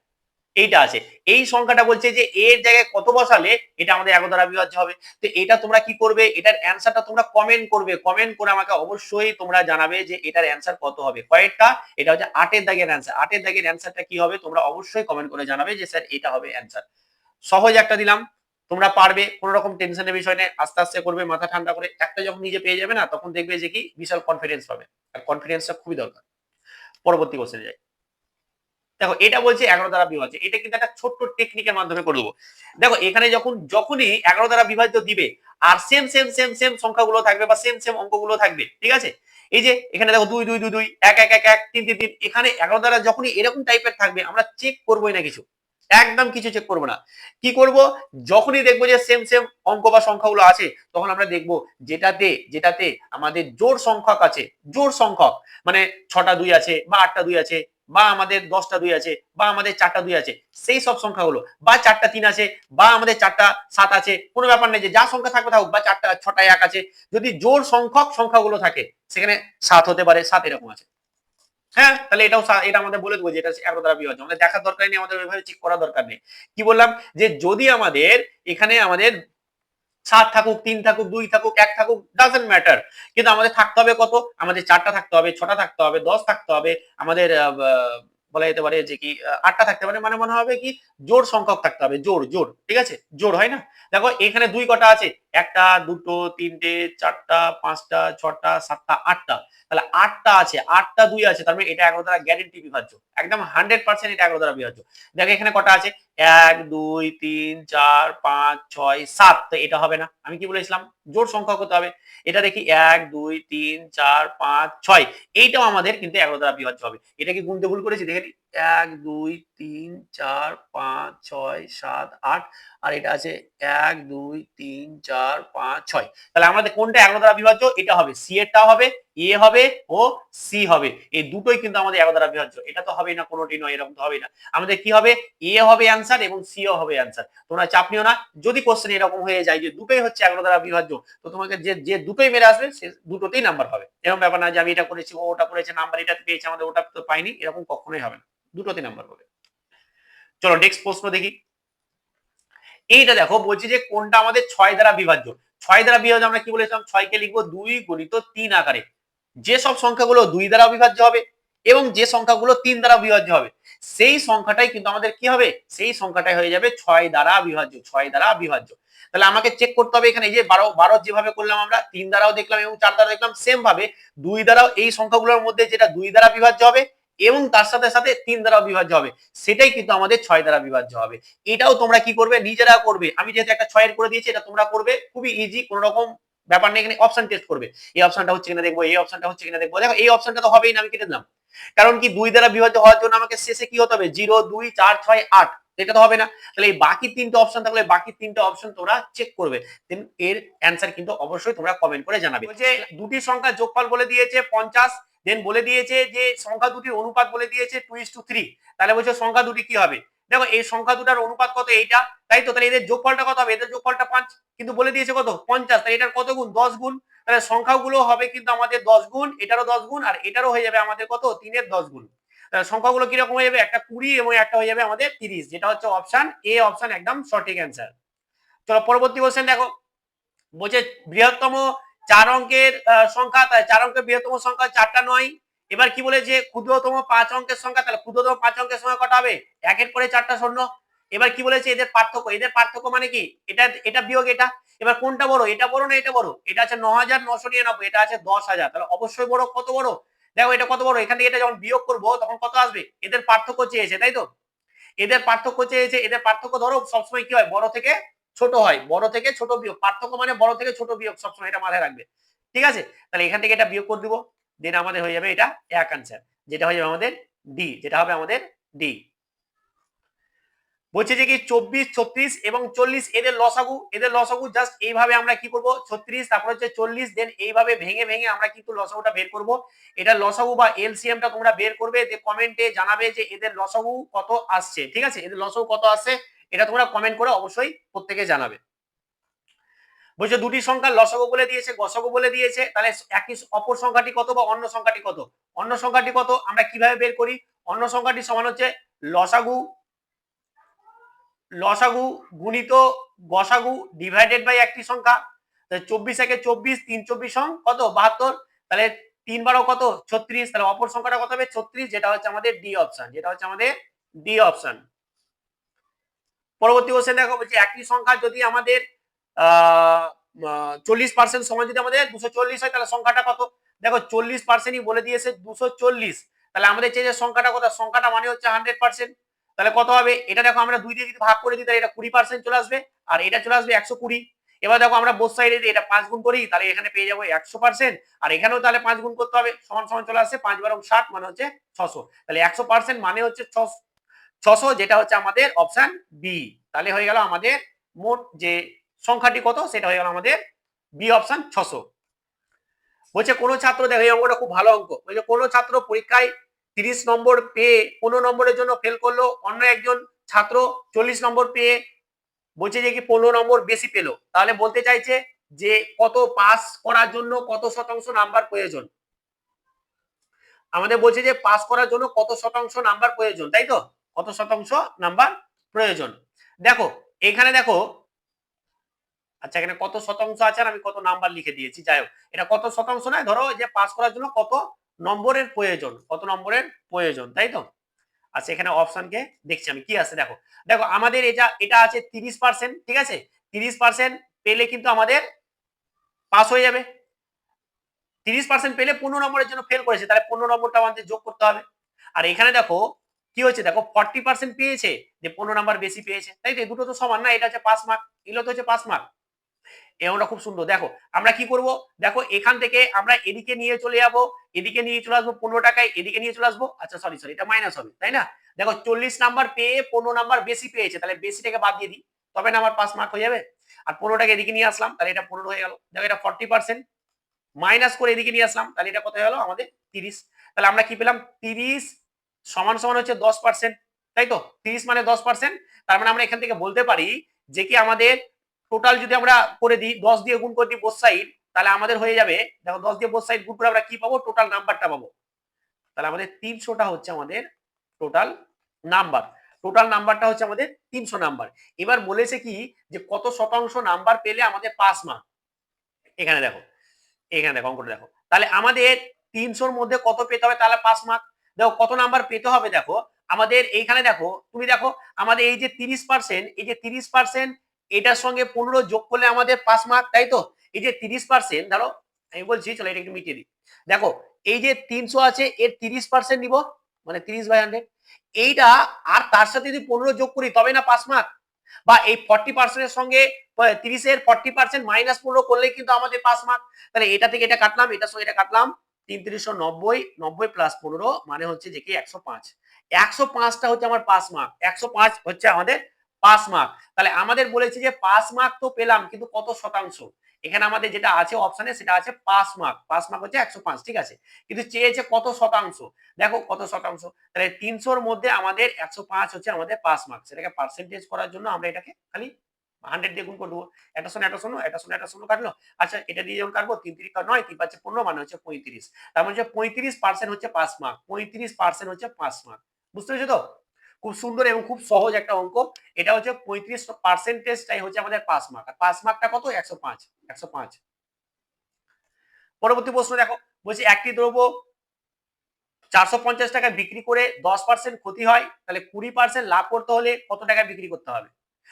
S2: এইটা আছে। এই সংখ্যাটা বলছে যে এর জায়গায় কত বসালে এটা আমাদের 11 দ্বারা বিভাজ্য হবে। তো এটা তোমরা কি করবে, এটার অ্যানসারটা তোমরা কমেন্ট করবে, কমেন্ট করে আমাকে অবশ্যই তোমরা জানাবে যে এটার অ্যানসার কত হবে। কয়েকটা, এটা হচ্ছে 8 এর দাগের অ্যানসার। 8 এর দাগের অ্যানসারটা কি হবে তোমরা অবশ্যই কমেন্ট করে জানাবে যে স্যার এটা হবে অ্যানসার। সহজ একটা দিলাম, তোমরা পারবে, কোনো রকম টেনশনের বিষয় নেই, আস্তে আস্তে করবে মাথা ঠান্ডা করে। একটা যখন নিজে পেয়ে যাবে না, তখন দেখবে যে কি বিশাল কনফিডেন্স পাবে, আর কনফিডেন্সটা খুবই দরকার। পরবর্তী কোশ্চেনে যাই। দেখো এটা বলছে 11 দ্বারা বিভাজ্য, এটা কিন্তু একটা ছোট্ট টেকনিকের মাধ্যমে করে দেবো। দেখো এখানে যখনই 11 দ্বারা বিভাজ্য দিবে আর সেম সেম সেম সেম সংখ্যাগুলো থাকবে বা সেম সেম অঙ্কগুলো থাকবে, ঠিক আছে। এই যে এখানে দেখো 2 2 2 2 1 1 1 1 3 3 3, এখানে 11 দ্বারা যখনই এরকম টাইপের থাকবে আমরা চেক করবোই না কিছু, একদম কিছু চেক করবো না। কি করব, যখনই দেখবো যে সেম সেম অঙ্ক বা সংখ্যাগুলো আছে, তখন আমরা দেখবো যেটাতে যেটাতে আমাদের জোড় সংখ্যক আছে, জোড় সংখ্যক মানে 6টা 2 আছে বা 8টা 2 আছে বা আমাদের 10টা 2 আছে বা আমাদের 4টা 2 আছে, সেই সব সংখ্যাগুলো, বা 4টা 3 আছে বা আমাদের 4টা 7 আছে, কোনো ব্যাপার নেই, যে যা সংখ্যা থাকবে থাকুক, বা 4টা 6টা 1 আছে, যদি জোড় সংখ্যক সংখ্যাগুলো থাকে সেখানে 7 হতে পারে, 7 এরকম আছে। হ্যাঁ, তাহলে এটা আমাদের বলে দেবো যে এটা 11 দ্বারা বিভাজ্য, আমাদের দেখার দরকার নেই, আমাদের ওইভাবে চেক করার দরকার নেই। কি বললাম, যে যদি আমাদের এখানে আমাদের 7 থাকুক, 3 থাকুক, 2 থাকুক, 1 থাকুক, ডাজন্ট ম্যাটার, কিন্তু আমাদের থাকতে হবে কত, আমাদের 4টা থাকতে হবে, 6টা থাকতে হবে, 10 থাকতে হবে, আমাদের বলা যেতে পারে যে কি 8টা থাকতে পারে, মানে মনে হবে কি জোড় সংখ্যক থাকতে হবে, জোড় জোড়, ঠিক আছে, জোড় হয় না। দেখো এখানে 2 কটা আছে, 1টা 2টো 3টে 4টা 5টা 6টা 7টা 8টা, তাহলে 8টা আছে, 8টা 2 আছে, তার মানে এটা 11 দ্বারা গ্যারান্টি বিভাজ্য, একদম 100% এটা 11 দ্বারা বিভাজ্য। দেখো এখানে কটা আছে, 1 2 3 4 5 6 7, তো এটা হবে না, আমি কি বলেছিলাম জোড় সংখ্যক হতে হবে। এটা দেখি 1 2 3 4 5 6, এইটাও আমাদের কিন্তু 11 দ্বারা বিভাজ্য হবে। এটা কি গুনতে ভুল করেছি, দেখে 1 2 3 4 5 6 7 8, আর এটা আছে 1 2 3 4 5 6, তাহলে আমাদের কোনটা 11 দ্বারা বিভাজ্য, এটা হবে, সি এরটা হবে, এ হবে ও সি হবে, এই দুটোই কিন্তু আমাদের 11 দ্বারা বিভাজ্য। এটা তো হবে না, কোনোটি নয়, এরকম তো হবে না। আমাদের কি হবে, এ হবে অ্যান্সার এবং সি ও হবে অ্যান্সার। তোমরা চাপ নিও না, যদি কোশ্চেন এরকম হয়ে যায় যে দুটোই হচ্ছে 11 দ্বারা বিভাজ্য, তো তোমাকে যে যে দুটোই মেরে আসবে সে দুটোতেই নাম্বার পাবে। এরকম ব্যাপার না যে আমি এটা করেছি ও ওটা করেছে, নাম্বার এটা পেয়েছে আমাদের ওটা তো পাইনি, এরকম কখনোই হবে না, দুটোতেই নাম্বার পাবে। চলো নেক্সট প্রশ্ন দেখি। এইটা দেখো বলছি যে কোনটা আমাদের 6 দ্বারা বিভাজ্য। 6 দ্বারা বিভাজ্য আমরা কি বলেছিলাম, 6 কে লিখবো 2 গুণিত 3 আকারে। যে সব সংখ্যাগুলো 2 দ্বারা বিভাজ্য হবে এবং যে সংখ্যাগুলো 3 দ্বারা বিভাজ্য হবে, সেই সংখ্যাটাই কিন্তু আমাদের কি হবে, সেই সংখ্যাটাই হয়ে যাবে 6 দ্বারা বিভাজ্য, 6 দ্বারা বিভাজ্য। তাহলে আমাকে চেক করতে হবে এখানে, এই যে 12 যেভাবে করলাম আমরা, 3 দ্বারাও দেখলাম এবং 4 দ্বারা দেখলাম, সেম ভাবে 2 দ্বারাও এই সংখ্যাগুলোর মধ্যে যেটা 2 দ্বারা বিভাজ্য হবে এবং তার সাথে সাথে 3 দ্বারাও বিভাজ্য হবে, সেটাই কিন্তু আমাদের 6 দ্বারা বিভাজ্য হবে। এটাও তোমরা কি করবে, নিজেরা করবে। আমি যেহেতু একটা 6 এর করে দিয়েছি, এটা তোমরা করবে, খুবই ইজি, কোন রকম ব্যাপার নেই। এখানে অপশন টেস্ট করবে, এই অপশনটা হচ্ছে কিনা দেখবো, এই অপশনটা হচ্ছে কিনা দেখবো। দেখো এই অপশনটা তো হবেই না, আমি কেটে দিলাম, কারণ কি 2 দ্বারা বিভাজ্য হওয়ার জন্য আমাকে শেষে কি হতে হবে, 0 2 4 6 8, এটা তো হবে না। তাহলে এই বাকি তিনটে অপশন থাকলে বাকি তিনটে অপশন তোমরা চেক করবে, দেন এর অ্যানসার কিন্তু অবশ্যই তোমরা কমেন্ট করে জানাবে। বলছে দুটি সংখ্যার যোগফল বলে দিয়েছে 50, দেন বলে দিয়েছে যে সংখ্যা দুটির অনুপাত বলে দিয়েছে 2:3, তাহলে বলছে সংখ্যা দুটি কি হবে। দেখো এই সংখ্যা দুটার অনুপাত কত, এইটা, তাই তো, তাহলে এদের যোগফলটা কত হবে, এদের যোগফলটা 5, কিন্তু বলে দিয়েছে কত 50, তাহলে এটার কত গুণ, 10 গুণ, তাহলে সংখ্যাগুলো হবে কিন্তু আমাদের 10 গুণ, এটারও 10 গুণ, আর এটারও হয়ে যাবে আমাদের কত 3 এর 10 গুণ। তাহলে সংখ্যাগুলো কিরকম হয়ে যাবে, একটা 20 এবং একটা হয়ে যাবে আমাদের 30, যেটা হচ্ছে অপশন এ, অপশন একদম সঠিক অ্যান্সার। চলো পরবর্তী কোশ্চেন দেখো, বলছে বৃহত্তম 4 অঙ্কের সংখ্যা, তাই 4 অঙ্কের বৃহত্তম সংখ্যা 4টা 9। এবার কি বলেছে ক্ষুদ্রতম 5 অঙ্কের সংখ্যা, তাহলে ক্ষুদ্রতম 5 অঙ্কের সংখ্যা কটা হবে, একের পরে 4টা শূন্য। এবার কি বলেছে এদের পার্থক্য, এদের পার্থক্য মানে কি, এটা এটা বিয়োগ এটা, এবার কোনটা বড়, এটা বড় না এটা বড়, এটা আছে 9999, এটা আছে 10,000, তাহলে অবশ্যই বড়, কত বড়, দেখো এটা কত বড়, এখান থেকে এটা যখন বিয়োগ করবো তখন কত আসবে, এদের পার্থক্য চেয়েছে তাই তো, এদের পার্থক্য চেয়েছে, এদের পার্থক্য ধরো সবসময় কি হয়, বড় থেকে ছোট হয়, বড় থেকে ছোট বিয়োগ, পার্থক্য মানে বড় থেকে ছোট বিয়োগ, সবসময় এটা মাথায় রাখবে, ঠিক আছে। তাহলে এখান থেকে এটা বিয়োগ করে দিব, দেন আমাদের হয়ে যাবে এটা এক আনসার, যেটা হয়ে যাবে আমাদের ডি, যেটা হবে আমাদের ডি। বলছে যে কি 24 36 এবং 40 এদের লসাগু, এদের লসাগু জাস্ট এইভাবে আমরা কি করব, 36 তারপর হচ্ছে 40, দেন এইভাবে ভেঙে ভেঙে আমরা কিন্তু লসাগুটা বের করব। এটা লসাগু বা এলসিএমটা তোমরা বের করবে, যে কমেন্টে জানাবে যে এদের লসাগু কত আসছে, ঠিক আছে, এদের লসাগু কত আসছে এটা তোমরা কমেন্ট করে অবশ্যই প্রত্যেকে জানাবে। বলছে দুটি সংখ্যার লসাগু বলে দিয়েছে, গসাগু বলে দিয়েছে, তাহলে একই অপর সংখ্যাটি কত বা অন্য সংখ্যাটি কত? অন্য সংখ্যাটি কত আমরা কিভাবে বের করি? অন্য সংখ্যাটি সমান হচ্ছে লসাগু লসাগু গুণিত গসাগু ডিভাইডেড বাই একটি সংখ্যা। 24 একে 24, 3 24 কত 72, তাহলে 3 12 কত 36, তাহলে অপর সংখ্যাটা কত হবে 36, যেটা হচ্ছে আমাদের ডি অপশন, যেটা হচ্ছে আমাদের ডি অপশন। পরবর্তী কোশ্চেন দেখো, বলছে একটি সংখ্যা যদি আমাদের 40% সমান যদি আমাদের 240 হয়, তাহলে সংখ্যাটা কত? দেখো 40%ই বলে দিয়েছে 240, তাহলে আমাদের যে সংখ্যাটা কত? সংখ্যাটা মানে হচ্ছে 100%, তাহলে কত হবে? এটা দেখো আমরা 2 দিয়ে যদি ভাগ করে দিই তাহলে এটা 20% চলে আসবে, আর এটা চলে আসবে 120। এবার দেখো আমরা বোথ সাইডে এটা 5 গুণ করি, তাহলে এখানে পেয়ে যাবো 100%, আর এখানেও তাহলে 5 গুণ করতে হবে, সমান সমান চলে আসছে 5 বারং 60 মানে হচ্ছে 600, তাহলে 100% মানে হচ্ছে 600, যেটা হচ্ছে আমাদের অপশন বি। তাহলে হয়ে গেল আমাদের মোট যে সংখ্যাটি কত, সেটা হয়ে গেল আমাদের বি অপশন 600। বলছে কোনো ছাত্র, দেখো এই অঙ্কটা খুব ভালো অঙ্ক, বলছে কোনো ছাত্র পরীক্ষায় 30 নম্বর পেয়ে 15 নম্বরের জন্য ফেল করলো, অন্য একজন ছাত্র 40 নম্বর পেয়ে বলছে যে কি 15 নম্বর বেশি পেলো, তাহলে বলতে চাইছে যে কত পাস করার জন্য কত শতাংশ নাম্বার প্রয়োজন। আমাদের বলছে যে পাস করার জন্য কত শতাংশ নাম্বার প্রয়োজন, তাই তো? কত শতাংশ নাম্বার প্রয়োজন। দেখো এখানে দেখো, আচ্ছা এখানে কত শতাংশ আছে আর আমি কত নাম্বার লিখে দিয়েছি, যাই হোক এটা কত শতাংশ নয়, ধরো যে পাস করার জন্য কত নম্বরের প্রয়োজন, কত নম্বরের প্রয়োজন, তাই তো? আচ্ছা এখানে অপশনকে দেখছি আমি কি আছে, দেখো দেখো আমাদের এটা আছে 30%, ঠিক আছে? 30% পেলে কিন্তু আমাদের পাস হয়ে যাবে। 30% পেলে 15 নম্বরের জন্য ফেল করেছে, তাহলে 15 নম্বরটা আমাদের যোগ করতে হবে। আর এখানে দেখো কি হচ্ছে, দেখো 40% পেয়েছে, যে 15 নাম্বার বেশি পেয়েছে, তাই তো? দুটো তো সমান না, এটা হচ্ছে পাস মার্ক, এগুলো তো হচ্ছে পাস মার্ক। এমনটা খুব সুন্দর। দেখো আমরা কি করব, দেখো এখান থেকে আমরা এদিকে নিয়ে চলে যাব, এদিকে নিয়ে চলে আসবো 15 টাকায়, এদিকে নিয়ে চলে আসবো, আচ্ছা সরি এটা মাইনাস হবে, তাই না? দেখো 40 নাম্বার পেয়ে 15 নাম্বার বেশি পেয়েছে, তাহলে বেশিটাকে বাদ দিয়ে দিই, তবে না আমার পাস মার্ক হয়ে যাবে। আর 15 টাকা এদিকে নিয়ে আসলাম, তাহলে এটা 15 হয়ে গেল। দেখো এটা 40% মাইনাস করে এদিকে নিয়ে আসলাম, তাহলে এটা কত হয়ে গেল আমাদের 30। তাহলে আমরা কি পেলাম, 30 সমান সমান হচ্ছে 10%, তাই তো? 30 মানে 10%, তার মানে আমরা এখান থেকে বলতে পারি যে কি আমাদের টোটাল যদি আমরা করে দিই 10 দিয়ে গুণ করে দিই বোথ সাইড, তাহলে আমাদের হয়ে যাবে, দেখো 10 দিয়ে বোথ সাইড গুণ করে আমরা কি পাবো, টোটাল নাম্বারটা পাবো। তাহলে আমাদের 300টা হচ্ছে আমাদের টোটাল নাম্বার, টোটাল নাম্বারটা হচ্ছে আমাদের 300 নাম্বার। এবার বলেছে কি যে কত শতাংশ নাম্বার পেলে আমাদের পাস মার্ক। এখানে দেখো অঙ্কটা দেখো, তাহলে আমাদের 300-র মধ্যে কত পেতে হবে তাহলে পাস মার্ক। দেখো কত নাম্বার পেতে হবে, দেখো আমাদের এইখানে দেখো, তুমি দেখো আমাদের এই যে 30%, এই যে 30% এটার সঙ্গে 15 যোগ করলে আমাদের পাস মার্ক, তাই তো? এই যে 30%, ধরো আমি বলছি, চলো এটা একটু মিটিয়ে দিই। দেখো এই যে 300 আছে, এর 30% নিব, মানে 30/100, এইটা আর তার সাথে যদি 15 যোগ করি তবে না পাস মার্ক, বা এই 40% এর সঙ্গে 30 এর 40% মাইনাস 15 করলে কিন্তু আমাদের পাস মার্ক। তাহলে এটা থেকে এটা কাটলাম, এটার সঙ্গে এটা কাটলাম, 3×390, 90 প্লাস 15 মানে হচ্ছে যে কি 105। 105টা হচ্ছে আমার পাস মার্ক, 105 হচ্ছে আমাদের পাস মার্ক। তাহলে আমাদের বলেছে যে পাস মার্ক তো পেলাম, কিন্তু কত শতাংশ? এখানে আমাদের যেটা আছে অপশনে সেটা আছে পাস মার্ক, পাস মার্ক হচ্ছে 105, ঠিক আছে? কিন্তু চেয়েছে কত শতাংশ, দেখো কত শতাংশ, তাহলে 300-র মধ্যে আমাদের 105 হচ্ছে আমাদের পাস মার্ক। সেটাকে পার্সেন্টেজ করার জন্য আমরা এটাকে খালি 100 দিয়ে গুণ করে দেবো, একটা শূন্য একটা শূন্য একটা শূন্য একটা শূন্য কাটলো। আচ্ছা এটা দিয়ে যখন কাটবো 3 3 9, 3 5 15 মানে হচ্ছে 35, তার মানে হচ্ছে 35% হচ্ছে পাস মার্ক, 35% হচ্ছে পাস মার্ক। বুঝতে পেরেছো তো? খুব সুন্দর এবং খুব সহজ একটা অঙ্ক। এটা হচ্ছে 35%টাই হচ্ছে আমাদের পাস মার্ক, আর পাস মার্কটা কত 105। 105। পরবর্তী প্রশ্ন দেখো, বলছি একটি দ্রব্য 450 টাকা বিক্রি করে 10% ক্ষতি হয়, তাহলে 20% লাভ করতে হলে কত টাকা বিক্রি করতে হবে?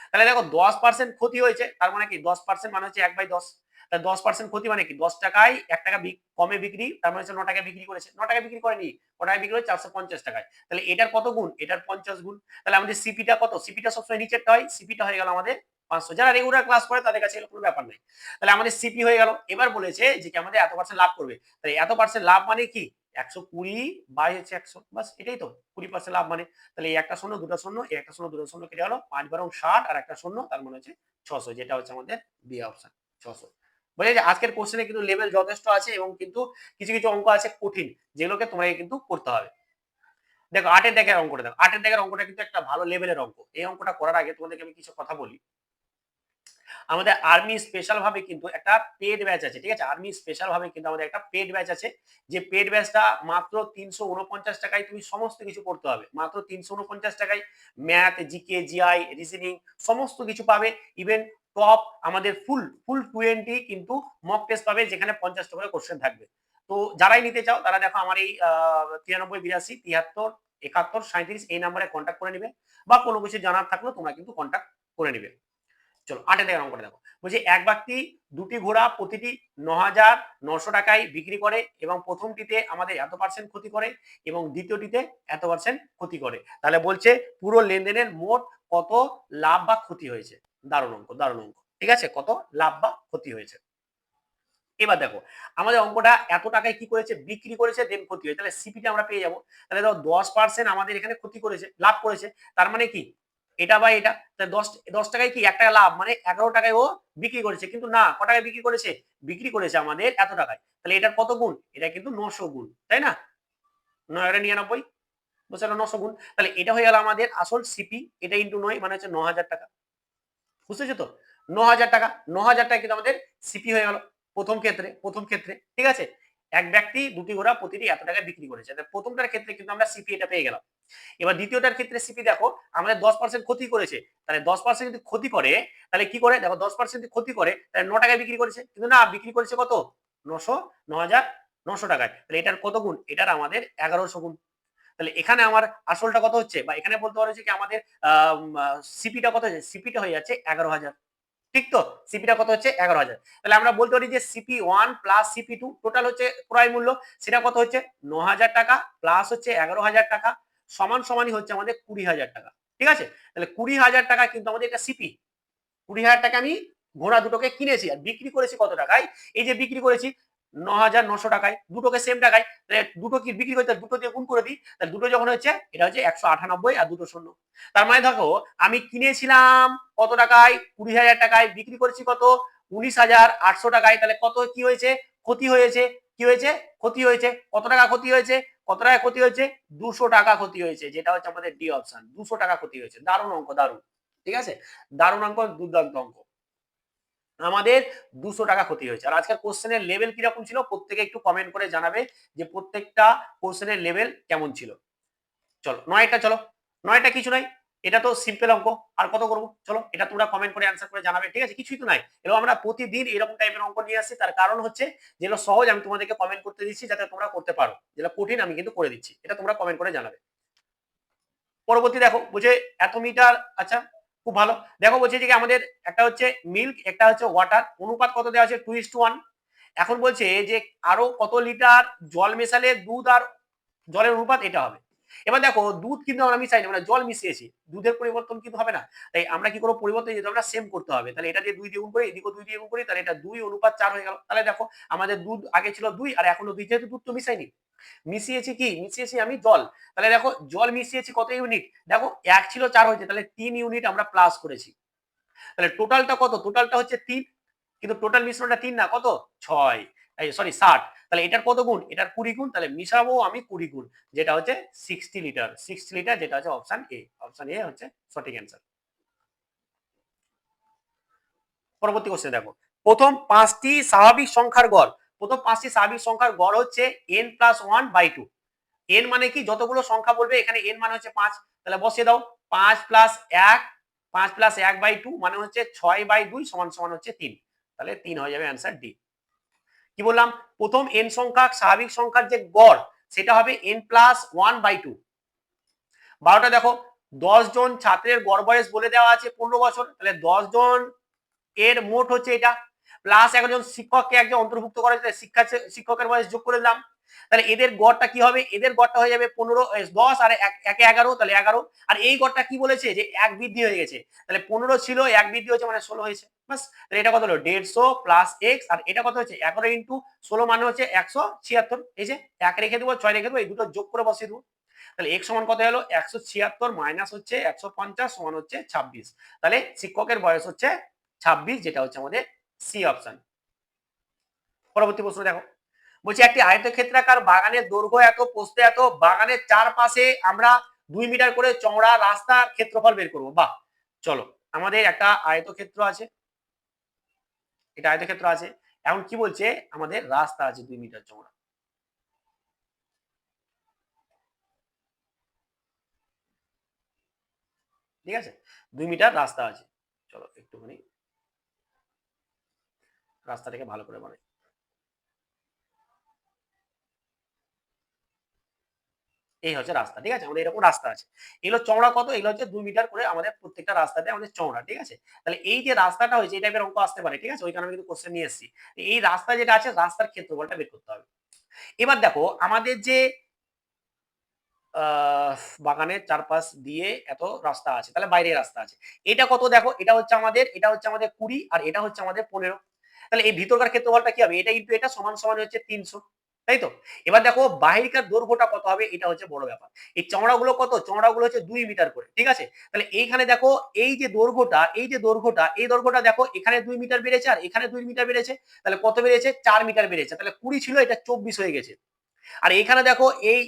S2: তাহলে দেখো 10% ক্ষতি হয়েছে, তার মানে কি 10% মানে হচ্ছে 1/10, তাহলে 10% ক্ষতি মানে কি 10 টাকায় 1 টাকা কমে বিক্রি, তার মানে হচ্ছে 9 টাকা বিক্রি করেছে, 9 টাকা বিক্রি করেনি, কত টাকা বিক্রি করেছে 450 টাকায়। তাহলে এটার কত গুণ, এটার 50 গুণ। তাহলে আমাদের সিপিটা কত, সিপিটা সবসময় নিচেরটা হয়, সিপিটা হয়ে গেল আমাদের 500। যারা রেগুলার ক্লাস করে তাদের কাছে কোনো ব্যাপার নেই। তাহলে আমাদের সিপি হয়ে গেল। এবার বলেছে যে কি আমাদের এত পার্সেন্ট লাভ করবে, তাহলে এত পার্সেন্ট লাভ মানে কি 120 বাই হচ্ছে 100, বাস এটাই তো 20% লাভ মানে। তাহলে এই একটা শূন্য দুটো শূন্য, এই একটা শূন্য দুটো শূন্য কেটে গেল, 5 বারং 60 আর একটা শূন্য, তার মানে হচ্ছে 600, যেটা হচ্ছে আমাদের বি অপশন 600। বুঝলে যে আজকের কোশ্চেনে কিন্তু লেভেল যথেষ্ট আছে, এবং কিন্তু কিছু কিছু অঙ্ক আছে কঠিন, যেগুলোকে তোমাকে কিন্তু করতে হবে। দেখো 8-এর দাগের অঙ্কটা দেখো, 8-এর দাগের অঙ্কটা কিন্তু একটা ভালো লেভেলের অঙ্ক। এই অঙ্কটা করার আগে তোমাদেরকে আমি কিছু কথা বলি। আমাদের আর্মি স্পেশাল ভাবে কিন্তু একটা পেড ব্যাচ আছে, ঠিক আছে? আর্মি স্পেশাল ভাবে কিন্তু আমাদের একটা পেড ব্যাচ আছে, যে পেড ব্যাচটা মাত্র 349 টাকায় তুমি সমস্ত কিছু পড়তে হবে। মাত্র 349 টাকায় ম্যাথ, জিকে, জিআই, রিজনিং সমস্ত কিছু পাবে। ইভেন টপ আমাদের ফুল 20 কিন্তু মক টেস্ট পাবে, যেখানে 50টা করে কোশ্চেন থাকবে। তো যারাই নিতে চাও তারা দেখো আমার এই 93 82 73 71 37 এই নাম্বারে কন্ট্যাক্ট করে নিবে, বা কোনো কিছু জানার থাকলেও তোমরা কিন্তু কন্ট্যাক্ট করে নিবে। চলো 8 থেকে অঙ্কটা দেখো। বলছে এক ব্যক্তি দুটি ঘোড়া প্রতিটি 9,900 টাকায় বিক্রি করে, এবং প্রথমটিতে আমাদের এত পার্সেন্ট ক্ষতি করে এবং দ্বিতীয়টিতে এত পার্সেন্ট ক্ষতি করে। তাহলে বলছে পুরো লেনদেনের মোট কত লাভ বা ক্ষতি হয়েছে। দারুণ অঙ্ক, দারুণ অঙ্ক। ঠিক আছে, কত লাভ বা ক্ষতি হয়েছে। এবার দেখো আমাদের অঙ্কটা এত টাকায় কি করেছে, বিক্রি করেছে, দেন ক্ষতি হয়েছে। তাহলে সিপিটা আমরা পেয়ে যাবো। তাহলে ধরো 10% আমাদের এখানে ক্ষতি করেছে, লাভ করেছে। তার মানে কি এটা বা এটা, তাহলে 10 টাকায় কি 1 টাকা লাভ, মানে 11 টাকায় ও বিক্রি করেছে। কিন্তু না, ক টাকায় বিক্রি করেছে, বিক্রি করেছে আমাদের এত টাকায়। তাহলে এটার কত গুণ, এটা কিন্তু 900 গুণ, তাই না? 999 বুঝতে 900 গুণ। তাহলে এটা হয়ে গেল আমাদের আসল সিপি, এটা ইন্টু 9 মানে হচ্ছে 9000 টাকা। বুঝতেছো তো? 9000 টাকা, 9000 টাকা কিন্তু আমাদের সিপি হয়ে গেল প্রথম ক্ষেত্রে, ঠিক আছে? এক ব্যক্তি দুটি ঘোড়া প্রতিটি এত টাকায় বিক্রি করেছে। প্রথমটার ক্ষেত্রে কিন্তু আমরা সিপি এটা পেয়ে গেলাম। এবার দ্বিতীয়টার ক্ষেত্রে সিপি দেখো আমাদের 10% ক্ষতি করেছে। তাহলে 10% যদি ক্ষতি করে তাহলে কি করে, দেখো 10% ক্ষতি করে তাহলে 9 টাকায় বিক্রি করেছে, কিন্তু না, বিক্রি করেছে কত, 900, 9,900 টাকায়। তাহলে এটার কত গুণ, এটার আমাদের 1100 গুণ। তাহলে এখানে আমার আসলটা কত হচ্ছে, বা এখানে বলতে পারো যে কি আমাদের সিপিটা কত হচ্ছে, সিপিটা হয়ে যাচ্ছে 11,000। ঠিক তো, সিপিটা কত হচ্ছে 11,000। তাহলে আমরা বলতে পারি যে সিপি 1 প্লাস সিপি 2 টোটাল হচ্ছে ক্রয় মূল্য, সেটা কত হচ্ছে 9,000 টাকা প্লাস হচ্ছে 11,000 টাকা, সমান সমানই হচ্ছে আমাদের 20,000 টাকা। ঠিক আছে, তাহলে 20,000 টাকা কিন্তু আমাদের এটা সিপি। 20,000 টাকা আমি ঘোড়া দুটোকে কিনেছি, আর বিক্রি করেছি কত টাকায়, এই যে বিক্রি করেছি 9,900 টাকায়, দুটোকে সেম টাকায়। তাহলে দুটো কি বিক্রি করতে, দুটো দিয়ে গুণ করে দিই, তাহলে দুটো যখন হচ্ছে এটা হচ্ছে 198 আর দুটো শূন্য। তার মানে দেখো আমি কিনেছিলাম কত টাকায়, 20,000 টাকায়, বিক্রি করেছি কত, 19,800 টাকায়। তাহলে কত কি হয়েছে, ক্ষতি হয়েছে। কি হয়েছে, ক্ষতি হয়েছে। কত টাকা ক্ষতি হয়েছে, কত টাকা ক্ষতি হয়েছে, 200 টাকা ক্ষতি হয়েছে, যেটা হচ্ছে আমাদের ডি অপশন। 200 টাকা ক্ষতি হয়েছে। দারুণ অঙ্ক, দারুণ। ঠিক আছে, দারুণ অঙ্ক, দুর্দান্ত অঙ্ক। আমাদের 200 টাকা ক্ষতি হয়েছে। আর আজকের কোশ্চেনের লেভেল কিরকম ছিল প্রত্যেকে একটু কমেন্ট করে জানাবে, যে প্রত্যেকটা কোশ্চেনের লেভেল কেমন ছিল। চলো 9টা, চলো 9টা কিছু নাই, এটা তো সিম্পল অঙ্ক। আর কত করবো, চলো এটা তোমরা কমেন্ট করে অ্যান্সার করে জানাবে। ঠিক আছে, কিছুই তো নাই। এরকম আমরা প্রতিদিন এরকম টাইপের অঙ্ক নিয়ে আসছি, তার কারণ হচ্ছে যেগুলো সহজ আমি তোমাদেরকে কমেন্ট করতে দিচ্ছি যাতে তোমরা করতে পারো, যেটা কঠিন আমি কিন্তু করে দিচ্ছি, এটা তোমরা কমেন্ট করে জানাবে। পরবর্তী দেখো বলছে এত মিটার, আচ্ছা খুব ভালো। দেখো বলছে যে আমাদের একটা হচ্ছে মিল্ক, একটা হচ্ছে ওয়াটার, অনুপাত কত দেওয়া আছে 2:1। এখন বলছে যে আরো কত লিটার জল মেশালে দুধ আর জলের অনুপাত এটা হবে। এবার দেখো দুধ কিন্তু আমরা মিশাই না, আমরা জল মিশিয়েছি, দুধের পরিবর্তন কিন্তু হবে না। তাই আমরা কি করবো, পরিবর্তন যেহেতু আমরা সেম করতে হবে, তাহলে এটা দিয়ে 2 দিয়ে গুণ করি, এদিকেও 2 দিয়ে গুণ করি, তাহলে এটা 2:4 হয়ে গেল। তাহলে দেখো আমাদের দুধ আগে ছিল 2 আর এখনো 2, যেহেতু দুধ তো মিশাইনি, মিশিয়েছি কি, মিশিয়েছি আমি জল। তাহলে দেখো জল মিশিয়েছি কত ইউনিট, দেখো 1 ছিল 4 হয়েছে, তাহলে 3 ইউনিট আমরা প্লাস করেছি। তাহলে টোটালটা কত, টোটালটা হচ্ছে 3, কিন্তু টোটাল মিশ্রণটা 3 না, কত 6, এই সরি 60। তাহলে এটার কত গুণ, এটার 20 গুণ, তাহলে মিশাবো আমি 20 গুণ, যেটা হচ্ছে 60 লিটার, 60 লিটার, যেটা হচ্ছে অপশন এ। অপশন এ হচ্ছে সঠিক অ্যান্সার। পরবর্তী কোশ্চেন দেখো, প্রথম 5টি স্বাভাবিক সংখ্যার গড়, প্রথম 5টি স্বাভাবিক সংখ্যার গড় হচ্ছে n+1/2। n মানে কি, যতগুলো সংখ্যা বলবে এখানে n মানে হচ্ছে 5, তাহলে বসিয়ে দাও 5 + 1, 5 + 1/2 মানে হচ্ছে 6/2 সমান সমান হচ্ছে 3। তাহলে 3 হয়ে যাবে অ্যান্সার ডি। কি বললাম, প্রথম n সংখ্যা স্বাভাবিক সংখ্যার যে গড় সেটা হবে n+1/2। 12টা দেখো 10 জন ছাত্রের গড় বয়স বলে দেওয়া আছে 15 বছর, তাহলে 10 জন এর মোট হচ্ছে এটা, প্লাস একজন শিক্ষককে একজন অন্তর্ভুক্ত করা হয়েছে, শিক্ষকের বয়স যোগ করে দিলাম। তাহলে এদের গড়টা কি হবে, এদের গড়টা হয়ে যাবে 15, 10 আর 1 11, তাহলে 11। আর এই গড়টা কি বলেছে, যে 1 বৃদ্ধি হয়ে গেছে, তাহলে 15 ছিল 1 বৃদ্ধি হয়েছে মানে 16 হয়েছে, বাস। তাহলে এটা কত হলো 150 প্লাস x, আর এটা কত হচ্ছে 11 ইন্টু 16 মানে হচ্ছে 176। এই যে 1 রেখে দেবো, 6 রেখে দেবো, এই দুটো যোগ করে বসিয়ে দেবো। তাহলে x সমান কত হলো 176 মাইনাস হচ্ছে 150 সমান হচ্ছে 26। তাহলে শিক্ষকের বয়স হচ্ছে 26, যেটা হচ্ছে আমাদের সি অপশন। পরবর্তী প্রশ্ন দেখো, বলছি একটি আয়তক্ষেত্রাকার বাগানের দৈর্ঘ্য এত, প্রস্থ এত, বাগানের চারপাশে আমরা 2 মিটার করে চওড়া রাস্তার ক্ষেত্রফল বের করবো। বাহ, চলো আমাদের একটা আয়তক্ষেত্র আছে, এটা আয়তক্ষেত্র আছে। এখন কি বলছে আমাদের রাস্তা আছে 2 মিটার চওড়া। ঠিক আছে, 2 মিটার রাস্তা আছে। চলো একটুখানি রাস্তাটাকে ভালো করে বানাই। এই হচ্ছে রাস্তা, ঠিক আছে, আমাদের এরকম রাস্তা আছে। এগুলো চওড়া কত? এগুলো হচ্ছে 2 মিটার করে আমাদের প্রত্যেকটা রাস্তাতে আমাদের চওড়া, ঠিক আছে। তাহলে এই যে রাস্তাটা হয়েছে এই টাইপের অঙ্ক আসতে পারে, ঠিক আছে, ওই কারণে কিন্তু কোশ্চেন নিয়ে এসেছি। এই রাস্তা যেটা আছে রাস্তার ক্ষেত্রফলটা বের করতে হবে। এবার দেখো আমাদের যে বাগানের চারপাশ দিয়ে এত রাস্তা আছে, তাহলে বাইরে রাস্তা আছে। এটা কত দেখো, এটা হচ্ছে আমাদের 20 আর এটা হচ্ছে আমাদের 15। তাহলে এই ভিতরকার ক্ষেত্রফলটা কি হবে? এটা ইনটু এটা সমান সমান হচ্ছে 300, তাই তো? এবার দেখো বাহিরকার দৈর্ঘ্যটা কত হবে, এটা হচ্ছে বড় ব্যাপার। এই চওড়াগুলো কত? চওড়াগুলো হচ্ছে 2 মিটার করে, ঠিক আছে। তাহলে এইখানে দেখো এই যে দৈর্ঘ্যটা, এই দৈর্ঘ্যটা দেখো এখানে 2 মিটার বেড়েছে আর এখানে 2 মিটার বেড়েছে। তাহলে কত বেড়েছে? 4 মিটার বেড়েছে। তাহলে 20 ছিল, এটা 24 হয়ে গেছে। আর এখানে দেখো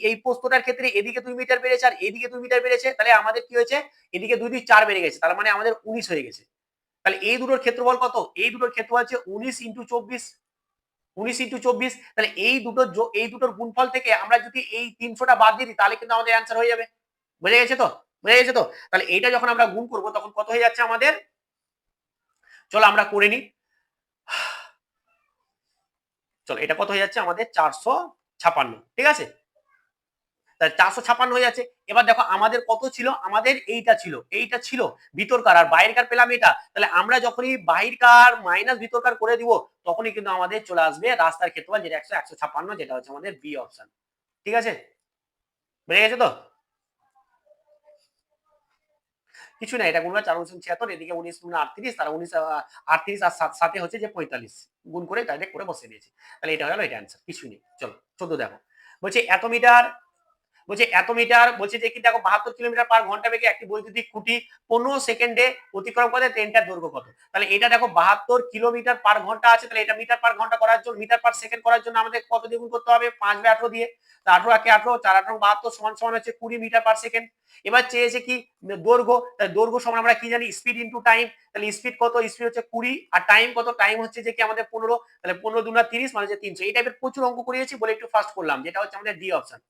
S2: এই প্রস্থটার ক্ষেত্রে এদিকে 2 মিটার বেড়েছে আর এদিকে 2 মিটার বেড়েছে। তাহলে আমাদের কি হয়েছে? এদিকে 2 দিয়ে 4 বেড়ে গেছে। তার মানে আমাদের 19 হয়ে গেছে। তাহলে এই দুটোর ক্ষেত্রফল কত? এই দুটোর ক্ষেত্রফল হচ্ছে 19 ইনটু 24। 19 ইনটু 24। তাহলে এই দুটোর গুণফল থেকে আমরা যদি এই 300 টা বাদ দিয়ে দিই তাহলে কিন্তু আমাদের অ্যান্সার হয়ে যাবে। বুঝে গেছে তো? বুঝে গেছে তো? তাহলে এইটা যখন আমরা গুণ করব তখন কত হয়ে যাচ্ছে আমাদের? চলো আমরা করে নিই। চলো এটা কত হয়ে যাচ্ছে আমাদের? 456, ঠিক আছে। তাহলে 456 হয়ে যাচ্ছে। এবার দেখো আমাদের কত ছিল? আমাদের এইটা ছিল ভিতরকার, আর বাইরেকার পেলাম এটা। তাহলে আমরা যখনই বাহিরকার মাইনাস ভিতরকার করে দিব তখনই কিন্তু আমাদের চলে আসবে রাস্তার ক্ষেত্রফল, যেটা 156, যেটা হচ্ছে আমাদের বি অপশন। ঠিক আছে, বুঝে গেছে তো? কিছু না, এটা গুণ 4×76, এদিকে 19 × 38, তার 19 38 আর 7 হচ্ছে যে 45, গুণ করে ডাইরেক্ট করে বসিয়ে দিয়েছি। তাহলে এটা হলো এটা অ্যান্সার, কিছুই নেই। চলো 14 দেখো, বলছে বলছে যে কি দেখো 72 কিলোমিটার পার ঘন্টা বেগে একটি বৈদ্যুতিক খুঁটি 15 সেকেন্ডে অতিক্রম করে ট্রেনটার দৈর্ঘ্য কত? তাহলে এটা দেখো 72 কিলোমিটার পার ঘন্টা আছে, তাহলে এটা মিটার পার ঘন্টা করার জন্য, মিটার পার সেকেন্ড করার জন্য আমাদের কত দিয়ে গুণ করতে হবে? 5/18 দিয়ে। 18 একে 18, 4×8 72 সমান সমান হচ্ছে 20 মিটার পার সেকেন্ড। এবার চেয়েছে কি দৈর্ঘ্য, তাহলে দৈর্ঘ্য সমান আমরা কি জানি? Speed into time. তাহলে স্পিড কত? স্পিড হচ্ছে 20 আর টাইম কত? টাইম হচ্ছে যে কি আমাদের 15। তাহলে 15 2 30 মানে হচ্ছে 300। এই টাইপের প্রচুর অঙ্ক করিয়েছি বলে একটু ফাস্ট করলাম, যেটা হচ্ছে আমাদের ডি অপশন।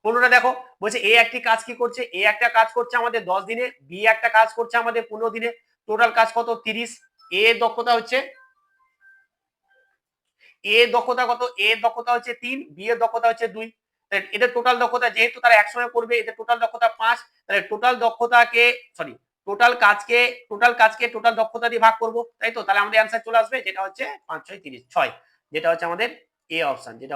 S2: 15টা দেখো, বলছে এ একটি কাজ কি করছে? এ একটা কাজ করছে আমাদের 10 দিনে, বি একটা কাজ করছে আমাদের 15 দিনে। টোটাল কাজ কত? 30। এ এর দক্ষতা হচ্ছে এ এর দক্ষতা হচ্ছে 3, বি এর দক্ষতা হচ্ছে 2। এদের টোটাল দক্ষতা, যেহেতু তারা একসঙ্গে করবে, এদের টোটাল দক্ষতা 5। তাহলে টোটাল কাজকে টোটাল দক্ষতা দিয়ে ভাগ করব, তাই তো? তাহলে আমাদের অ্যান্সার চলে আসবে, যেটা হচ্ছে 5 6 30 6, যেটা হচ্ছে আমাদের এ অপশন, যেটা